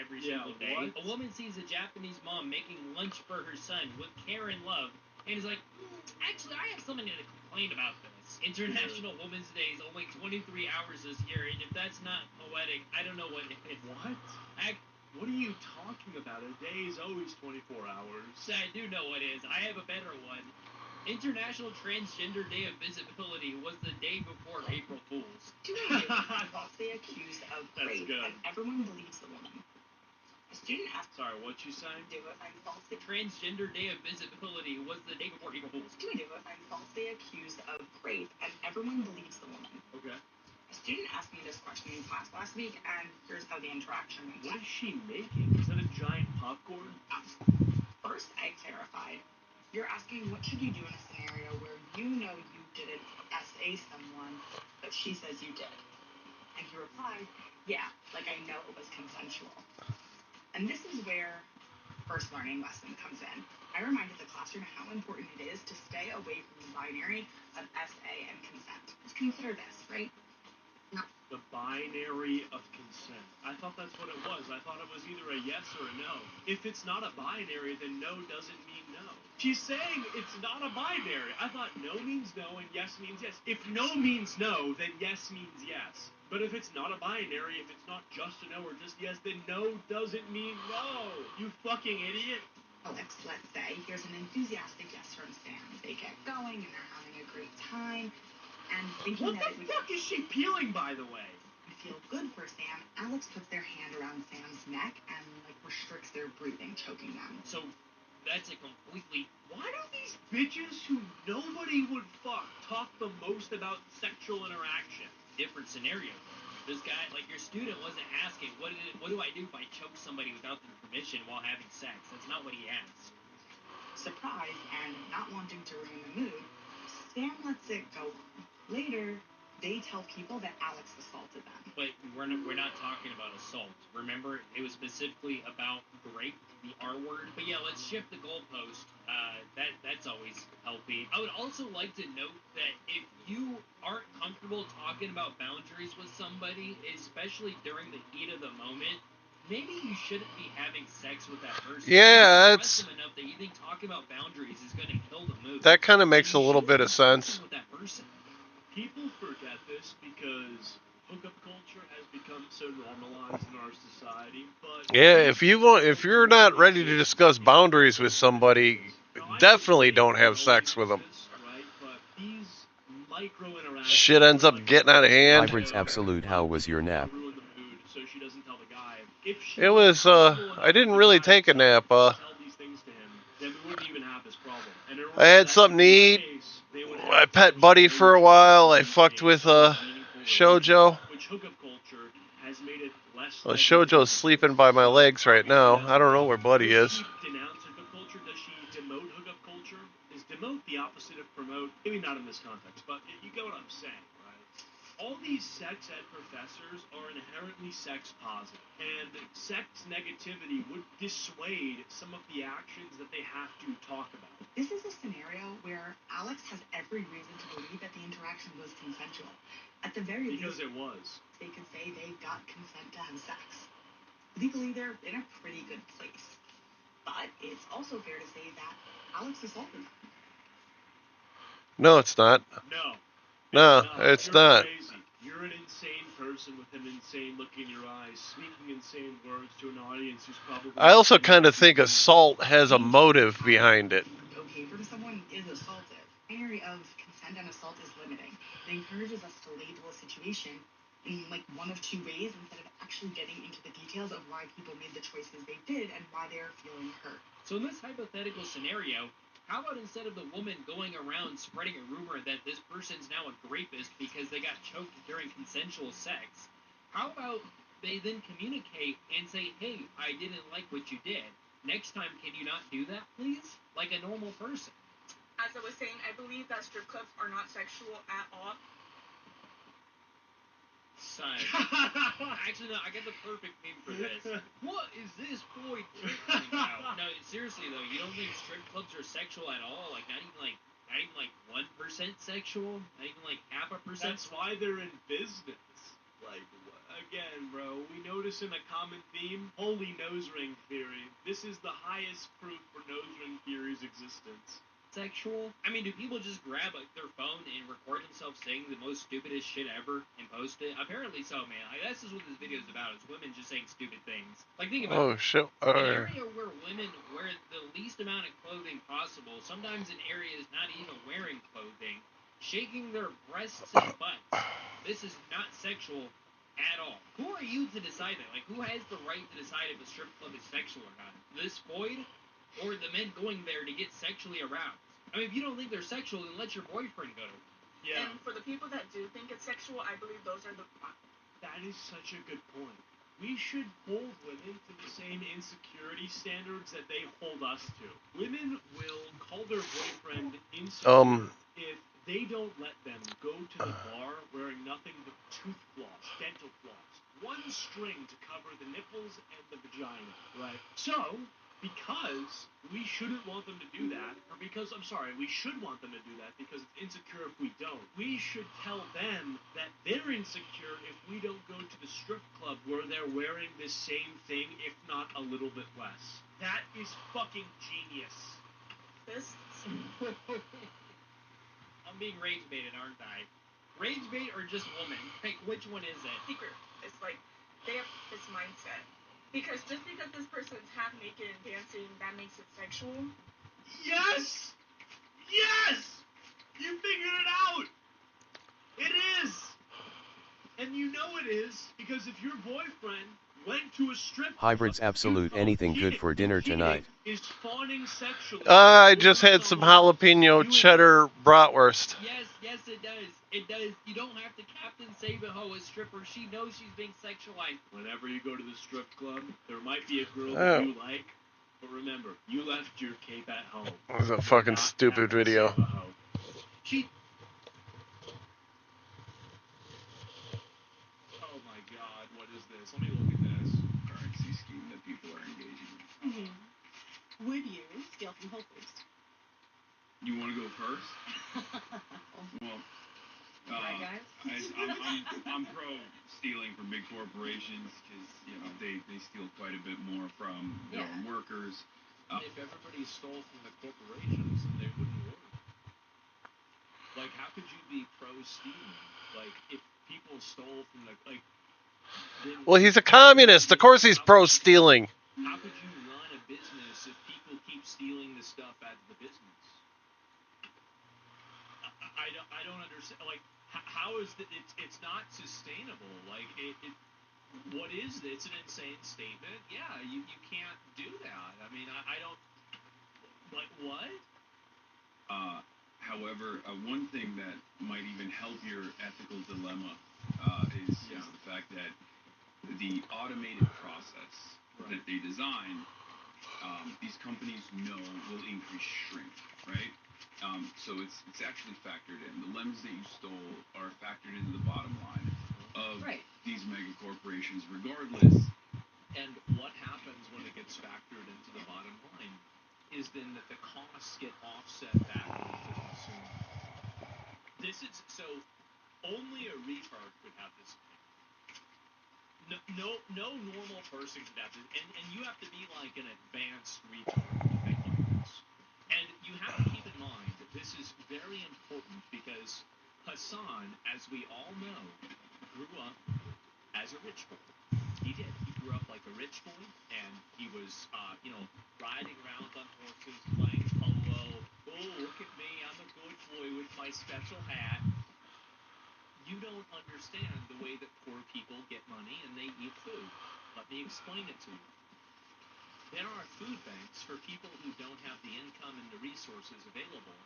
every single day? What? A woman sees a Japanese mom making lunch for her son with care and love and is like, actually, I have something to complain about this. International Women's Day is only 23 hours this year, and if that's not poetic, I don't know what is. What? What are you talking about? A day is always 24 hours. I do know what is. I have a better one. International Transgender Day of Visibility was the day before April Fool's. Two individuals falsely accused of rape, and everyone believes the woman. A student asked... Sorry, what you saying? Do it, I'm falsely... Transgender Day of Visibility was the day before April Fool's. Do it, I'm falsely accused of rape, and everyone believes the woman. Okay. A student asked me this question in class last week, and here's how the interaction went. What is she making? Is that a giant popcorn? First, I clarified. You're asking what should you do in a scenario where you know you didn't SA someone, but she says you did. And he replied, yeah, like I know it was consensual. And this is where first learning lesson comes in. I reminded the classroom how important it is to stay away from the binary of SA and consent. Just consider this, right? No. The binary of consent. I thought that's what it was. I thought it was either a yes or a no. If it's not a binary, then no doesn't mean no. She's saying it's not a binary. I thought no means no and yes means yes. If no means no, then yes means yes. But if it's not a binary, if it's not just a no or just yes, then no doesn't mean no. You fucking idiot. Alex, let's say, here's an enthusiastic yes from Sam. They get going and they're having a great time. And thinking what the fuck is she peeling, by the way? I feel good for Sam. Alex puts their hand around Sam's neck and, like, restricts their breathing, choking them. So that's a completely... Why do these bitches who nobody would fuck talk the most about sexual interaction? Different scenario. This guy, like your student, wasn't asking, what do I do if I choke somebody without their permission while having sex? That's not what he asked. Surprised and not wanting to ruin the mood, Sam lets it go on. Later, they tell people that Alex assaulted them. But we're not talking about assault. Remember, it was specifically about rape, the R word. But yeah, let's shift the goalpost. That's always healthy. I would also like to note that if you aren't comfortable talking about boundaries with somebody, especially during the heat of the moment, maybe you shouldn't be having sex with that person. Yeah, that's... enough that you think talking about boundaries is going to kill the mood. That kind of makes a little bit of sense. With that person. People forget this because hookup culture has become so normalized in our society. But yeah, if you're not ready to discuss boundaries with somebody, definitely don't have sex with them. Shit ends up getting out of hand. Hybrids Absolute, how was your nap? It was, I didn't really take a nap. I had something to eat. I pet Buddy for a while. I fucked with Shoujo. Well, Shoujo's sleeping by my legs right now. I don't know where Buddy is. Does she denounce hookup culture? Does she demote hookup culture? Is demote the opposite of promote? Maybe not in this context, but you get what I'm saying, right? All these sex ed professors are inherently sex positive, and sex negativity would dissuade some of the actions that they have to talk about. This is a scenario where Alex has every reason to believe that the interaction was consensual. At the very least, Because it was. they could say they got consent to have sex. Legally, they're in a pretty good place. But it's also fair to say that Alex assaulted them. No, it's not. No, it's not. Crazy. You're an insane person with an insane look in your eyes, speaking insane words to an audience who's probably... I also kind of think assault has a motive behind it. Okay, for someone is assaulted, the area of consent and assault is limiting. It encourages us to label a situation in like one of two ways instead of actually getting into the details of why people made the choices they did and why they're feeling hurt. So in this hypothetical scenario, how about instead of the woman going around spreading a rumor that this person's now a rapist because they got choked during consensual sex, how about they then communicate and say, hey, I didn't like what you did. Next time, can you not do that, please? Like a normal person. As I was saying, I believe that strip clubs are not sexual at all. Son. Actually, no, I got the perfect meme for this. What is this boy talking about? No, seriously though, you don't think strip clubs are sexual at all? Like not even like 1% sexual? Not even like 0.5%? That's why they're in business. Like, again, bro, we notice in a common theme, holy nose ring theory. This is the highest proof for nose ring theory's existence. Sexual? I mean, do people just grab their phone and record themselves saying the most stupidest shit ever and post it? Apparently so, man. That's just what this video is about, is women just saying stupid things. Like, think about it. Oh, shit. An area where women wear the least amount of clothing possible, sometimes in areas not even wearing clothing, shaking their breasts and butts. This is not sexual at all. Who are you to decide that? Like, who has the right to decide if a strip club is sexual or not? This void? Or the men going there to get sexually aroused? I mean, if you don't think they're sexual, then let your boyfriend go. Yeah. And for the people that do think it's sexual, I believe those are the... That is such a good point. We should hold women to the same insecurity standards that they hold us to. Women will call their boyfriend insecure if they don't let them go to the bar wearing nothing but tooth floss, dental floss, one string to cover the nipples and the vagina, right? So, because we shouldn't want them to do that, or because, we should want them to do that because it's insecure if we don't. We should tell them that they're insecure if we don't go to the strip club where they're wearing the same thing, if not a little bit less. That is fucking genius. I'm being rage baited, aren't I? Rage bait or just woman? Like, which one is it? Secret. It's like, they have this mindset. Because just because this person's half naked and dancing, that makes it sexual? Yes! Yes! You figured it out! It is! And you know it is, because if your boyfriend went to a strip club... Hybrids absolute anything good for dinner tonight. ...is fawning sexually... I just had some jalapeno cheddar bratwurst. Yes, it does. It does. You don't have to Captain Save-A-Ho, a stripper. She knows she's being sexualized. Whenever you go to the strip club, there might be a girl that you like, but remember, you left your cape at home. That was a fucking stupid video. She... Oh my god, what is this? Let me look at this. Currency scheme that people are engaging in. Mm-hmm. Would you steal from Whole Foods? You want to go first? Well, I'm pro stealing from big corporations because they steal quite a bit more from their own workers. If everybody stole from the corporations, then they wouldn't work. Like, how could you be pro-stealing? Like, if people stole from the... Well, he's a communist. Of course he's pro-stealing. How could you run a business if people keep stealing the stuff out of the business? I don't understand. Like, how is that? It's not sustainable. Like, what is it? It's an insane statement. Yeah, you can't do that. I mean, I don't. Like, what? However, one thing that might even help your ethical dilemma is the fact that the automated process that they design, these companies know will increase shrink, right? So it's actually factored in. The lemons that you stole are factored into the bottom line of these mega corporations, regardless. And what happens when it gets factored into the bottom line is then that the costs get offset back onto the consumer. This is so only a retard could have this. No normal person could have this, and you have to be like an advanced retard to think like this. And you have to keep in mind that this is very important because Hassan, as we all know, grew up as a rich boy. He did. He grew up like a rich boy, and he was, riding around on horses, playing polo. Oh, look at me, I'm a good boy with my special hat. You don't understand the way that poor people get money and they eat food. Let me explain it to you. There are food banks for people who don't have the income and the resources available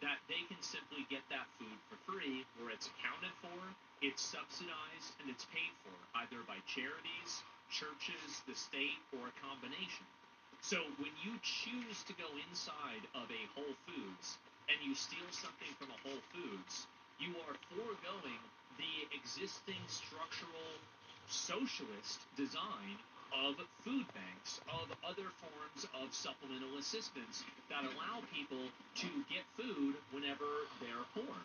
that they can simply get that food for free, where it's accounted for, it's subsidized, and it's paid for, either by charities, churches, the state, or a combination. So when you choose to go inside of a Whole Foods and you steal something from a Whole Foods, you are foregoing the existing structural socialist design of food banks, of other forms of supplemental assistance that allow people to get food whenever they're poor.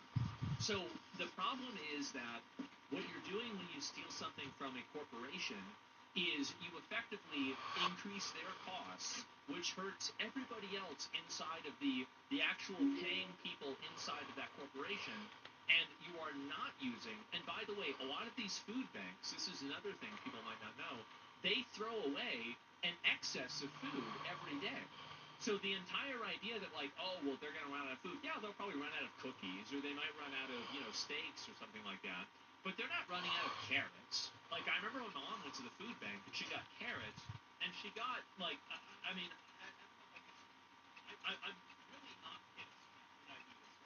So the problem is that what you're doing when you steal something from a corporation is you effectively increase their costs, which hurts everybody else inside of the actual paying people inside of that corporation. And you are not using, and by the way, a lot of these food banks, this is another thing people might not know, they throw away an excess of food every day. So the entire idea that like, oh, well, they're going to run out of food. Yeah, they'll probably run out of cookies, or they might run out of, steaks or something like that. But they're not running out of carrots. Like, I remember when Mom went to the food bank, and she got carrots, and she got, like, I'm really not pissed that I do this.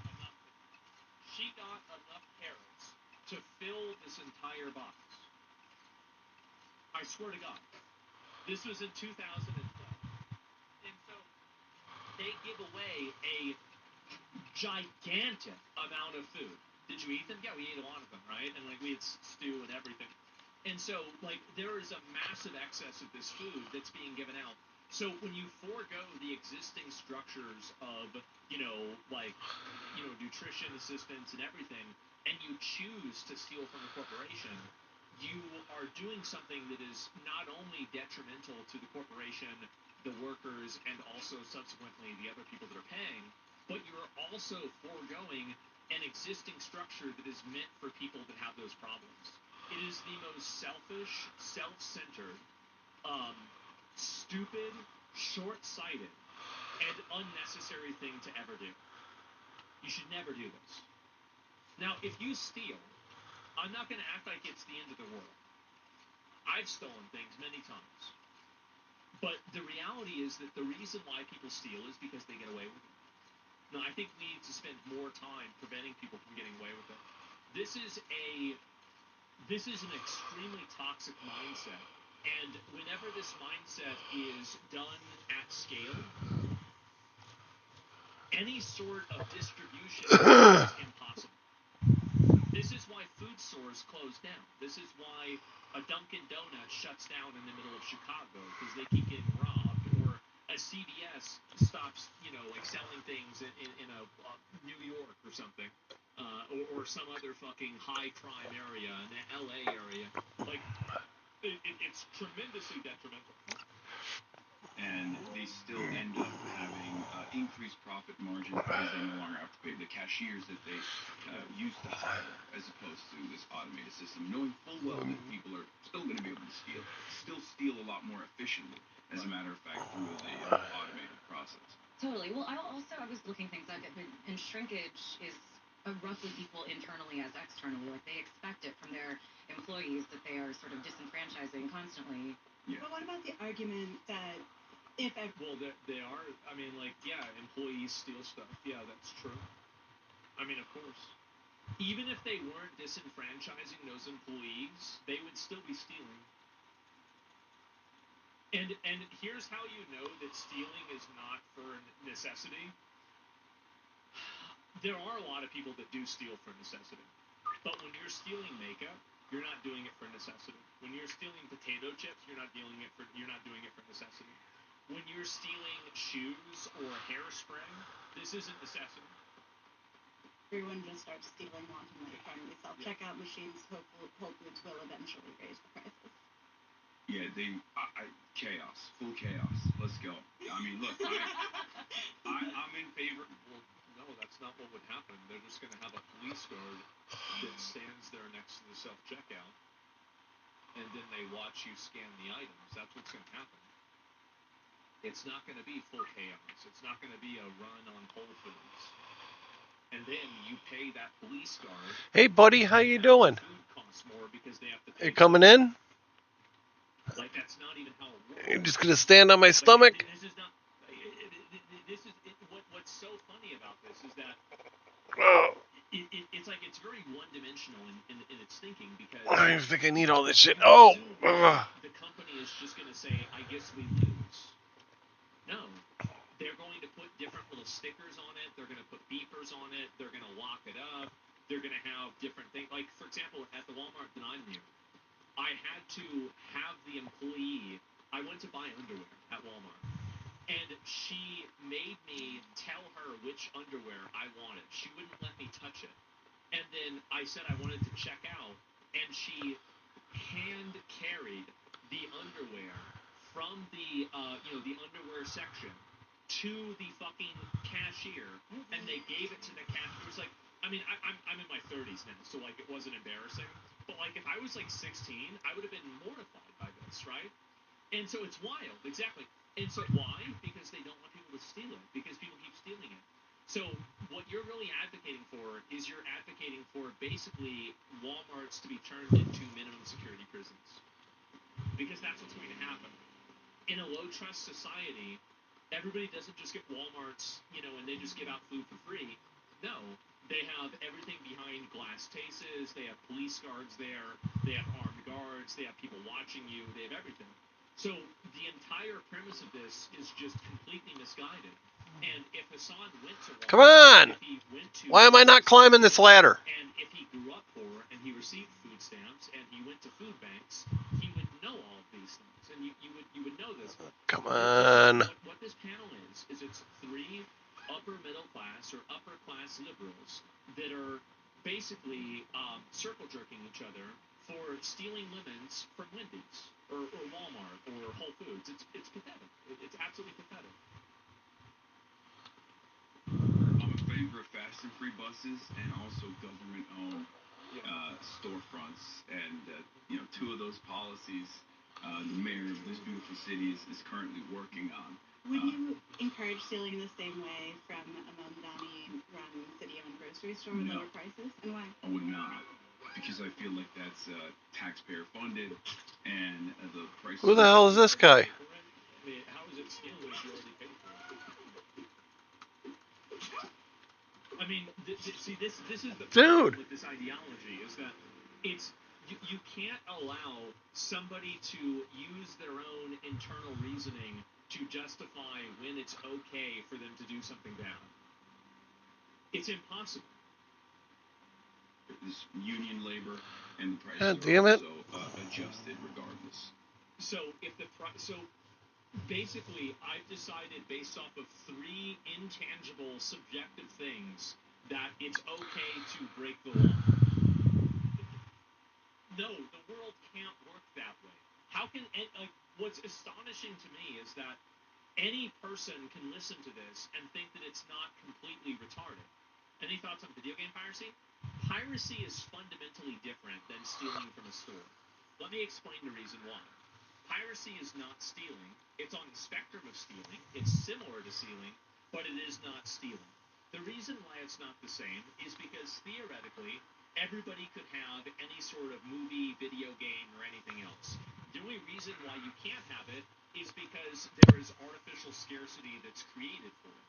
I'm not pissed. She got enough carrots to fill this entire box. I swear to God. This was in 2012. And so they give away a gigantic amount of food. Did you eat them? Yeah, we ate a lot of them, right? And like we had stew and everything. And so like there is a massive excess of this food that's being given out. So when you forego the existing structures of, nutrition assistance and everything, and you choose to steal from a corporation, you are doing something that is not only detrimental to the corporation, the workers, and also subsequently the other people that are paying, but you're also foregoing an existing structure that is meant for people that have those problems. It is the most selfish, self-centered, stupid, short-sighted, and unnecessary thing to ever do. You should never do this. Now, if you steal, I'm not going to act like it's the end of the world. I've stolen things many times. But the reality is that the reason why people steal is because they get away with it. Now, I think we need to spend more time preventing people from getting away with it. This is an extremely toxic mindset. And whenever this mindset is done at scale, any sort of distribution is impossible. This is why food stores close down. This is why a Dunkin' Donuts shuts down in the middle of Chicago because they keep getting robbed, or a CVS stops, selling things in a New York or something, or some other fucking high crime area in the LA area. Like, it's tremendously detrimental. And they still end up having increased profit margins because they no longer have to pay the cashiers that they used to hire, as opposed to this automated system, knowing full well that people are still going to be able to still steal a lot more efficiently, as a matter of fact, through the automated process. Totally. Well, I was looking things up, and shrinkage is roughly equal internally as externally. Like, they expect it from their employees that they are sort of disenfranchising constantly. Yeah. But what about the argument that well, they are. I mean, employees steal stuff. Yeah, that's true. I mean, of course. Even if they weren't disenfranchising those employees, they would still be stealing. And here's how you know that stealing is not for necessity. There are a lot of people that do steal for necessity. But when you're stealing makeup, you're not doing it for necessity. When you're stealing potato chips, you're not doing it for necessity. When you're stealing shoes or hairspray, this isn't necessity. Everyone just starts stealing wantonly from the self-checkout machines. Whole Foods will eventually raise the prices. Yeah, chaos, full chaos. Let's go. I mean, look, I'm in favor. Well, no, that's not what would happen. They're just going to have a police guard that stands there next to the self-checkout, and then they watch you scan the items. That's what's going to happen. It's not going to be full chaos. It's not going to be a run on Whole Foods. And then you pay that police guard. Hey, buddy, how you doing? Food costs more because they have to pay. You coming in? Like, that's not even how it works. You're just gonna stand on my stomach? This is not. What's so funny about this is that it's like it's very one-dimensional in its thinking because. I think I need all this shit. The company is just gonna say, "I guess we lose." No, they're going to put different little stickers on it. They're going to put beepers on it. They're going to lock it up. They're going to have different things. Like, for example, at the Walmart that I'm near, I had to have the employee. I went to buy underwear at Walmart, and she made me tell her which underwear I wanted. She wouldn't let me touch it. And then I said I wanted to check out, and she hand carried the underwear from the the underwear section to the fucking cashier, and they gave it to the cashier. It was like, I mean, I'm in my 30s now, so like it wasn't embarrassing. But like if I was like 16, I would have been mortified by this, right? And so it's wild, exactly. And so why? Because they don't want people to steal it, because people keep stealing it. So what you're really advocating for is you're advocating for basically Walmarts to be turned into minimum security prisons, because that's what's going to happen. In a low trust society, everybody doesn't just get Walmarts, and they just give out food for free. No, they have everything behind glass cases. They have police guards there. They have armed guards. They have people watching you. They have everything. So the entire premise of this is just completely misguided. And if Hassan went to Walmart, Come on! if he went to Why am I not climbing this ladder? And if he grew up poor and he received food stamps and he went to food banks, he would know all of these things, and you would know this. Come on. What this panel is it's three upper middle class or upper class liberals that are basically circle jerking each other for stealing lemons from Wendy's or Walmart or Whole Foods. It's pathetic. It's absolutely pathetic. I'm in favor of fast and free buses and also government-owned storefronts. And two of those policies, the mayor of this beautiful city is currently working on. Would you encourage stealing the same way from a Mamdani-run city-owned grocery store with lower prices? And why? I would not, because I feel like that's taxpayer-funded, and the prices. Who the hell is this guy? I mean, how is it stealing if you already paid for it? I mean, see, this is the problem with this ideology, is that it's you can't allow somebody to use their own internal reasoning to justify when it's okay for them to do something bad. It's impossible. This union labor and the prices God damn it. are also adjusted regardless. So basically, I've decided based off of three intangible, subjective things that it's okay to break the law. No, the world can't work that way. How can what's astonishing to me is that any person can listen to this and think that it's not completely retarded. Any thoughts on video game piracy? Piracy is fundamentally different than stealing from a store. Let me explain the reason why. Piracy is not stealing. It's on the spectrum of stealing. It's similar to stealing, but it is not stealing. The reason why it's not the same is because theoretically, everybody could have any sort of movie, video game, or anything else. The only reason why you can't have it is because there is artificial scarcity that's created for it.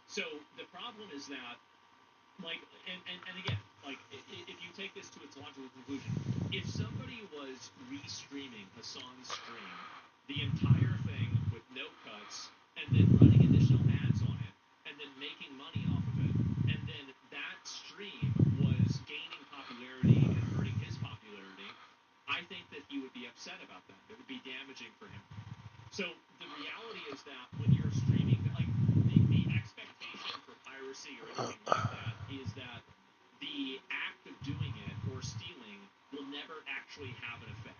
So the problem is that like, and again, like, if you take this to its logical conclusion, if somebody was restreaming Hassan's stream, the entire thing with no cuts, and then running additional ads on it, and then making money off of it, and then that stream was gaining popularity and hurting his popularity, I think that he would be upset about that. It would be damaging for him. So the reality is that when you're streaming, like the expectation for piracy or anything like that is that the act of doing it or stealing will never actually have an effect.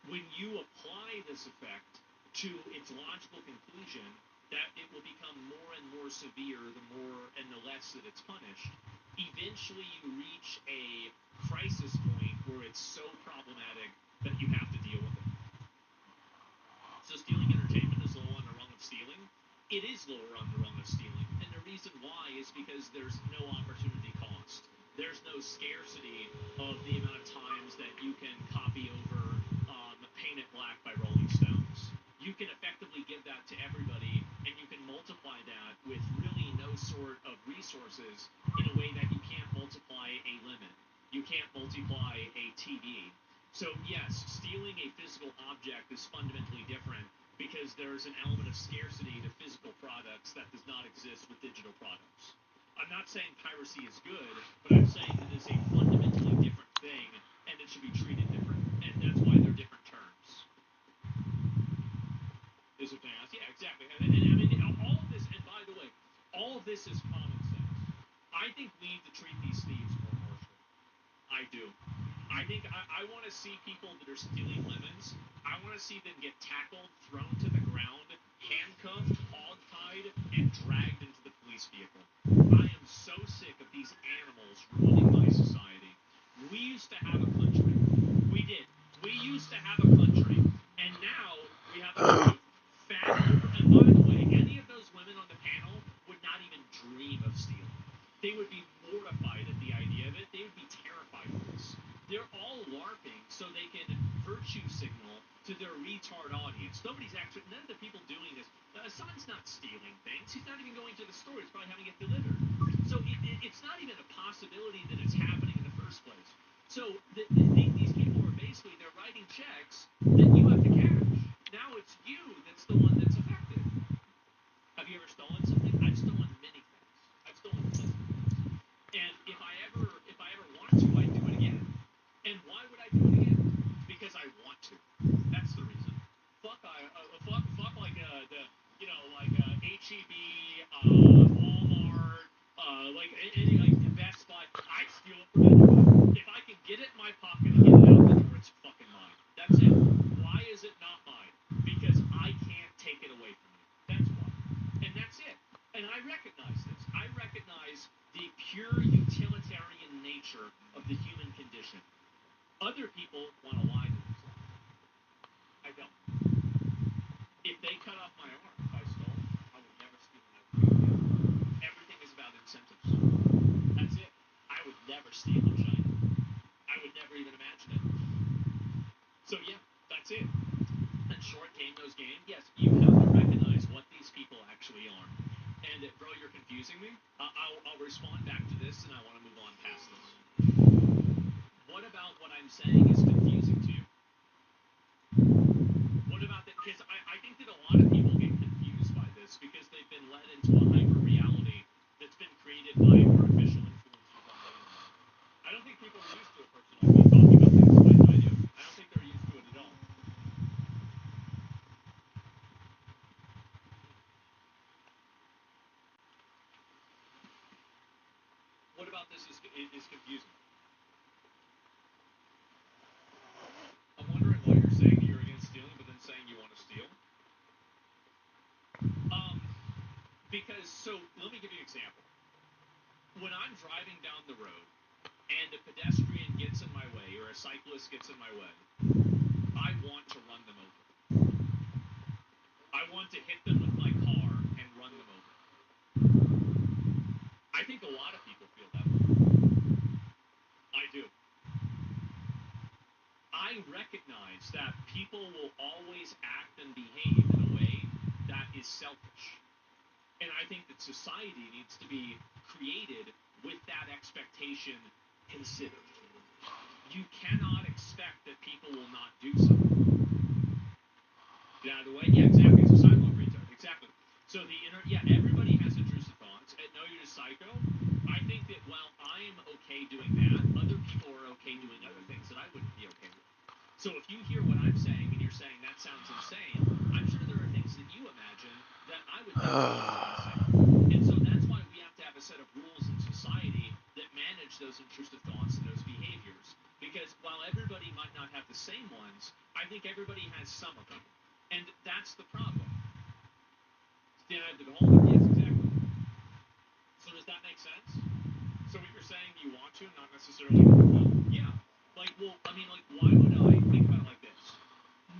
When you apply this effect to its logical conclusion, that it will become more and more severe the more and the less that it's punished, eventually you reach a crisis point where it's so problematic that you have to deal with it. So stealing entertainment is low on the rung of stealing. It is lower on the rung of stealing, and the reason why is because there's no opportunity cost. There's no scarcity of the amount of times that you can copy over Paint It Black by Rolling Stones. You can effectively give that to everybody, and you can multiply that with really no sort of resources in a way that you can't multiply a limit. You can't multiply a TV. So yes, stealing a physical object is fundamentally different because there's an element of scarcity to physical products that does not exist with digital products. I'm not saying piracy is good, but I'm saying it is a fundamentally different thing, and it should be treated different, and that's why they're different terms. Is what they ask? Yeah, exactly. And I mean, all of this, and by the way, all of this is common sense. I think we need to treat these thieves more harshly. I do. I think I want to see people that are stealing lemons. I want to see them get tackled, thrown to the ground, handcuffed, hog-tied, and dragged into the police vehicle. I am so sick of these animals ruling my society. We used to have a country. We did. We used to have a country, and now we have a bunch of fat over. And by the way, any of those women on the panel would not even dream of stealing. They would be mortified at the idea of it. They would be terrified of this. They're all LARPing so they can virtue signal to their retard audience. None of the people doing this, Hassan's not stealing things. He's not even going to the store. He's probably having it delivered. So it's not even a possibility that it's happening in the first place. So these people are basically, they're writing checks that you have to cash. Now it's you that's the one that's affected. Have you ever stolen something? I've stolen many things. I've stolen plenty of things. And if I ever want to, I'd do it again. And why would I do it again? Because I want to. That's the reason. Fuck like the HEB, Walmart, like any like Best Buy. I steal it from anyone. If I can get it in my pocket and get it out the door, it's fucking mine. That's it. Why is it not mine? Because I can't take it away from you. That's why. And that's it. And I recognize this. I recognize the pure utilitarian nature of the human condition. Other people want to lie to themselves. I don't. If they cut off my arm, if I stole, I would never steal another thing. Everything is about incentives. That's it. I would never steal in China. I would never even imagine it. So yeah, that's it. And short game those games. Yes, you have to recognize what these people actually are. And bro, you're confusing me. I'll respond back to this, and I want to move on past this. What about what I'm saying is confusing to you? What about that? Because I think that a lot of people get confused by this because they've been led into a hyper reality that's been created by artificial influencers on the internet. I don't think people are used to a person like me talking about things the way that I do. I don't think they're used to it at all. What about this is confusing? I'm wondering why you're saying you're against stealing, but then saying you want to steal. Because, so, let me give you an example. When I'm driving down the road, and a pedestrian gets in my way, or a cyclist gets in my way, I want to run them over. I want to hit them with my car and run them over. I think a lot of people feel that way. I do. I recognize that people will always act and behave in a way that is selfish. And I think that society needs to be created with that expectation considered. You cannot expect that people will not do something. Get out of the way? Yeah, exactly. It's a sidewalk retard. Exactly. So everybody has intrusive thoughts. And no, you're just psycho. I think that while I'm okay doing that, other people are okay doing other things that I wouldn't be okay with. So if you hear what I'm saying and you're saying that sounds insane, I'm sure there are things that you imagine that I would think insane. And so that's why we have to have a set of rules in society that manage those intrusive thoughts and those behaviors. Because while everybody might not have the same ones, I think everybody has some of them. And that's the problem. Yes, exactly. So does that make sense? So what you're saying, you want to, not necessarily will? Yeah. Like, well, I mean, like, why would I? Think about it like this.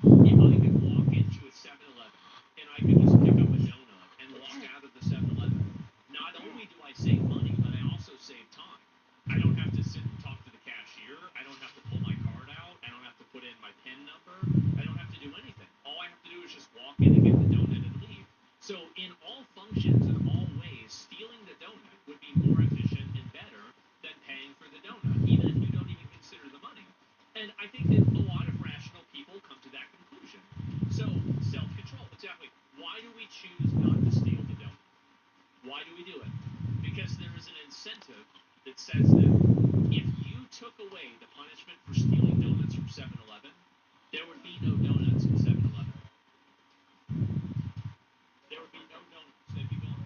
If I could walk into a 7-Eleven and I could just pick up a donut and walk out of the 7-Eleven, not only do I save money, but I also save time. I don't have to sit and talk to the cashier. I don't have to pull my card out. I don't have to put in my PIN number. I don't have to do anything. All I have to do is just walk in and get the donut and leave. So in all functions and all ways, stealing the donut would be more efficient and better than paying for the donut, even if you don't even consider the money. And I think that a lot of rational people come to that conclusion. So, self-control, exactly. Why do we choose not to steal the donut? Why do we do it? Because there is an incentive that says that if you took away the punishment for stealing donuts from 7-Eleven, there would be no donuts in 7-Eleven. There would be no donuts. They'd be gone.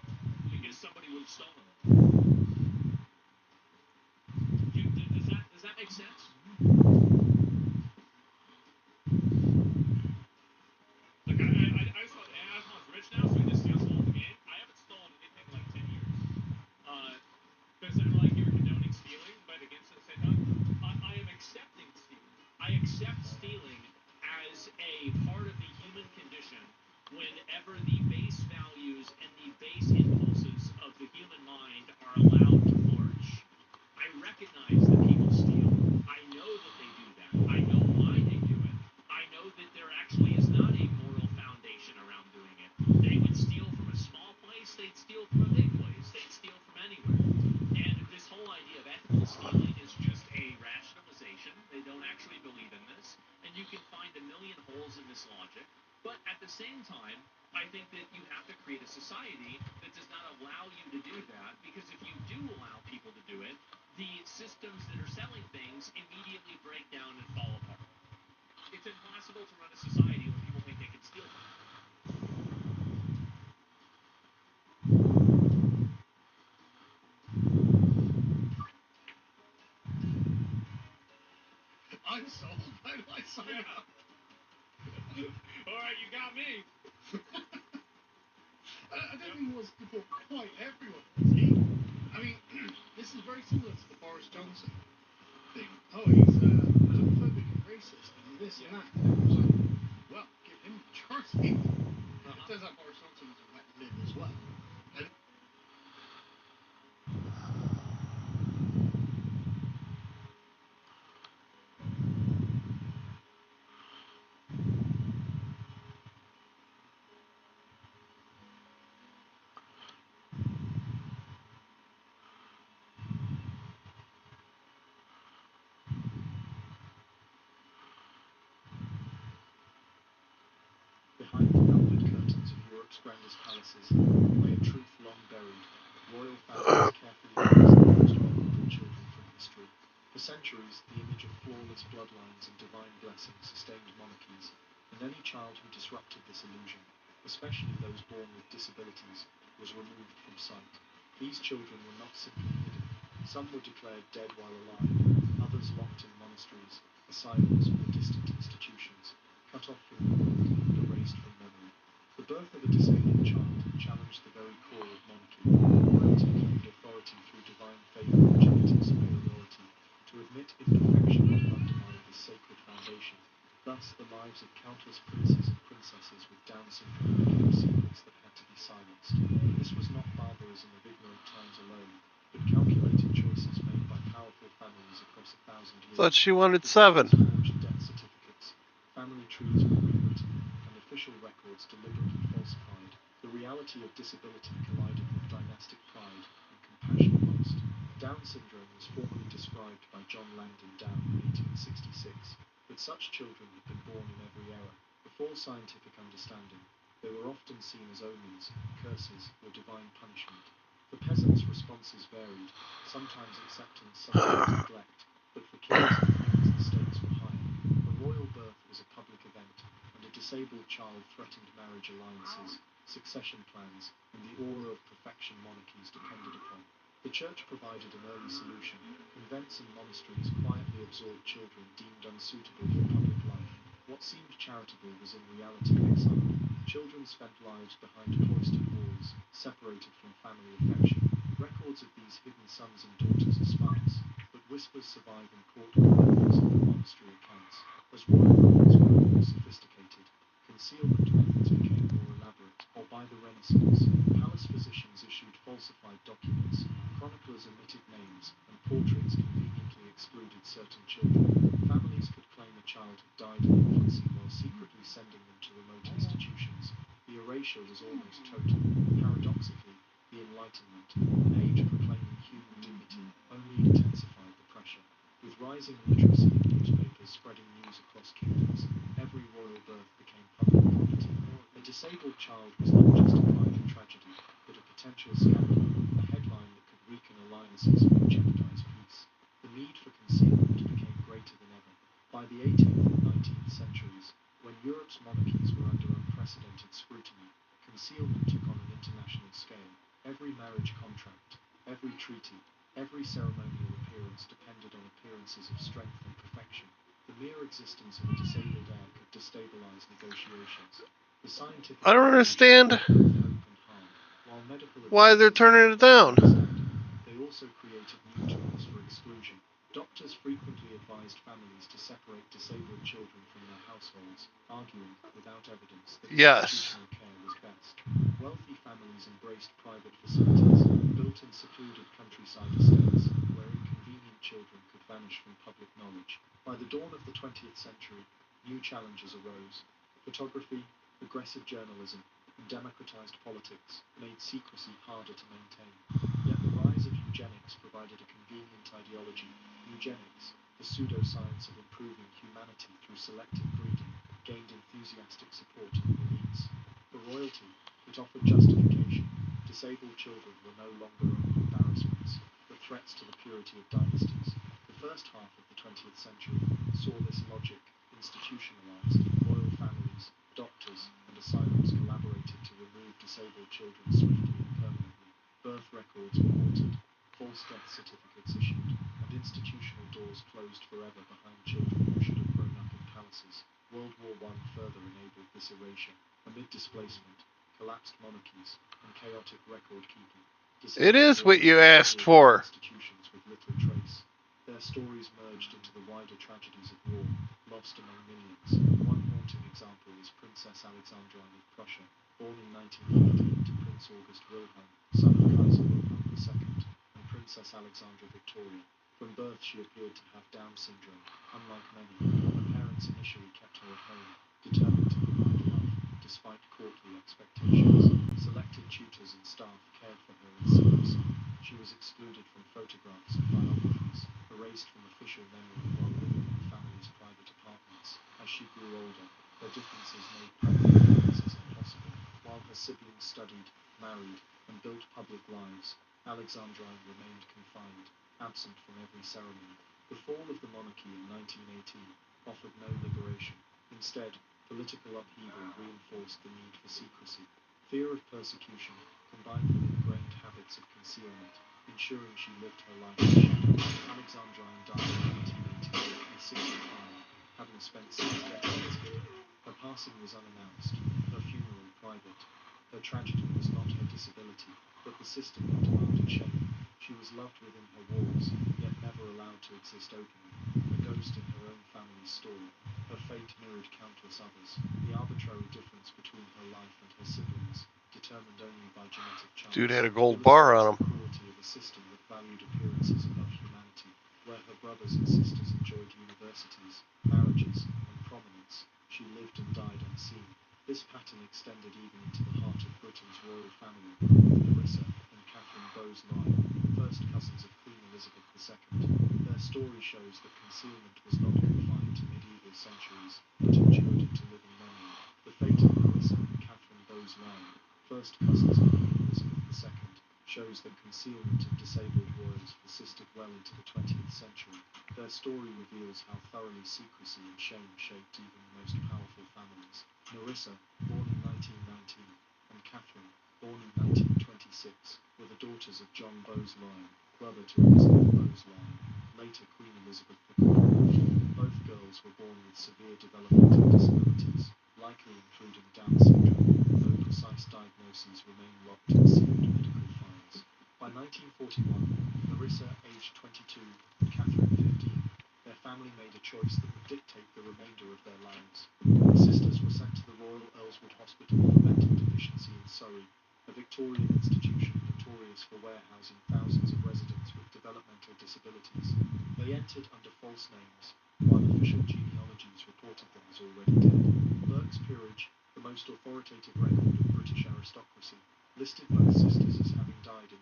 Because somebody would have stolen them. Does that make sense? Like, I just thought Asmon's rich now, so he just steals all the game. I haven't stolen anything in like 10 years. Because I'm like, you're condoning stealing, but against at the same time, I am accepting stealing. I accept stealing as a part of the human condition whenever the base values and the base impulses of the human mind are allowed to flourish. I recognize that people steal. I know that they do that. I know why they do it. I know that there actually is not a moral foundation around doing it. They would steal from a small place, they'd steal from a big place, they'd steal from anywhere. And this whole idea of ethical stealing is just a rationalization. They don't actually believe in this. And you can find a million holes in this logic. But at the same time, I think that you have to create a society that does not allow you to do that, because if you do allow people to do it, the systems that are selling things immediately break down and fall apart. It's impossible to run a society when people think they can steal things. I'm sold. I sign up. All right, you got me. I don't think he wants to put quite everyone on his team. I mean, this is very similar to the Boris Johnson thing. Oh, he's homophobic and racist and this and that. And everyone's like, well, give him majority. It turns out Boris Johnson was a wet lid as well. And behind the velvet curtains of Europe's grandest palaces lay a truth long buried. Royal families carefully erased the most vulnerable children from history. For centuries, the image of flawless bloodlines and divine blessings sustained monarchies, and any child who disrupted this illusion, especially those born with disabilities, was removed from sight. These children were not simply hidden. Some were declared dead while alive, others locked in monasteries, asylums, or distant institutions, cut off from the world and erased from memory. The birth of a disabled child challenged the very core of monarchy. Royalty claimed authority through divine favour and genetic superiority. To admit imperfection would have undermined this sacred foundation. Thus, the lives of countless princes and princesses with Down syndrome became secrets that had to be silenced. This was not barbarism of ignorant times alone, but calculated choices made by powerful families across 1,000 years. Thought she wanted 7. Forged death certificates. Family trees were rewritten, and official records deliberately falsified. The reality of disability collided with dynastic pride and compassion lost. Down syndrome was formally described by John Langdon Down in 1866, but such children had been born in every era. Before scientific understanding, they were often seen as omens, curses, or divine punishment. The peasants' responses varied, sometimes acceptance, sometimes neglect, but for kings and queens the stakes were higher. A royal birth was a public event, and a disabled child threatened marriage alliances, succession plans, and the aura of perfection monarchies depended upon. The church provided an early solution. Convents and monasteries quietly absorbed children deemed unsuitable for public life. What seemed charitable was in reality exile. Children spent lives behind cloistered walls, separated from family affection. Records of these hidden sons and daughters are sparse, but whispers survive in court chronicles and monastery accounts. As royal courts grew more sophisticated, concealment methods became more elaborate, or by the Renaissance, palace physicians issued falsified documents, chroniclers omitted names, and portraits conveniently excluded certain children. Families could claim a child had died in infancy while secretly sending them to remote institutions. The erasure was almost total. Paradoxically, the Enlightenment, an age proclaiming human dignity, only intensified the pressure. With rising literacy and newspapers spreading news across kingdoms, every royal birth became public property. A disabled child was not just a private tragedy, but a potential scandal, a headline that could weaken alliances or jeopardize peace. The need for concealment became greater than ever. By the 18th and 19th centuries, when Europe's monarchies were under unprecedented scrutiny, concealment took on an international scale. Every marriage contract, every treaty, every ceremonial appearance depended on appearances of strength and perfection. The mere existence of a disabled heir could destabilize negotiations. The scientific I don't understand hope and harm, while medical why they're turning it down. they also created new tools for exclusion. Doctors frequently advised families to separate disabled children from their households, arguing, without evidence, that Yes. institutional care was best. Wealthy families embraced private facilities, built in secluded countryside estates, where inconvenient children could vanish from public knowledge. By the dawn of the 20th century, new challenges arose. Photography, aggressive journalism, and democratized politics made secrecy harder to maintain. Yet the rise of eugenics provided a convenient ideology. Eugenics, the pseudoscience of improving humanity through selective breeding, gained enthusiastic support in the elites. For royalty, it offered justification. Disabled children were no longer only embarrassments, but threats to the purity of dynasties. The first half of the 20th century saw this logic institutionalized. Royal families, doctors, and asylums collaborated to remove disabled children swiftly and permanently. Birth records were altered, false death certificates issued, and institutional doors closed forever behind children who should have grown up in palaces. World War I further enabled this erasure. Amid displacement, collapsed monarchies, and chaotic record-keeping, It is what you asked for. institutions with little trace. Their stories merged into the wider tragedies of war, lost among millions. One haunting example is Princess Alexandrine of Prussia, born in 1915 to Prince August Wilhelm, son of Kaiser Wilhelm II, and Princess Alexandra Victoria. From birth she appeared to have Down syndrome. Unlike many, her parents initially kept her at home, determined to provide love, despite courtly expectations. Selected tutors and staff cared for her in secrecy. She was excluded from photographs and biographies, erased from official memory while living in the family's private apartments. As she grew older, her differences made public appearances impossible. While her siblings studied, married, and built public lives, Alexandrine remained confined, absent from every ceremony. The fall of the monarchy in 1918 offered no liberation. Instead, political upheaval reinforced the need for secrecy. Fear of persecution, combined with ingrained habits of concealment, ensuring she lived her life in shadow. Alexandrine died in 1988 at 65, having spent 6 decades hidden. Her passing was unannounced, her funeral private. Her tragedy was not her disability, but the system that demanded shame. She was loved within her walls, yet never allowed to exist openly, a ghost in her own family's story. Her fate mirrored countless others. The arbitrary difference between her life and her siblings, determined only by genetic chance, Dude had a gold bar on him. the cruelty of a system that valued appearances above humanity. Where her brothers and sisters enjoyed universities, marriages, and prominence, she lived and died unseen. This pattern extended even into the heart of Britain. Britain's royal family, Larissa and Catherine Bowes-Lyon, first cousins of Queen Elizabeth II. Their story shows that concealment was not confined to medieval centuries, but endured into living memory. The fate of Larissa and Catherine Bowes-Lyon, first cousins of Queen Elizabeth II, shows that concealment of disabled royals persisted well into the 20th century. Their story reveals how thoroughly secrecy and shame shaped even the most powerful families. Larissa, born in 1919, and Catherine, born in 1926, were the daughters of John Bowes-Lyon, brother to Elizabeth Bowes-Lyon, later Queen Elizabeth II. Both girls were born with severe developmental disabilities, likely including Down syndrome, though precise diagnoses remain locked in sealed medical files. By 1941, Larissa, aged 22, and Catherine, 15, their family made a choice that would dictate the remainder of their lives. The sisters were sent to the Royal Elswood Hospital for Mental Deficiency in Surrey, a Victorian institution notorious for warehousing thousands of residents with developmental disabilities. They entered under false names, while official genealogies reported them as already dead. Burke's Peerage, the most authoritative record of British aristocracy, listed both sisters as having died in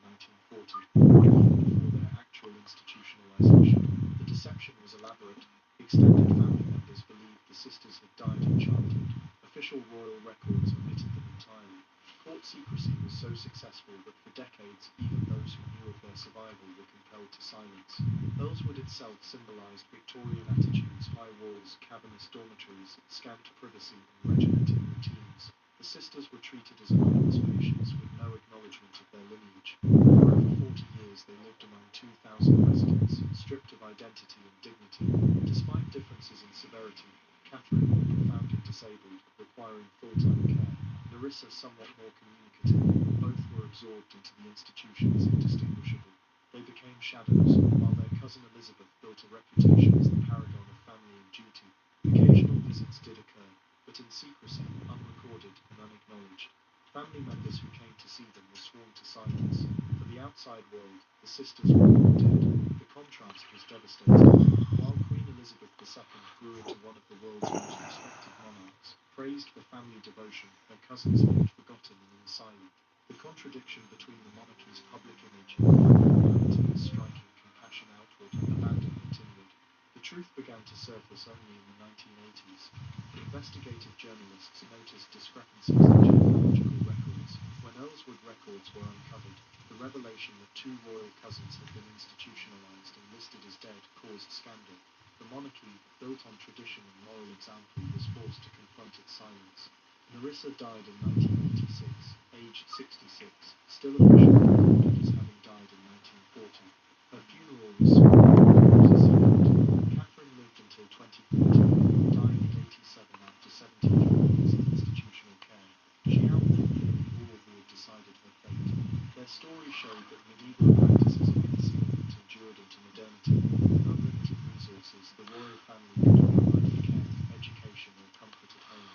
1940, before their actual institutionalization. The deception was elaborate. Extended family members believed the sisters had died in childhood. Official royal records omitted them entirely. Court secrecy was so successful that for decades, even those who knew of their survival were compelled to silence. Earlswood itself symbolized Victorian attitudes, high walls, cavernous dormitories, scant privacy, and regimented routines. The sisters were treated as anonymous patients with no acknowledgement of their lineage. For over 40 years they lived among 2,000 residents, stripped of identity and dignity. Despite differences in severity, Catherine, profoundly disabled, requiring full-time care, Larissa somewhat more communicative, both were absorbed into the institution as indistinguishable. They became shadows, while their cousin Elizabeth built a reputation as the paragon of family and duty. Occasional visits did occur, but in secrecy, unrecorded and unacknowledged. Family members who came to see them were sworn to silence. For the outside world, the sisters were all dead. The contrast was devastating. While Queen Elizabeth II grew into one of the world's most respected monarchs, praised for family devotion, her cousins lay forgotten and in silence. The contradiction between the monarchy's public image and the reality was striking, compassion outward, abandonment inward. The truth began to surface only in the 1980s. Investigative journalists noticed discrepancies in genealogical records. When Earlswood records were uncovered, the revelation that two royal cousins had been institutionalized and listed as dead caused scandal. The monarchy, built on tradition and moral example, was forced to confront its silence. Larissa died in 1986, aged 66, still officially recorded as having died in 1940. Her funeral was Catherine lived until 2014, dying at 87 after 17 years of institutional care. She outlived nearly all who had decided her fate. Their story showed that medieval practices of concealment endured into modernity. With unlimited resources, the royal family could not provide care, education, or comfort at home.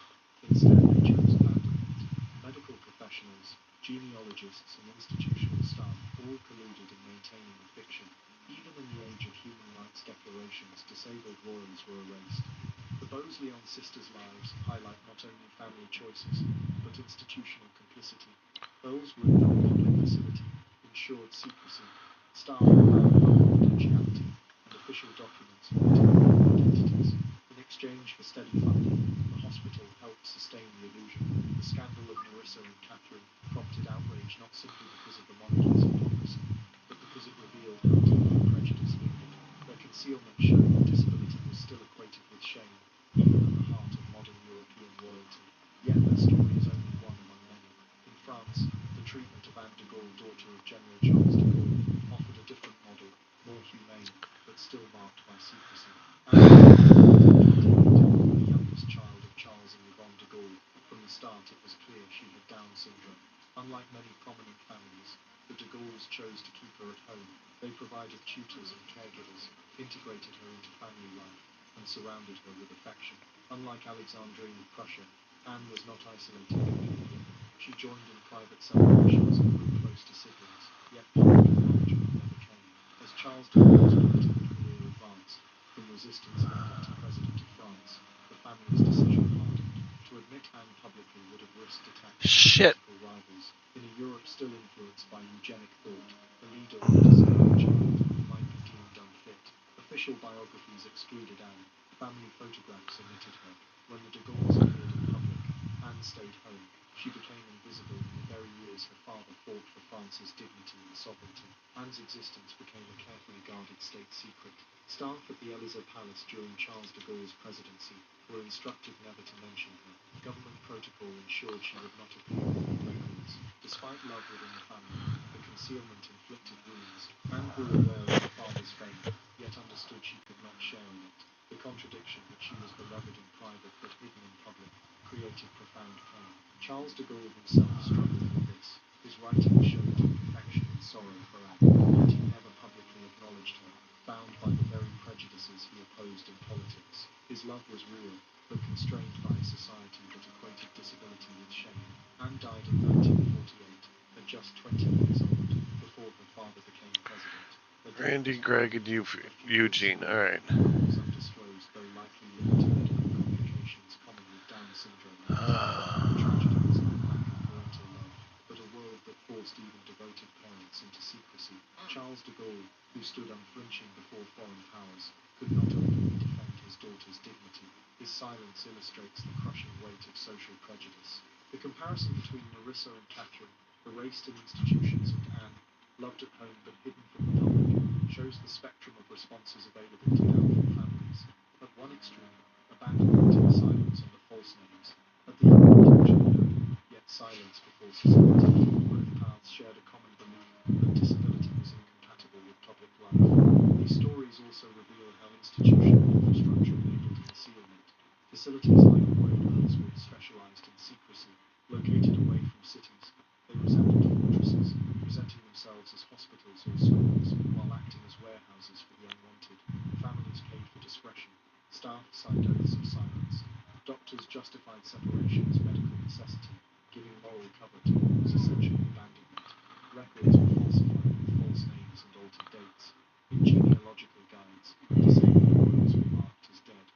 Instead, they chose abandonment. Medical professionals, genealogists, and institutional staff all colluded in maintaining the fiction. Even in the age of human rights declarations, disabled royals were erased. The Bowes-Lyon sisters' lives highlight not only family choices, but institutional complicity. Earlswood, the public facility, ensured secrecy. Staff allowed confidentiality, and official documents omitted their identities. In exchange for steady funding, the hospital helped sustain the illusion. The scandal of Larissa and Catherine prompted outrage not simply because of the monarchy's hypocrisy, but because it revealed how deeply prejudice lingered. Their concealment showed that disability was still equated with shame, even at the heart of modern European royalty. Yet their story is only one among many. In France, the treatment of Anne de Gaulle, daughter of General Charles de Gaulle, offered a different model, more humane, but still marked by secrecy. The youngest child of Charles and Yvonne de Gaulle, from the start it was clear she had Down syndrome. Unlike many prominent families, the de Gaulles chose to keep her at home. They provided tutors and caregivers, integrated her into family life, and surrounded her with affection. Unlike Alexandrine of Prussia, Anne was not isolated completely. She joined in private celebrations and grew close to siblings, yet public acknowledgement never came. As Charles de Gaulle's political career advanced, from resistance leader to President of France, the family's decision hardened. To To admit Anne publicly would have risked attack Shit. from political rivals. In a Europe still influenced by eugenic thought, the leader of the disabled child might be deemed unfit. Official biographies excluded Anne. Family photographs omitted her. When the de Gaulles appeared in public, Anne stayed home. She became invisible in the very years her father fought for France's dignity and sovereignty. Anne's existence became a carefully guarded state secret. Staff at the Élysée Palace during Charles de Gaulle's presidency were instructed never to mention her. Government protocol ensured she would not appear in the records. Despite love within the family, the concealment inflicted wounds. Anne grew aware of her father's fame, yet understood she could not share in it. The contradiction that she was beloved in private but hidden in public created profound pain. Charles de Gaulle himself struggled with this. His writings showed affection and sorrow for Anne, yet he never publicly acknowledged her, bound by the very prejudices he opposed in politics. His love was real, but constrained by a society that equated disability with shame. Anne died in 1948, at just 20 years old, before her father became president. Randy, Greg, and Eugene. All right. Was undisclosed, though likely linked to medical complications common with Down syndrome. The tragedy was not lack of parental love, but a world that forced even devoted parents into secrecy. Charles de Gaulle, who stood unflinching before foreign powers, could not openly defend his daughter's dignity. His silence illustrates the crushing weight of social prejudice. The comparison between Nerissa and Catherine, erased in institutions, and Anne, loved at home but hidden from the public, shows the spectrum of responses available to doubtful families. At one extreme, abandonment and silence on the false names. At the other, protection, yet silence before society. Both paths shared a common belief that disability was incompatible with public life. These stories also reveal how institutional infrastructure enabled concealment. Facilities like Royal Earlswood specialized in secrecy, located away from cities. They resembled fortresses, presenting themselves as hospitals or schools, while acting as warehouses for the unwanted. Families paid for discretion. Staff signed oaths of silence. Doctors justified separation as medical necessity, giving moral cover to what was essentially abandonment. Records were falsified with false names and altered dates. In genealogical guides, disabled royals were marked as dead.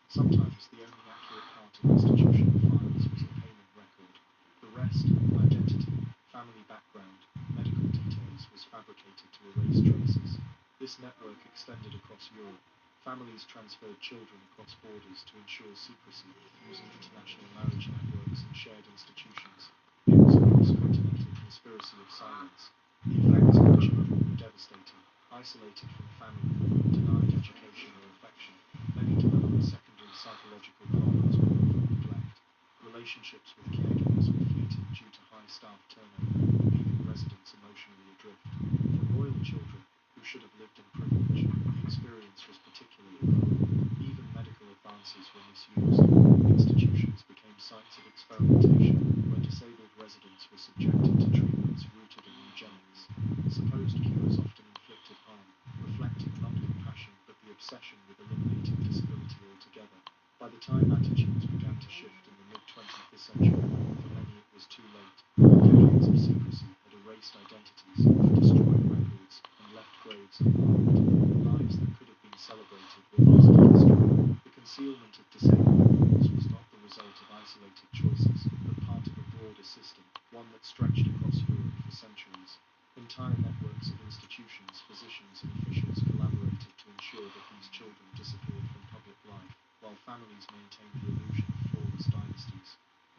Sometimes the only accurate part of institutional files was a payment record. The rest, identity, family background, medical details, was fabricated to erase traces. This network extended across Europe. Families transferred children across borders to ensure secrecy, using international marriage networks and shared institutions. It was a cross-continental conspiracy of silence. The effects on children were devastating. Isolated from family, denied education or affection, many developed secondary psychological problems born from neglect. Relationships with caregivers were fleeting due to high staff turnover, leaving residents emotionally adrift. For royal children, who should have lived in privilege, the experience was particularly cruel. Even medical advances were misused. Institutions became sites of experimentation, where disabled residents were subjected to treatments rooted in eugenics. Supposed cures often inflicted harm, reflecting not compassion but the obsession with eliminating disability altogether. By the time attitudes began to shift in the mid-20th century, for many it was too late. Decades of secrecy had erased identities, destroyed records, and left graves unmarked. Lives that could have been celebrated were lost in history. The concealment of disabled royals was not the result of isolated choices, but part of a broader system, one that stretched across Europe for centuries. Entire networks of institutions, physicians, and officials collaborated to ensure that these children disappeared from public life, while families maintained the illusion of flawless dynasties.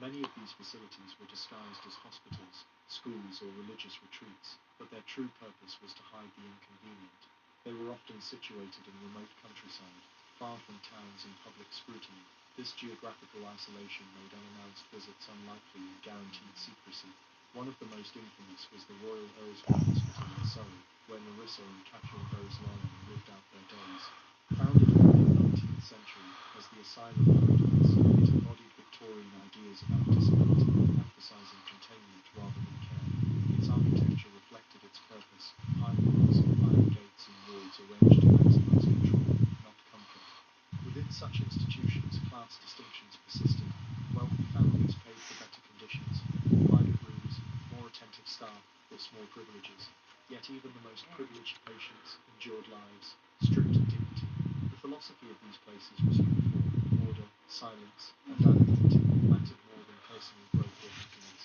Many of these facilities were disguised as hospitals, schools, or religious retreats, but their true purpose was to hide the inconvenient. They were often situated in remote countryside, far from towns and public scrutiny. This geographical isolation made unannounced visits unlikely and guaranteed secrecy. One of the most infamous was the Royal Earlswood Hospital in Surrey, where Nerissa and Catherine Bowes-Lyon lived out their days. Founded in the mid-19th century as the Asylum for Invalids, it embodied Victorian ideas about disability, emphasizing containment rather than care. Its architecture reflected its purpose: high walls, iron gates, and wards arranged to maximize control, not comfort. Within such institutions, class distinctions persisted. Wealthy families paid for better conditions, private rooms, more attentive staff, or small privileges. Yet even the most privileged patients endured lives stripped of dignity. The philosophy of these places was uniform: order, silence, and anonymity mattered personally broke their happiness.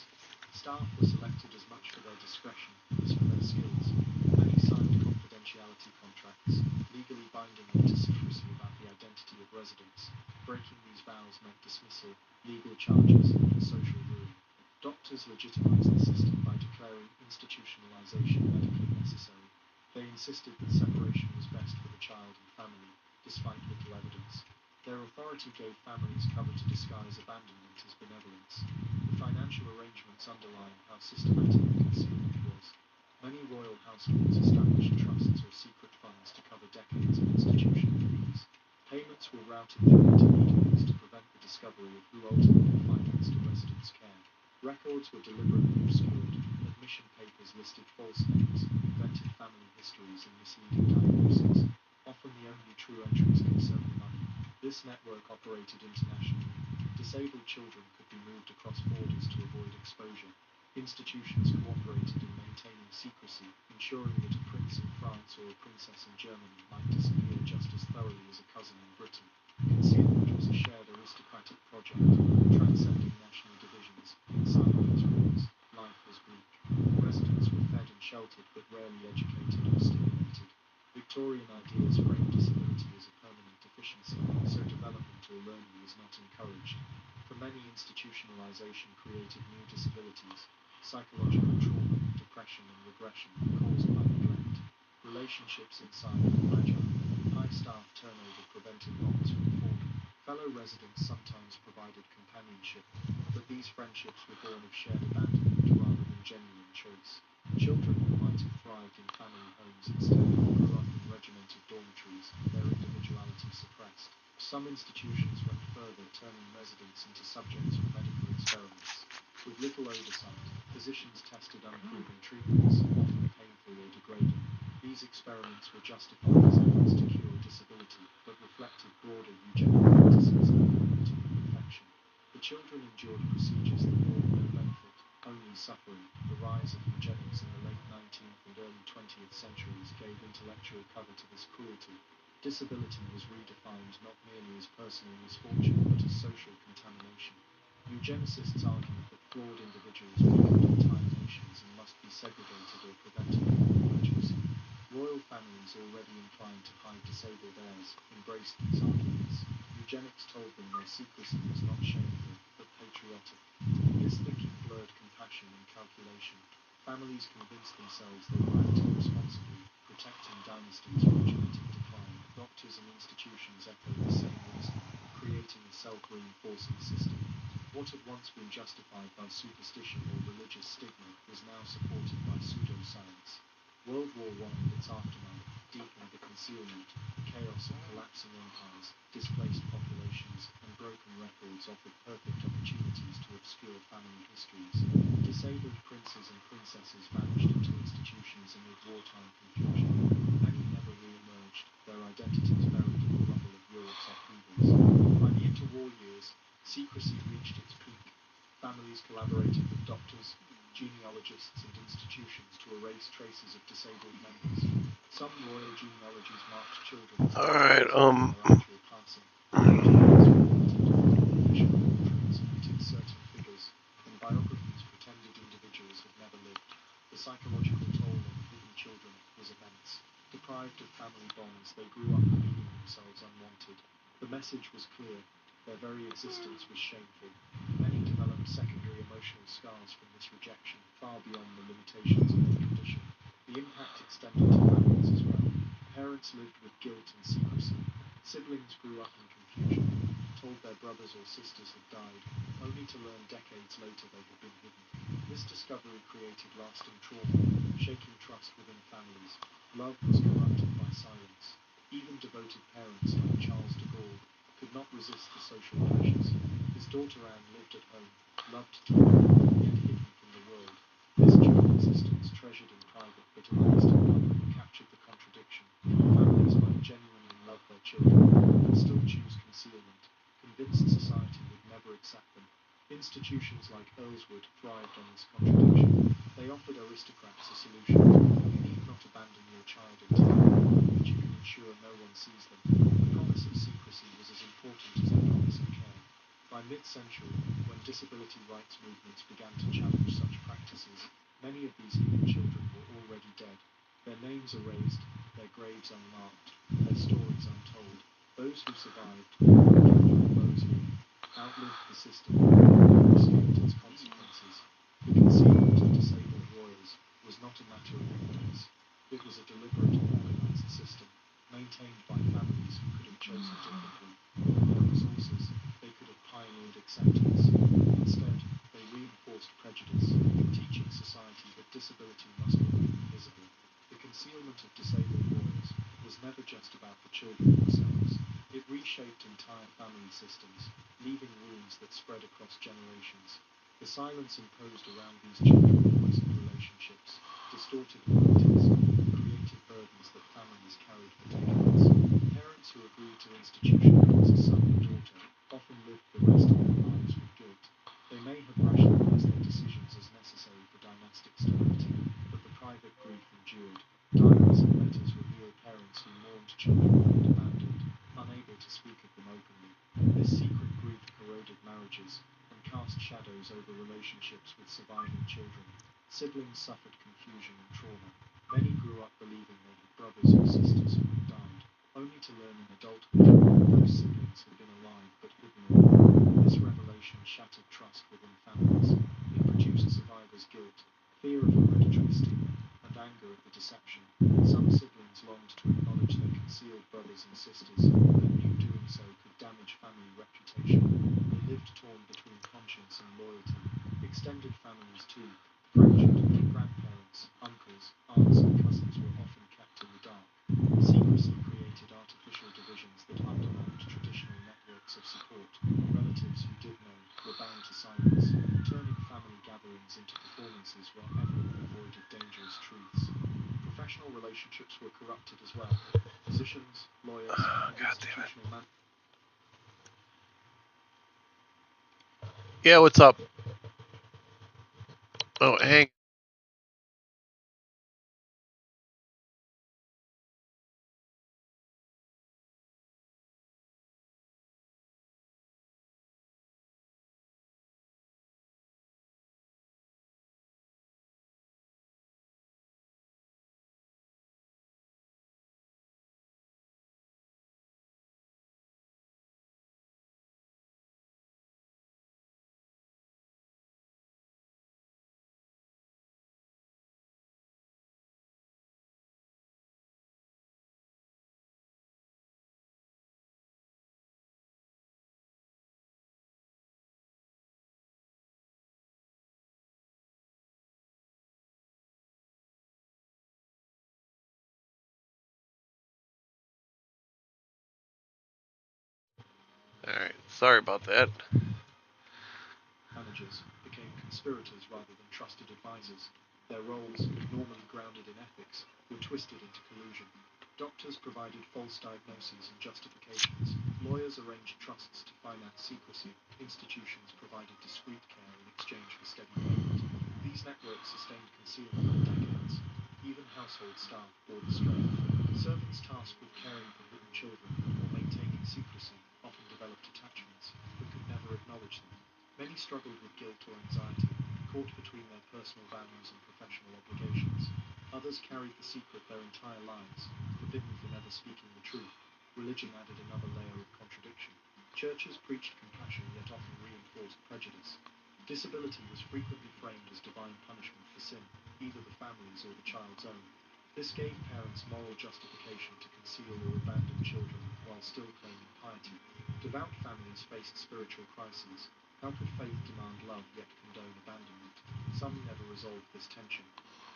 Staff were selected as much for their discretion as for their skills. Many signed confidentiality contracts, legally binding them to secrecy about the identity of residents. Breaking these vows meant dismissal, legal charges, and social ruin. Doctors legitimized the system by declaring institutionalization medically necessary. They insisted that separation was best for the child and family, despite little evidence. Their authority gave families cover to disguise abandonment as benevolence. The financial arrangements underline how systematic the concealment was. Many royal households established trusts or secret funds to cover decades of institutional fees. Payments were routed through intermediaries to prevent the discovery of who ultimately financed a resident's care. Records were deliberately obscured. Admission papers listed false names, invented family histories, and misleading diagnoses. Often the only true entries concerned money. This network operated internationally. Disabled children could be moved across borders to avoid exposure. Institutions cooperated in maintaining secrecy, ensuring that a prince in France or a princess in Germany might disappear just as thoroughly as a cousin in Britain. Concealment was a shared aristocratic project, transcending national divisions. Inside these walls, life was bleak. Residents were fed and sheltered, but rarely educated or stimulated. Victorian ideas framed disability as a permanent deficiency, so development or learning was not encouraged. For many, institutionalization created new disabilities, psychological trauma, depression, and regression caused by neglect. Relationships inside were fragile. High staff turnover prevented bonds from forming. Fellow residents sometimes provided companionship, but these friendships were born of shared abandonment rather than genuine choice. Children who might have thrived in family homes instead grew up in regimented dormitories, their individuality suppressed. Some institutions went further, turning residents into subjects for medical experiments. With little oversight, physicians tested unproven treatments, often painful or degrading. These experiments were justified as efforts to cure disability, but reflected broader eugenic practices and limiting perfection. The children endured procedures that brought no benefit, only suffering. The rise of eugenics in the late 19th and early 20th centuries gave intellectual cover to this cruelty. Disability was redefined not merely as personal misfortune, but as social contamination. Eugenicists argued that flawed individuals weakened entire nations and must be segregated or prevented from emergency. Royal families, already inclined to hide disabled heirs, embraced these arguments. Eugenics told them their secrecy was not shameful, but patriotic. This thinking blurred compassion and calculation. Families convinced themselves they were acting responsibly, protecting dynasties from genetic decline. Doctors and institutions echoed the same reasoning, creating a self-reinforcing system. What had once been justified by superstition or religious stigma was now supported by pseudoscience. World War I and its aftermath deepened the concealment. The chaos of collapsing empires, displaced populations, and broken records offered perfect opportunities to obscure family histories. Disabled princes and princesses vanished into institutions amid wartime confusion. Many never re-emerged, their identities buried in the rubble of Europe's upheavals. By the interwar years, secrecy reached its peak. Families collaborated with doctors, genealogists, and institutions to erase traces of disabled members. Some royal genealogies marked children as Alright, actual passing. Official portraits omitted certain figures, and biographies pretended individuals had never lived. The psychological toll on hidden children was immense. Deprived of family bonds, they grew up believing themselves unwanted. The message was clear. Their very existence was shameful. Many developed secondary emotional scars from this rejection, far beyond the limitations of their condition. The impact extended to families as well. Parents lived with guilt and secrecy. Siblings grew up in confusion, told their brothers or sisters had died, only to learn decades later they had been hidden. This discovery created lasting trauma, shaking trust within families. Love was corrupted by silence. Even devoted parents like Charles de Gaulle could not resist the social pressures. His daughter Anne lived at home, loved deeply, yet hidden from the world. This dual existence, treasured in private but erased in public, captured the contradiction. Families might genuinely love their children, but still choose concealment, convinced society would never accept them. Institutions like Earlswood thrived on this contradiction. They offered aristocrats a solution. You need not abandon your child entirely, but you can ensure no one sees them. The promise of secrecy was as important as the promise of care. By mid-century, when and disability rights movements began to challenge such practices, many of these human children were already dead, their names erased, their graves unmarked, their stories untold. Those who survived, outlived the system, and received its consequences. The concealment of disabled royals was not a matter of ignorance. It was a deliberate, organized system, maintained by families who could have chosen differently. With their resources, they could have pioneered acceptance. Instead, they reinforced prejudice, teaching society that disability must remain invisible. The concealment of disabled royals was never just about the children themselves. It reshaped entire family systems, leaving wounds that spread across generations. The silence imposed around these children poisoned relationships, distorted realities, and created burdens that families carried for decades. Parents who agreed to institutionalize a son or daughter often lived the rest of their lives with guilt. They may have rationalized their decisions as necessary for dynastic stability, but the private grief endured. Diaries and letters reveal parents who mourned children they'd abandoned, unable to speak of them openly. This secret grief corroded marriages and cast shadows over relationships with surviving children. Siblings suffered confusion and trauma. Many grew up believing they had brothers or sisters who had died, only to learn in adulthood that those siblings had been alive but hidden away. This revelation shattered trust within families. It produced survivors' guilt, fear of hereditary stigma, and anger at the deception. Some siblings longed to acknowledge their concealed brothers and sisters, but knew doing so could damage family reputation. They lived torn between conscience and loyalty. Extended families, too, fractured. Grandparents, uncles, aunts, and cousins were often kept in the dark. Secrecy created artificial divisions that undermined traditional networks of support. Relatives who did know were bound to silence, turning family gatherings into performances where everyone avoided dangerous truths. Professional relationships were corrupted as well. Physicians, lawyers, and institutional managers. Yeah, what's up? Oh, hang. Alright, sorry about that. Managers became conspirators rather than trusted advisors. Their roles, normally grounded in ethics, were twisted into collusion. Doctors provided false diagnoses and justifications. Lawyers arranged trusts to finance secrecy. Institutions provided discreet care in exchange for steady payment. These networks sustained concealment for decades. Even household staff bore the strain. Servants tasked with caring for hidden children or maintaining secrecy often developed attachments but could never acknowledge them. Many struggled with guilt or anxiety, caught between their personal values and professional obligations. Others carried the secret their entire lives, forbidden from ever speaking the truth. Religion added another layer of contradiction. Churches preached compassion yet often reinforced prejudice. Disability was frequently framed as divine punishment for sin, either the family's or the child's own. This gave parents moral justification to conceal or abandon children while still claiming piety. Devout families faced spiritual crises. How could faith demand love yet condone abandonment? Some never resolved this tension.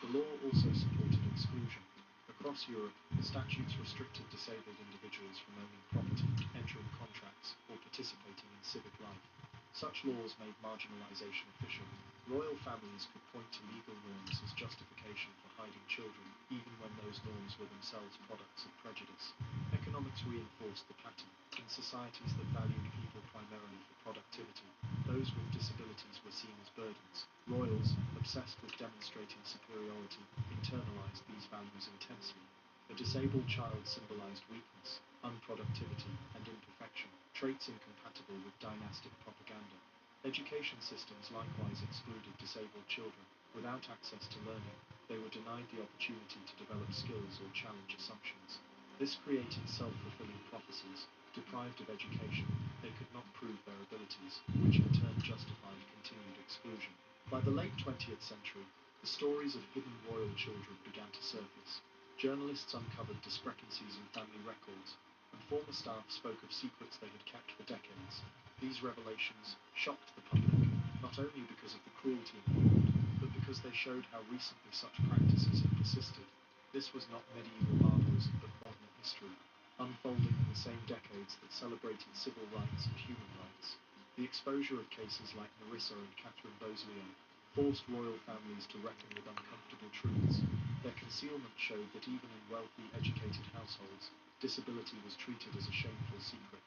The law also supported exclusion. Across Europe, statutes restricted disabled individuals from owning property, entering contracts, or participating in civic life. Such laws made marginalization official. Royal families could point to legal norms as justification for hiding children, even when those norms were themselves products of prejudice. Economics reinforced the pattern. In societies that valued people primarily for productivity, those with disabilities were seen as burdens. Royals, obsessed with demonstrating superiority, internalized these values intensely. A disabled child symbolized weakness, unproductivity, and imperfection, traits incompatible with dynastic propaganda. Education systems likewise excluded disabled children. Without access to learning, they were denied the opportunity to develop skills or challenge assumptions. This created self-fulfilling prophecies. Deprived of education, they could not prove their abilities, which in turn justified continued exclusion. By the late 20th century, the stories of hidden royal children began to surface. Journalists uncovered discrepancies in family records, and former staff spoke of secrets they had kept for decades. These revelations shocked the public, not only because of the cruelty involved, but because they showed how recently such practices had persisted. This was not medieval barbarism, but modern history, unfolding in the same decades that celebrated civil rights and human rights. The exposure of cases like Nerissa and Catherine Boselier forced royal families to reckon with uncomfortable truths. Their concealment showed that even in wealthy, educated households, disability was treated as a shameful secret.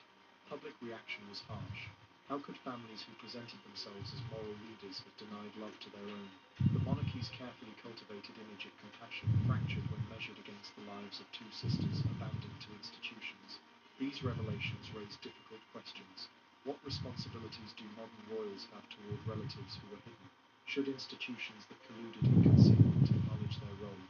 Public reaction was harsh. How could families who presented themselves as moral leaders have denied love to their own? The monarchy's carefully cultivated image of compassion fractured when measured against the lives of two sisters abandoned to institutions. These revelations raised difficult questions. What responsibilities do modern royals have toward relatives who were hidden? Should institutions that colluded in concealment acknowledge their role?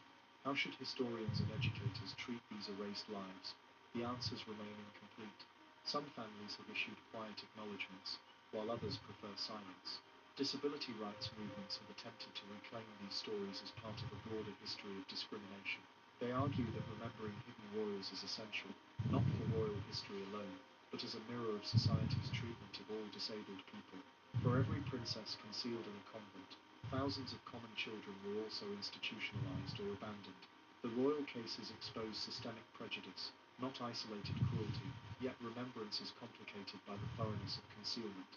How should historians and educators treat these erased lives? The answers remain incomplete. Some families have issued quiet acknowledgements, while others prefer silence. Disability rights movements have attempted to reclaim these stories as part of a broader history of discrimination. They argue that remembering hidden royals is essential, not for royal history alone, but as a mirror of society's treatment of all disabled people. For every princess concealed in a convent, thousands of common children were also institutionalized or abandoned. The royal cases expose systemic prejudice, not isolated cruelty, yet remembrance is complicated by the thoroughness of concealment.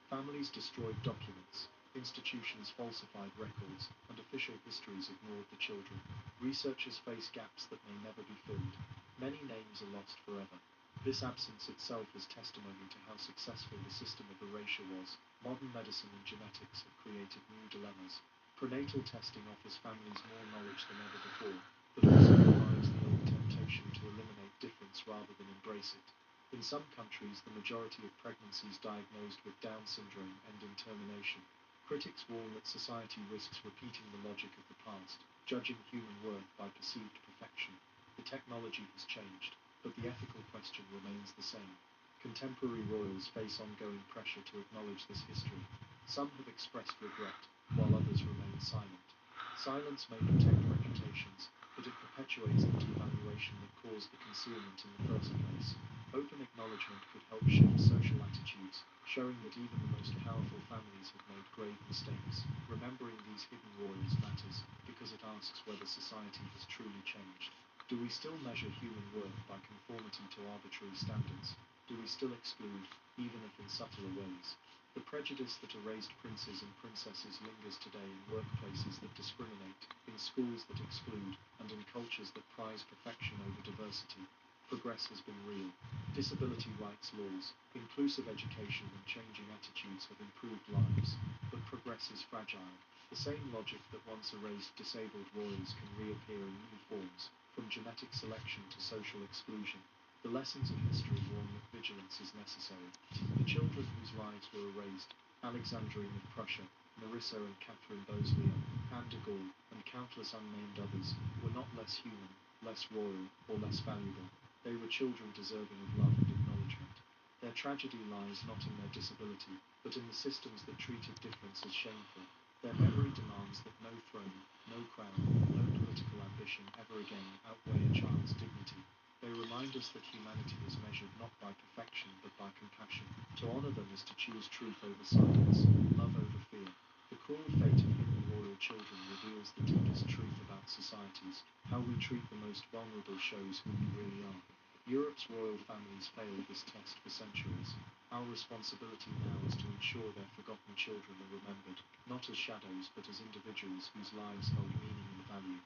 Families destroyed documents, institutions falsified records, and official histories ignored the children. Researchers face gaps that may never be filled. Many names are lost forever. This absence itself is testimony to how successful the system of erasure was. Modern medicine and genetics have created new dilemmas. Prenatal testing offers families more knowledge than ever before, but also provides the old temptation to eliminate difference rather than embrace it. In some countries, the majority of pregnancies diagnosed with Down syndrome end in termination. Critics warn that society risks repeating the logic of the past, judging human worth by perceived perfection. The technology has changed, but the ethical question remains the same. Contemporary royals face ongoing pressure to acknowledge this history. Some have expressed regret, while others remain silent. Silence may protect reputations, but it perpetuates the devaluation that caused the concealment in the first place. Open acknowledgement could help shift social attitudes, showing that even the most powerful families have made grave mistakes. Remembering these hidden royals matters, because it asks whether society has truly changed. Do we still measure human worth by conformity to arbitrary standards? Do we still exclude, even if in subtler ways? The prejudice that erased princes and princesses lingers today in workplaces that discriminate, in schools that exclude, and in cultures that prize perfection over diversity. Progress has been real. Disability rights laws, inclusive education and changing attitudes have improved lives, but progress is fragile. The same logic that once erased disabled royals can reappear in new forms, from genetic selection to social exclusion. The lessons of history warn that vigilance is necessary. The children whose lives were erased, Alexandrine of Prussia, Nerissa and Catherine Boselier, Anne de Gaulle, and countless unnamed others, were not less human, less royal, or less valuable. They were children deserving of love and acknowledgement. Their tragedy lies not in their disability, but in the systems that treated difference as shameful. Their memory demands that no throne, no crown, no political ambition ever again outweigh a child's dignity. They remind us that humanity is measured not by perfection but by compassion. To honour them is to choose truth over silence, love over fear. The cruel fate of hidden royal children reveals the deepest truth about societies. How we treat the most vulnerable shows who we really are. Europe's royal families failed this test for centuries. Our responsibility now is to ensure their forgotten children are remembered, not as shadows but as individuals whose lives held meaning and value.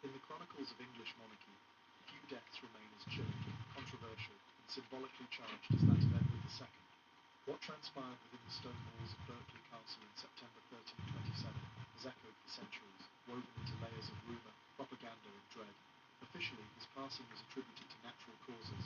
In the chronicles of English monarchy, few deaths remain as chilling, controversial, and symbolically charged as that of Edward II. What transpired within the stone walls of Berkeley Castle in September 1327 has echoed for centuries, woven into layers of rumour, propaganda and dread. Officially, his passing was attributed to natural causes,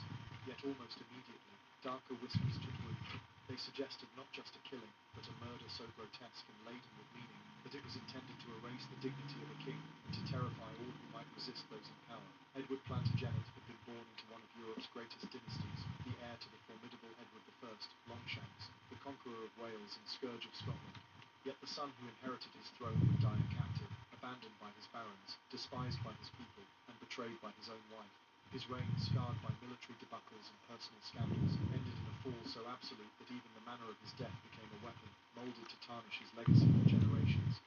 yet almost immediately, darker whispers took root. They suggested not just a killing, but a murder so grotesque and laden with meaning that it was intended to erase the dignity of a king and to terrify all who might resist those in power. Edward Plantagenet had been born into one of Europe's greatest dynasties, the heir to the formidable Edward I, Longshanks, the conqueror of Wales and scourge of Scotland. Yet the son who inherited his throne would die a captive, abandoned by his barons, despised by his people, and betrayed by his own wife. His reign, scarred by military debacles and personal scandals, ended in a fall so absolute that even the manner of his death became a weapon, moulded to tarnish his legacy for generations.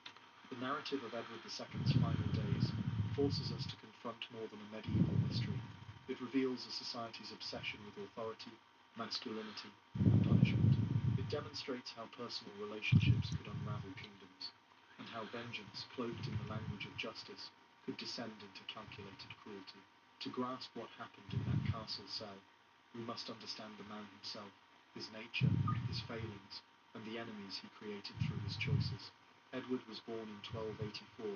The narrative of Edward II's final days forces us to confront more than a medieval mystery. It reveals a society's obsession with authority, masculinity, and punishment. It demonstrates how personal relationships could unravel kingdoms, and how vengeance, cloaked in the language of justice, could descend into calculated cruelty. To grasp what happened in that castle cell, we must understand the man himself, his nature, his failings, and the enemies he created through his choices. Edward was born in 1284,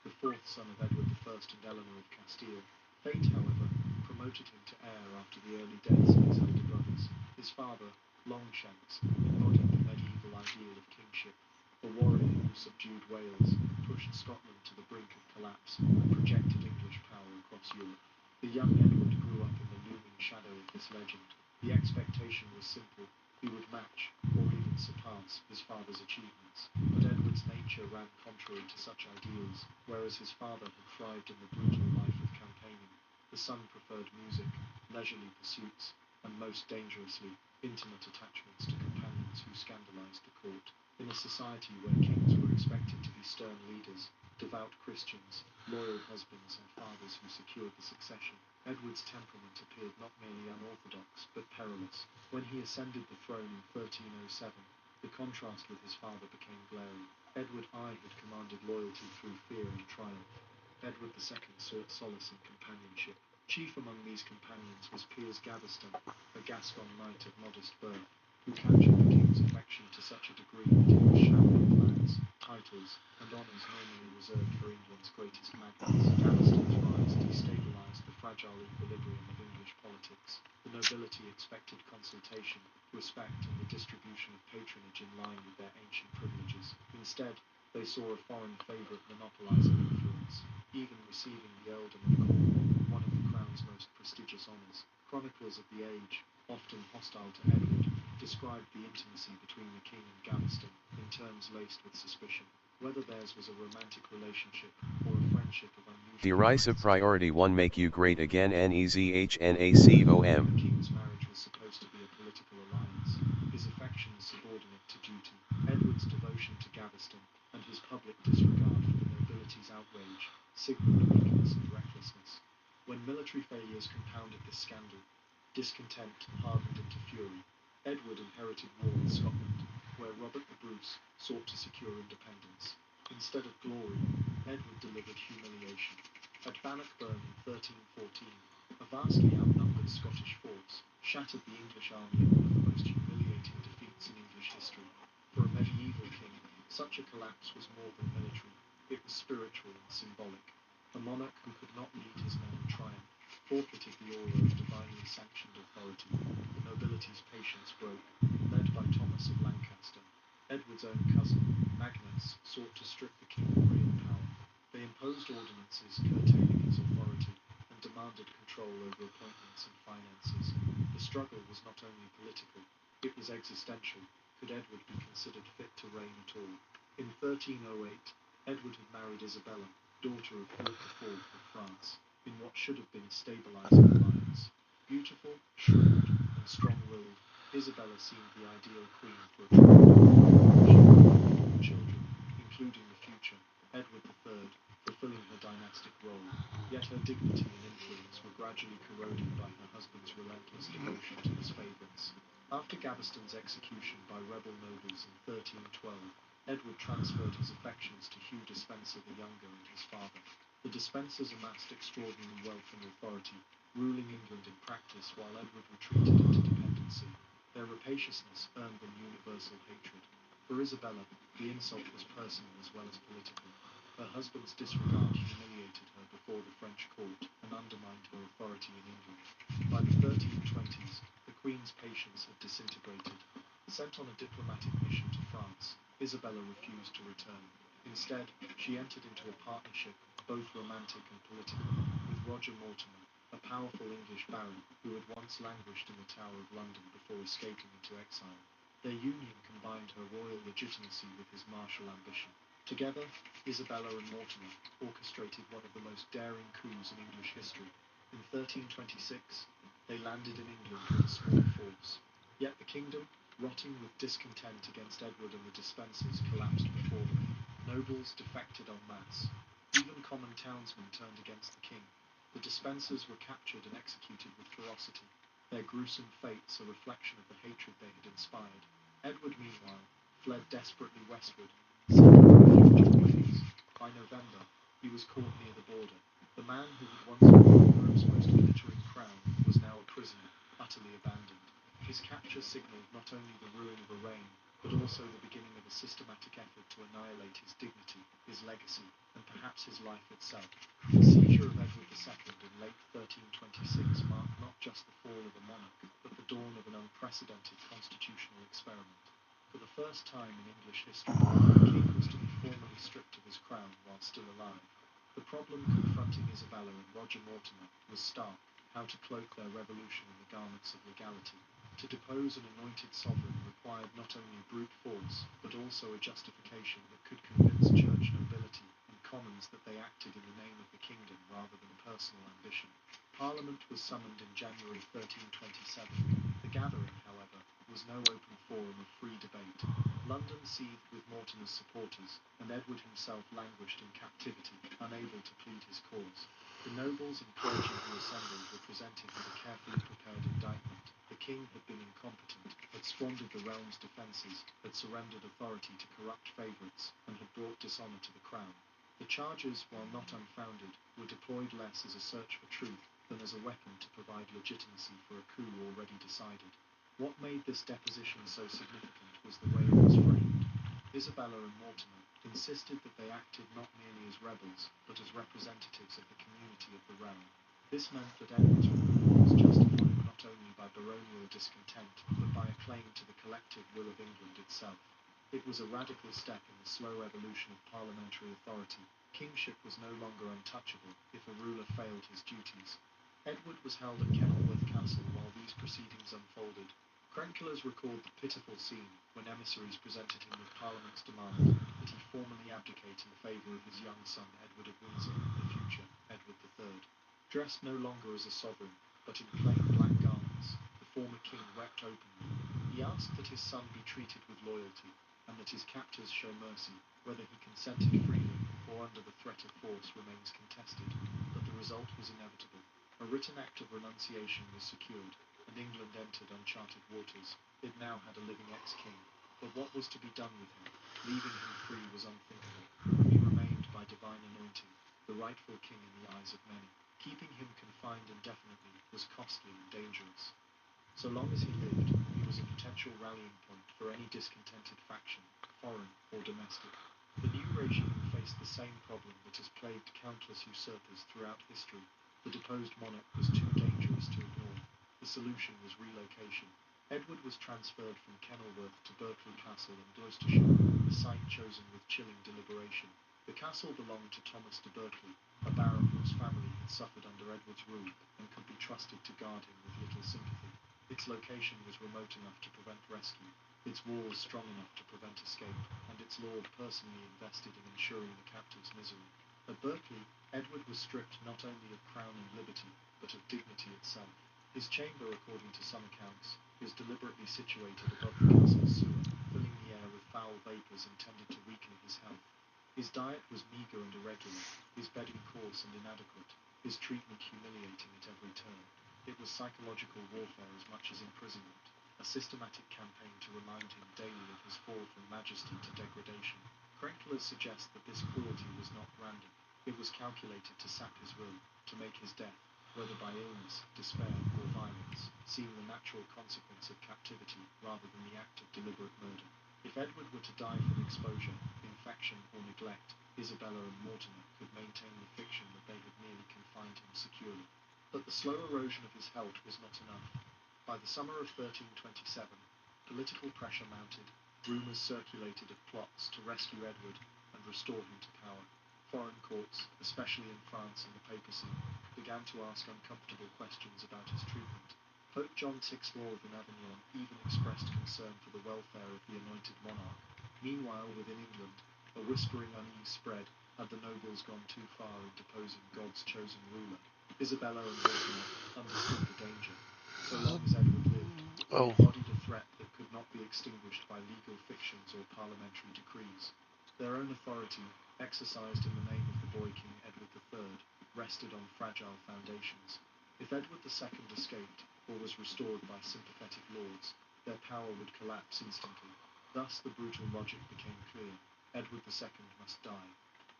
the fourth son of Edward I and Eleanor of Castile. Fate, however, promoted him to heir after the early deaths of his elder brothers. His father, Longshanks, embodied the medieval ideal of kingship, a warrior who subdued Wales, pushed Scotland to the brink of collapse, and projected English power across Europe. The young Edward grew up in the looming shadow of this legend. The expectation was simple: he would match, or even surpass, his father's achievements. But Edward's nature ran contrary to such ideals. Whereas his father had thrived in the brutal life of campaigning, the son preferred music, leisurely pursuits, and most dangerously, intimate attachments to companions who scandalized the court. In a society where kings were expected to be stern leaders, devout Christians, loyal husbands and fathers who secured the succession, Edward's temperament appeared not merely unorthodox, but perilous. When he ascended the throne in 1307, the contrast with his father became glaring. Edward I had commanded loyalty through fear and triumph. Edward II sought solace in companionship. Chief among these companions was Piers Gaveston, a Gascon knight of modest birth, who captured the king's affection to such a degree that he was showered with lands, titles, and honours normally reserved for England's greatest magnates. Gaveston's rise destabilised the fragile equilibrium of English politics. The nobility expected consultation, respect, and the distribution of patronage in line with their ancient privileges. Instead, they saw a foreign favourite monopolising influence, even receiving the earldom of Cornwall, one of the crown's most prestigious honours. Chroniclers of the age, often hostile to Edward, described the intimacy between the king and Gaveston in terms laced with suspicion. Whether theirs was a romantic relationship or a friendship of unusual Derisive intensity. priority 1 Make you great again NEZHNACOM. The king's marriage was supposed to be a political alliance, his affections subordinate to duty. Edward's devotion to Gaveston and his public disregard for the nobility's outrage signalled weakness and recklessness. When military failures compounded this scandal, discontent hardened into fury. Edward inherited war with Scotland, where Robert the Bruce sought to secure independence. Instead of glory, Edward delivered humiliation. At Bannockburn in 1314, a vastly outnumbered Scottish force shattered the English army in one of the most humiliating defeats in English history. For a medieval king, such a collapse was more than military, it was spiritual and symbolic. A monarch who could not lead his men in triumph forfeited the aura of divinely sanctioned authority. The nobility's patience broke. Led by Thomas of Lancaster, Edward's own cousin, Magnus sought to strip the king of real power. They imposed ordinances curtailing his authority and demanded control over appointments and finances. The struggle was not only political, it was existential. Could Edward be considered fit to reign at all? In 1308, Edward had married Isabella, daughter of Philip IV of France, in what should have been a stabilising alliance. Beautiful, shrewd, and strong-willed, Isabella seemed the ideal queen for a troubled she had 4 children, including the future Edward III, fulfilling her dynastic role. Yet her dignity and influence were gradually corroded by her husband's relentless devotion to his favourites. After Gaveston's execution by rebel nobles in 1312, Edward transferred his affections to Hugh Despenser the Younger and his father. The Despensers amassed extraordinary wealth and authority, ruling England in practice while Edward retreated into dependency. Their rapaciousness earned them universal hatred. For Isabella, the insult was personal as well as political. Her husband's disregard humiliated her before the French court and undermined her authority in England. By the 1320s, the Queen's patience had disintegrated. Sent on a diplomatic mission to France, Isabella refused to return. Instead, she entered into a partnership, both romantic and political, with Roger Mortimer, a powerful English baron who had once languished in the Tower of London before escaping into exile. Their union combined her royal legitimacy with his martial ambition. Together, Isabella and Mortimer orchestrated one of the most daring coups in English history. In 1326, they landed in England with a small force. Yet the kingdom, rotting with discontent against Edward and the Despensers, collapsed before them. Nobles defected en masse. Even common townsmen turned against the king. The Despensers were captured and executed with ferocity, their gruesome fates a reflection of the hatred they had inspired. Edward, meanwhile, fled desperately westward, by November, he was caught near the border. The man who had once been Europe's most glittering crown was now a prisoner, utterly abandoned. His capture signaled not only the ruin of a reign, but also the beginning of a systematic effort to annihilate his dignity, his legacy, and perhaps his life itself. The seizure of Edward II in late 1326 marked not just the fall of a monarch, but the dawn of an unprecedented constitutional experiment. For the first time in English history, the king was to be formally stripped of his crown while still alive. The problem confronting Isabella and Roger Mortimer was stark: how to cloak their revolution in the garments of legality. To depose an anointed sovereign required not only brute force, but also a justification that could convince church nobility and commons that they acted in the name of the kingdom rather than personal ambition. Parliament was summoned in January 1327. The gathering, however, was no open forum of free debate. London seethed with Mortimer's supporters, and Edward himself languished in captivity, unable to plead his cause. The nobles and clergy who assembled were presented with a carefully prepared indictment. The king had been incompetent, had squandered the realm's defences, had surrendered authority to corrupt favourites, and had brought dishonour to the crown. The charges, while not unfounded, were deployed less as a search for truth than as a weapon to provide legitimacy for a coup already decided. What made this deposition so significant was the way it was framed. Isabella and Mortimer insisted that they acted not merely as rebels, but as representatives of the community of the realm. This meant that Edward's removal was justified not only by baronial discontent, but by a claim to the collective will of England itself. It was a radical step in the slow evolution of parliamentary authority. Kingship was no longer untouchable if a ruler failed his duties. Edward was held at Kenilworth Castle while these proceedings unfolded. Chroniclers record the pitiful scene when emissaries presented him with Parliament's demand that he formally abdicate in favour of his young son Edward of Windsor, the future Edward III. Dressed no longer as a sovereign, but in plain black garments, the former king wept openly. He asked that his son be treated with loyalty, and that his captors show mercy. Whether he consented freely or under the threat of force remains contested, but the result was inevitable. A written act of renunciation was secured, and England entered uncharted waters. It now had a living ex-king, but what was to be done with him? Leaving him free was unthinkable. He remained by divine anointing, the rightful king in the eyes of many. Keeping him confined indefinitely was costly and dangerous. So long as he lived, he was a potential rallying point for any discontented faction, foreign or domestic. The new regime faced the same problem that has plagued countless usurpers throughout history. The deposed monarch was too dangerous to ignore. The solution was relocation. Edward was transferred from Kenilworth to Berkeley Castle in Gloucestershire, a site chosen with chilling deliberation. The castle belonged to Thomas de Berkeley, a baron whose family had suffered under Edward's rule and could be trusted to guard him with little sympathy. Its location was remote enough to prevent rescue, its walls strong enough to prevent escape, and its lord personally invested in ensuring the captive's misery. At Berkeley, Edward was stripped not only of crown and liberty, but of dignity itself. His chamber, according to some accounts, was deliberately situated above the castle's sewer, filling the air with foul vapours intended to weaken his health. His diet was meagre and irregular, his bedding coarse and inadequate, his treatment humiliating at every turn. It was psychological warfare as much as imprisonment, a systematic campaign to remind him daily of his fall from majesty to degradation. Chroniclers suggest that this cruelty was not random. It was calculated to sap his will, to make his death, whether by illness, despair, or violence, seem the natural consequence of captivity rather than the act of deliberate murder. If Edward were to die from exposure, in affection or neglect, Isabella and Mortimer could maintain the fiction that they had merely confined him securely. But the slow erosion of his health was not enough. By the summer of 1327, political pressure mounted, rumours circulated of plots to rescue Edward and restore him to power. Foreign courts, especially in France and the papacy, began to ask uncomfortable questions about his treatment. Pope John VI IV in Avignon even expressed concern for the welfare of the anointed monarch. Meanwhile, within England, a whispering unease spread had the nobles gone too far in deposing God's chosen ruler. Isabella and Mortimer understood the danger. So long as Edward lived, he embodied a threat that could not be extinguished by legal fictions or parliamentary decrees. Their own authority, exercised in the name of the boy King Edward III, rested on fragile foundations. If Edward II escaped, or was restored by sympathetic lords, their power would collapse instantly. Thus the brutal logic became clear. Edward II must die.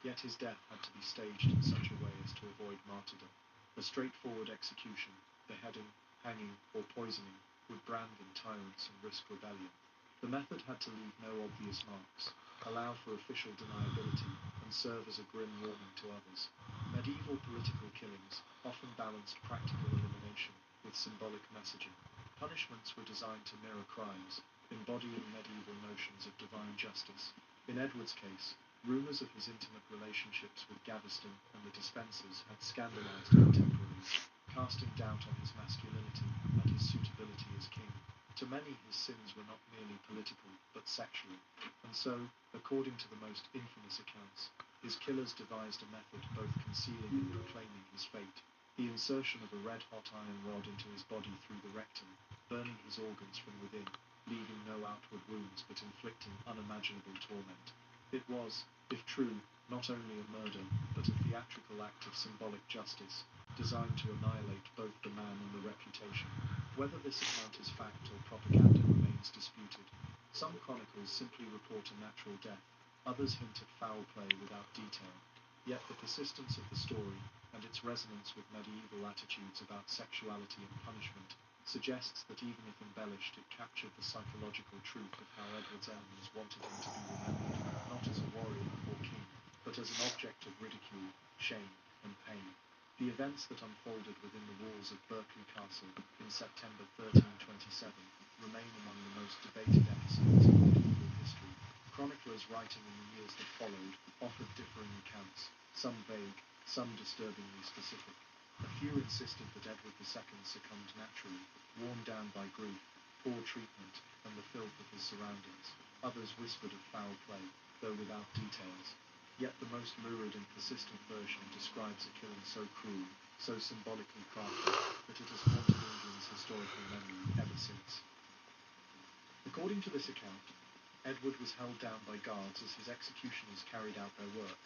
Yet his death had to be staged in such a way as to avoid martyrdom. A straightforward execution, beheading, hanging, or poisoning, would brand tyrants and risk rebellion. The method had to leave no obvious marks, allow for official deniability, and serve as a grim warning to others. Medieval political killings often balanced practical elimination with symbolic messaging. Punishments were designed to mirror crimes, embodying medieval notions of divine justice. In Edward's case, rumours of his intimate relationships with Gaveston and the Despensers had scandalised contemporaries, casting doubt on his masculinity and his suitability as king. To many, his sins were not merely political, but sexual, and so, according to the most infamous accounts, his killers devised a method both concealing and proclaiming his fate: the insertion of a red-hot iron rod into his body through the rectum, burning his organs from within, leaving no outward wounds but inflicting unimaginable torment. It was, if true, not only a murder, but a theatrical act of symbolic justice, designed to annihilate both the man and the reputation. Whether this account is fact or propaganda remains disputed. Some chronicles simply report a natural death, others hint at foul play without detail. Yet the persistence of the story, and its resonance with medieval attitudes about sexuality and punishment, suggests that even if embellished, it captured the psychological truth of how Edward's enemies wanted him to be remembered, not as a warrior or king, but as an object of ridicule, shame, and pain. The events that unfolded within the walls of Berkeley Castle in September 1327 remain among the most debated episodes in medieval history. Chroniclers writing in the years that followed offered differing accounts, some vague, some disturbingly specific. A few insisted that Edward II succumbed naturally, worn down by grief, poor treatment, and the filth of his surroundings. Others whispered of foul play, though without details. Yet the most lurid and persistent version describes a killing so cruel, so symbolically crafted, that it has haunted England's historical memory ever since. According to this account, Edward was held down by guards as his executioners carried out their work.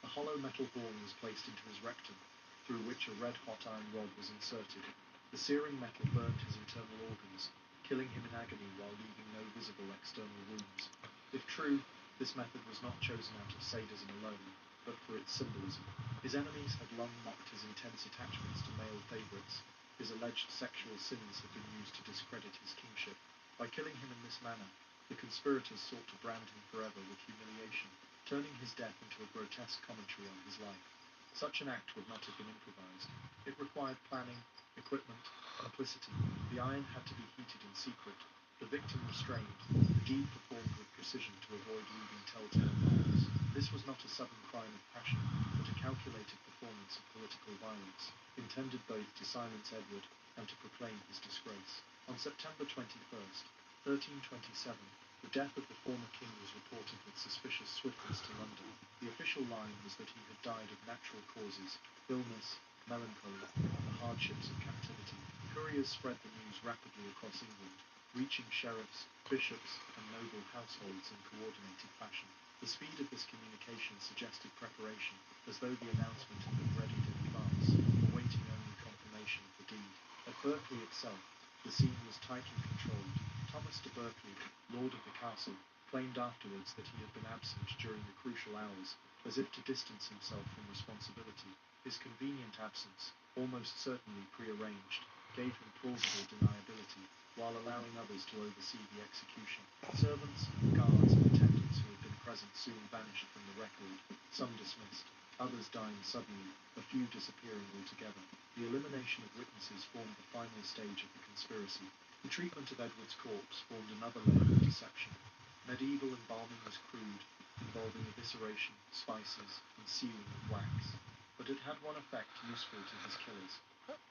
A hollow metal horn was placed into his rectum, through which a red-hot iron rod was inserted. The searing metal burned his internal organs, killing him in agony while leaving no visible external wounds. If true, this method was not chosen out of sadism alone, but for its symbolism. His enemies had long mocked his intense attachments to male favourites. His alleged sexual sins had been used to discredit his kingship. By killing him in this manner, the conspirators sought to brand him forever with humiliation, turning his death into a grotesque commentary on his life. Such an act would not have been improvised. It required planning, equipment, complicity. The iron had to be heated in secret, the victim restrained, the deed performed with precision to avoid leaving telltale marks. This was not a sudden crime of passion, but a calculated performance of political violence, intended both to silence Edward and to proclaim his disgrace. On September 21st, 1327, the death of the former king was reported with suspicious swiftness to London. The official line was that he had died of natural causes, illness, melancholy, and the hardships of captivity. Couriers spread the news rapidly across England, reaching sheriffs, bishops, and noble households in coordinated fashion. The speed of this communication suggested preparation, as though the announcement had been readied in advance, awaiting only confirmation of the deed. At Berkeley itself, the scene was tightly controlled. Thomas de Berkeley, lord of the castle, claimed afterwards that he had been absent during the crucial hours, as if to distance himself from responsibility. His convenient absence, almost certainly prearranged, gave him plausible deniability, while allowing others to oversee the execution. Servants, guards, and attendants who had been present soon vanished record, some dismissed, others dying suddenly, a few disappearing altogether. The elimination of witnesses formed the final stage of the conspiracy. The treatment of Edward's corpse formed another layer of deception. Medieval embalming was crude, involving evisceration, spices, and sealing with wax. But it had one effect useful to his killers.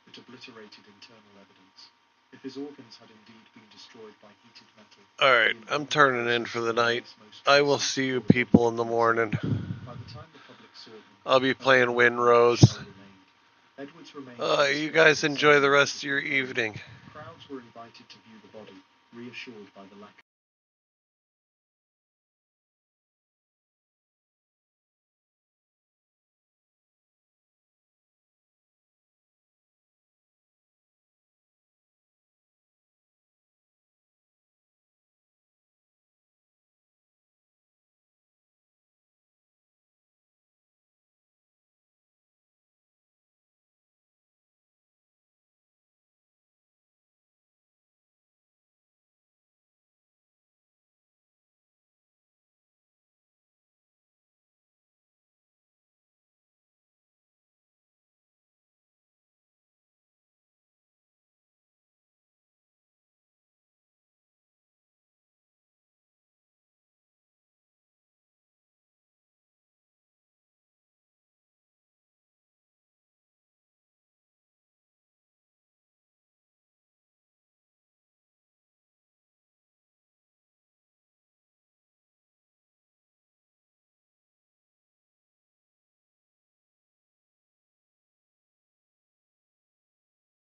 It obliterated internal evidence. If his organs had indeed been destroyed by heated metal... Alright, I'm turning in for the night. I will see you people in the morning. By the time the public saw him, I'll be playing Windrose. Edward's remains You guys enjoy the rest of your evening. crowds were invited to view the body, reassured by the lack